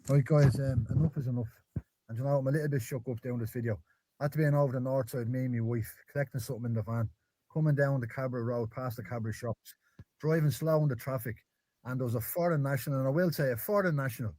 Right, guys. Enough is enough. And you know, I'm a little bit shook up down this video. After being over the north side, me and my wife, collecting something in the van, coming down the Cabra Road, past the Cabra shops, driving slow in the traffic, and there was a foreign national, and I will say a foreign national,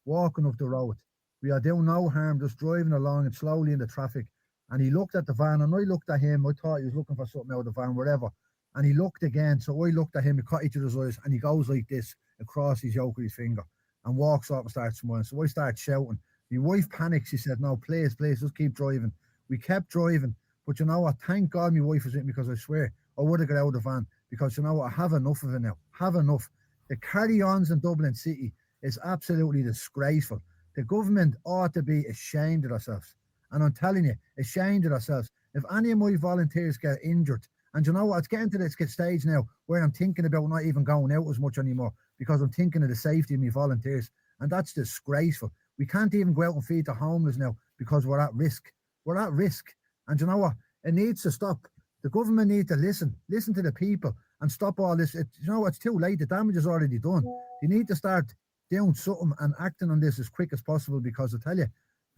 walking up the road. We are doing no harm, just driving along and slowly in the traffic. And he looked at the van, and I looked at him. I thought he was looking for something out of the van, whatever. And he looked again, so I looked at him, he caught each other's eyes, and he goes like this across his yoke with his finger and walks up and starts smiling. So I started shouting. My wife panicked. She said, no, please, just keep driving. We kept driving. But you know what? Thank God my wife was with me, because I swear I would have got out of the van, because you know what? I have enough of it now. Have enough. The carry-ons in Dublin City is absolutely disgraceful. The government ought to be ashamed of themselves. And I'm telling you, ashamed of ourselves. If any of my volunteers get injured, and you know what, it's getting to this stage now where I'm thinking about not even going out as much anymore, because I'm thinking of the safety of my volunteers. And that's disgraceful. We can't even go out and feed the homeless now because we're at risk. We're at risk. And you know what? It needs to stop. The government needs to listen to the people and stop all this. You know, it's too late. The damage is already done. You need to start doing something and acting on this as quick as possible, because I tell you,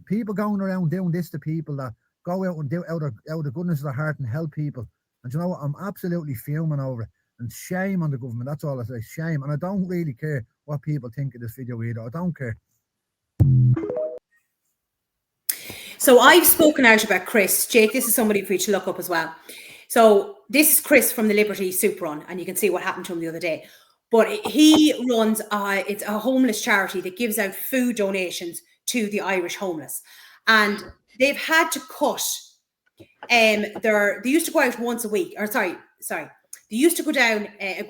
people going around doing this to people that go out and do out of the goodness of their heart and help people. And you know what? I'm absolutely fuming over it. And shame on the government. That's all I say. Shame. And I don't really care what people think of this video either. I don't care. So I've spoken out about Chris. Jake, this is somebody for you to look up as well. So this is Chris from the Liberty Soup Run, and you can see what happened to him the other day. But he runs it's a homeless charity that gives out food donations to the Irish homeless. And they've had to cut, they used to go out once a week, or sorry. They used to go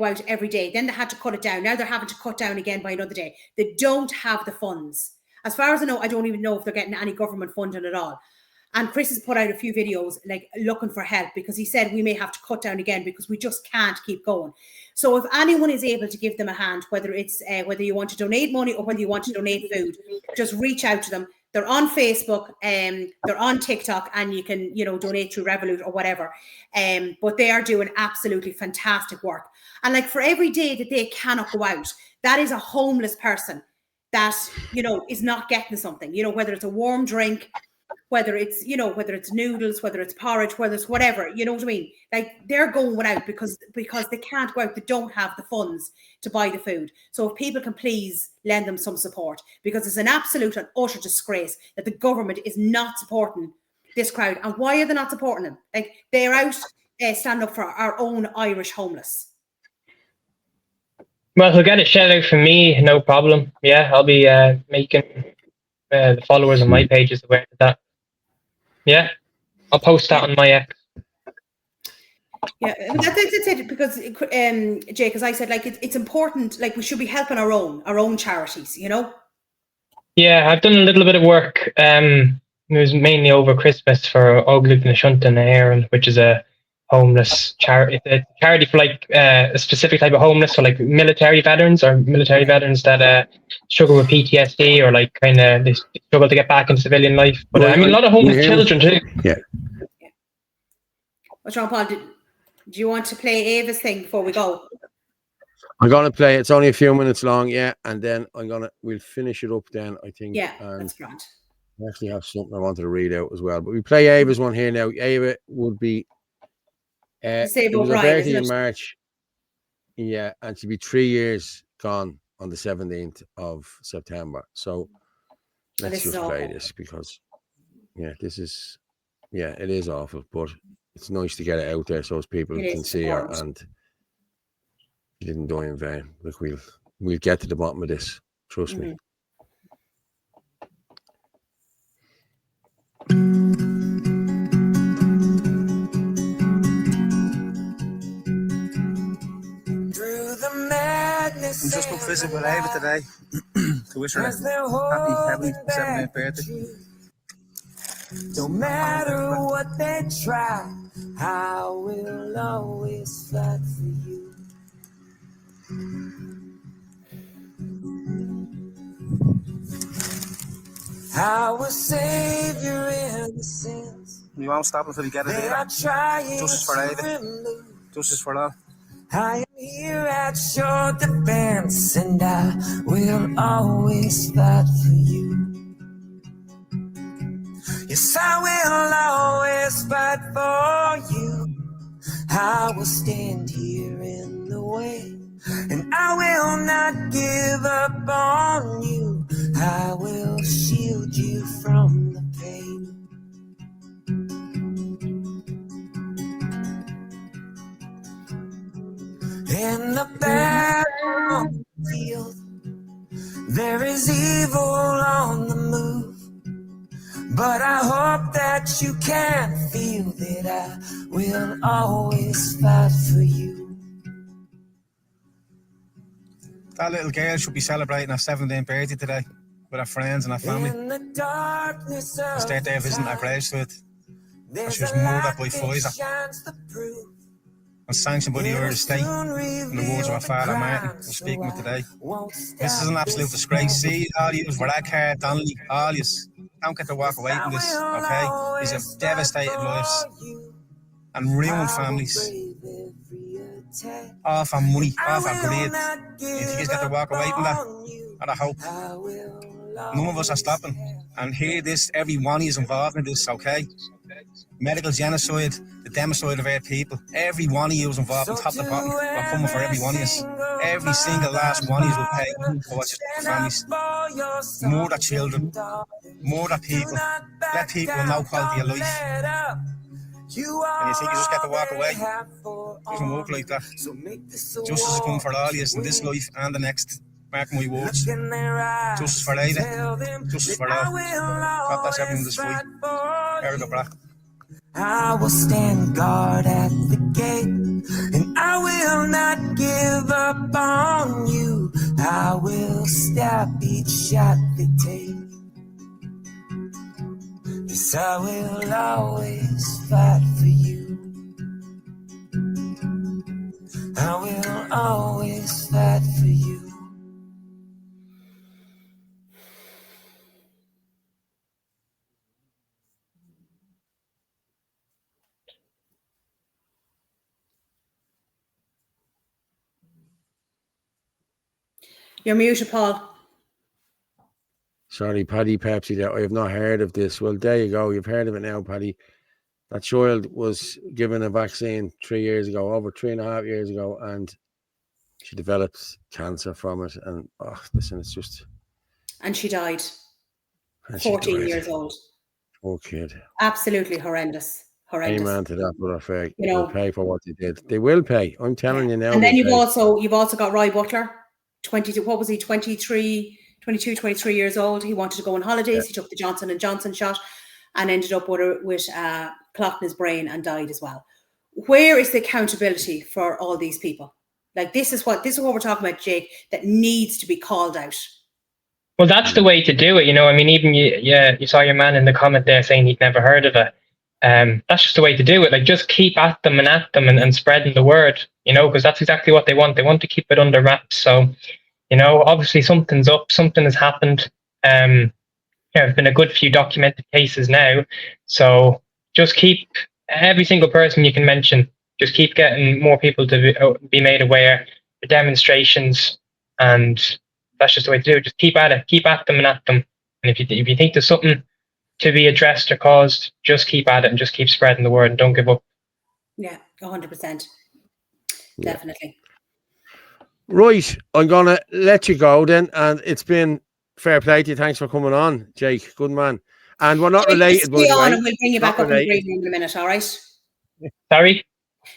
out every day. Then they had to cut it down. Now they're having to cut down again by another day. They don't have the funds. As far as I know, I don't even know if they're getting any government funding at all. And Chris has put out a few videos like looking for help, because he said we may have to cut down again because we just can't keep going. So if anyone is able to give them a hand, whether it's whether you want to donate money or whether you want to donate food, just reach out to them. They're on Facebook, they're on TikTok, and you can, donate through Revolut or whatever. But they are doing absolutely fantastic work. And like for every day that they cannot go out, that is a homeless person that, is not getting something, whether it's a warm drink, whether it's, whether it's noodles, whether it's porridge, whether it's whatever, you know what I mean? Like they're going without because they can't go out. They don't have the funds to buy the food. So if people can please lend them some support, because it's an absolute and utter disgrace that the government is not supporting this crowd. And why are they not supporting them? Like they're out standing up for our own Irish homeless. Well, he'll get a shout out from me, no problem. Yeah, I'll be making the followers on my pages aware of that. Yeah, I'll post that on my X. Yeah, that's it. Because Jake, as I said, like it's important. Like we should be helping our own charities. Yeah, I've done a little bit of work. It was mainly over Christmas for Óglaigh na Siunta na Éireann, which is a homeless charity. It's a charity for like a specific type of homeless, so like military veterans that struggle with PTSD, or like kind of they struggle to get back into civilian life. But I mean, a lot of homeless children too. Yeah. What's wrong, Paul? Do you want to play Ava's thing before we go? I'm gonna play. It's only a few minutes long, yeah, and then we'll finish it up. Then I think. Yeah, and that's grand. I actually have something I wanted to read out as well, but we play Ava's one here now. Ava would be. It was her birthday in March. Yeah, and she'll be 3 years gone on the 17th of September. So let's just play this because, it is awful, but it's nice to get it out there so as people can see her, and she didn't die in vain. Look, we'll get to the bottom of this. Trust me. I'm just up visiting with Ava today to wish her a happy 17th birthday. No matter what they try, I will always fight for you. Our Savior in the sins. We won't stop until we get it here. Justice for Ava. Justice for all. I am here at your defense, and I will always fight for you. Yes, I will always fight for you. I will stand here in the way. and I will not give up on you. I will shield you from the pain. In the battlefield, there is evil on the move, but I hope that you can feel that I will always fight for you. That little girl should be celebrating her 17th birthday today with her friends and her family. Instead, they're visiting her gravesite. And she was murdered by Pfizer and sanctioned by the Irish state, in the words of her father Martin, who's speaking with today. This is an absolute disgrace. See, all you with Radcar, Donnelly, all you don't get to walk away from this, okay? These have devastated lives and ruined families. All for money, all for greed. You think he's got to walk away from that? And I hope none of us are stopping. And hear this, every one is involved in this, okay? Medical genocide, the democide of our people. Every one of you is involved from top to bottom. We're coming for every one of you. Every single last one of you will pay for what your families. Murder children, murder people, let people with no quality of life. And you think you just get to walk away? It doesn't work like that. Justice is coming for all of us in this life and the next. Mark my words. Justice for Ada, justice for all. God bless everyone this week. Eric O'Brien. I will stand guard at the gate, and I will not give up on you. I will stop each shot they take. Yes, I will always fight for you. I will always fight for you. You're muted, Paul. Sorry, Paddy Pepsi there. I have not heard of this. Well, there you go. You've heard of it now, Paddy. That child was given a vaccine 3 years ago, over 3.5 years ago, and she developed cancer from it. And listen, it's just. And she died. 14 years old. Poor kid. Absolutely horrendous. Horrendous. Amen to that, but fair. You know, they'll pay for what they did. They will pay. I'm telling you now. And then you've also got Roy Butler, 22. What was he? 22, 23 years old. He wanted to go on holidays. Yeah. He took the Johnson & Johnson shot and ended up with clot in his brain and died as well. Where is the accountability for all these people? Like this is what we're talking about, Jake, that needs to be called out. Well, that's the way to do it. You know, I mean, even you saw your man in the comment there saying he'd never heard of it. That's just the way to do it. Like, just keep at them and spreading the word, you know, because that's exactly what they want. They want to keep it under wraps. So, you know, obviously something's up, something has happened. There's been a good few documented cases now. So just keep every single person you can mention, just keep getting more people to be made aware, the demonstrations, and that's just the way to do it. Just keep at it, keep at them and at them. And if you think there's something to be addressed or caused, just keep at it and just keep spreading the word and don't give up. Yeah, 100%. Definitely. Right, I'm going to let you go then. And it's been fair play to you. Thanks for coming on, Jake. Good man. And we're not related, by the way. And we'll bring you back up in the green room in a minute, all right? Sorry?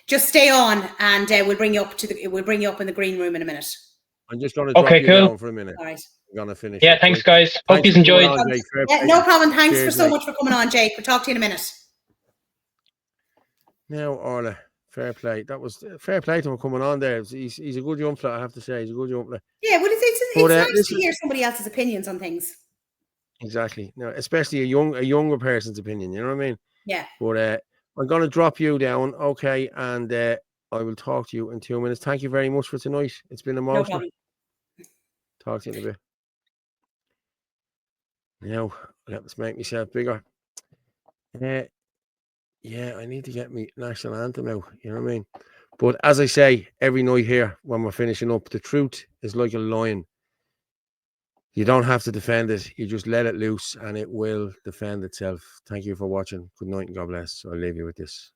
Just stay on and we'll bring you up in the green room in a minute. I'm just going to drop you down for a minute. All right. I'm going to finish. Yeah, thanks, guys. Hope you enjoyed. No problem. Thanks so much for coming on, Jake. We'll talk to you in a minute. Now, Orla, fair play. That was fair play to him coming on there. He's a good young fella, I have to say. He's a good young fella. Yeah, well, it's nice to hear somebody else's opinions on things. Exactly. No, especially a younger person's opinion. You know what I mean? Yeah. But I'm going to drop you down, okay? And I will talk to you in 2 minutes. Thank you very much for tonight. It's been emotional. No problem. Talk to you in a bit. Now, let's make myself bigger. Yeah, I need to get me national anthem out. You know what I mean? But as I say, every night here, when we're finishing up, the truth is like a lion. You don't have to defend it. You just let it loose and it will defend itself. Thank you for watching. Good night and God bless. I'll leave you with this.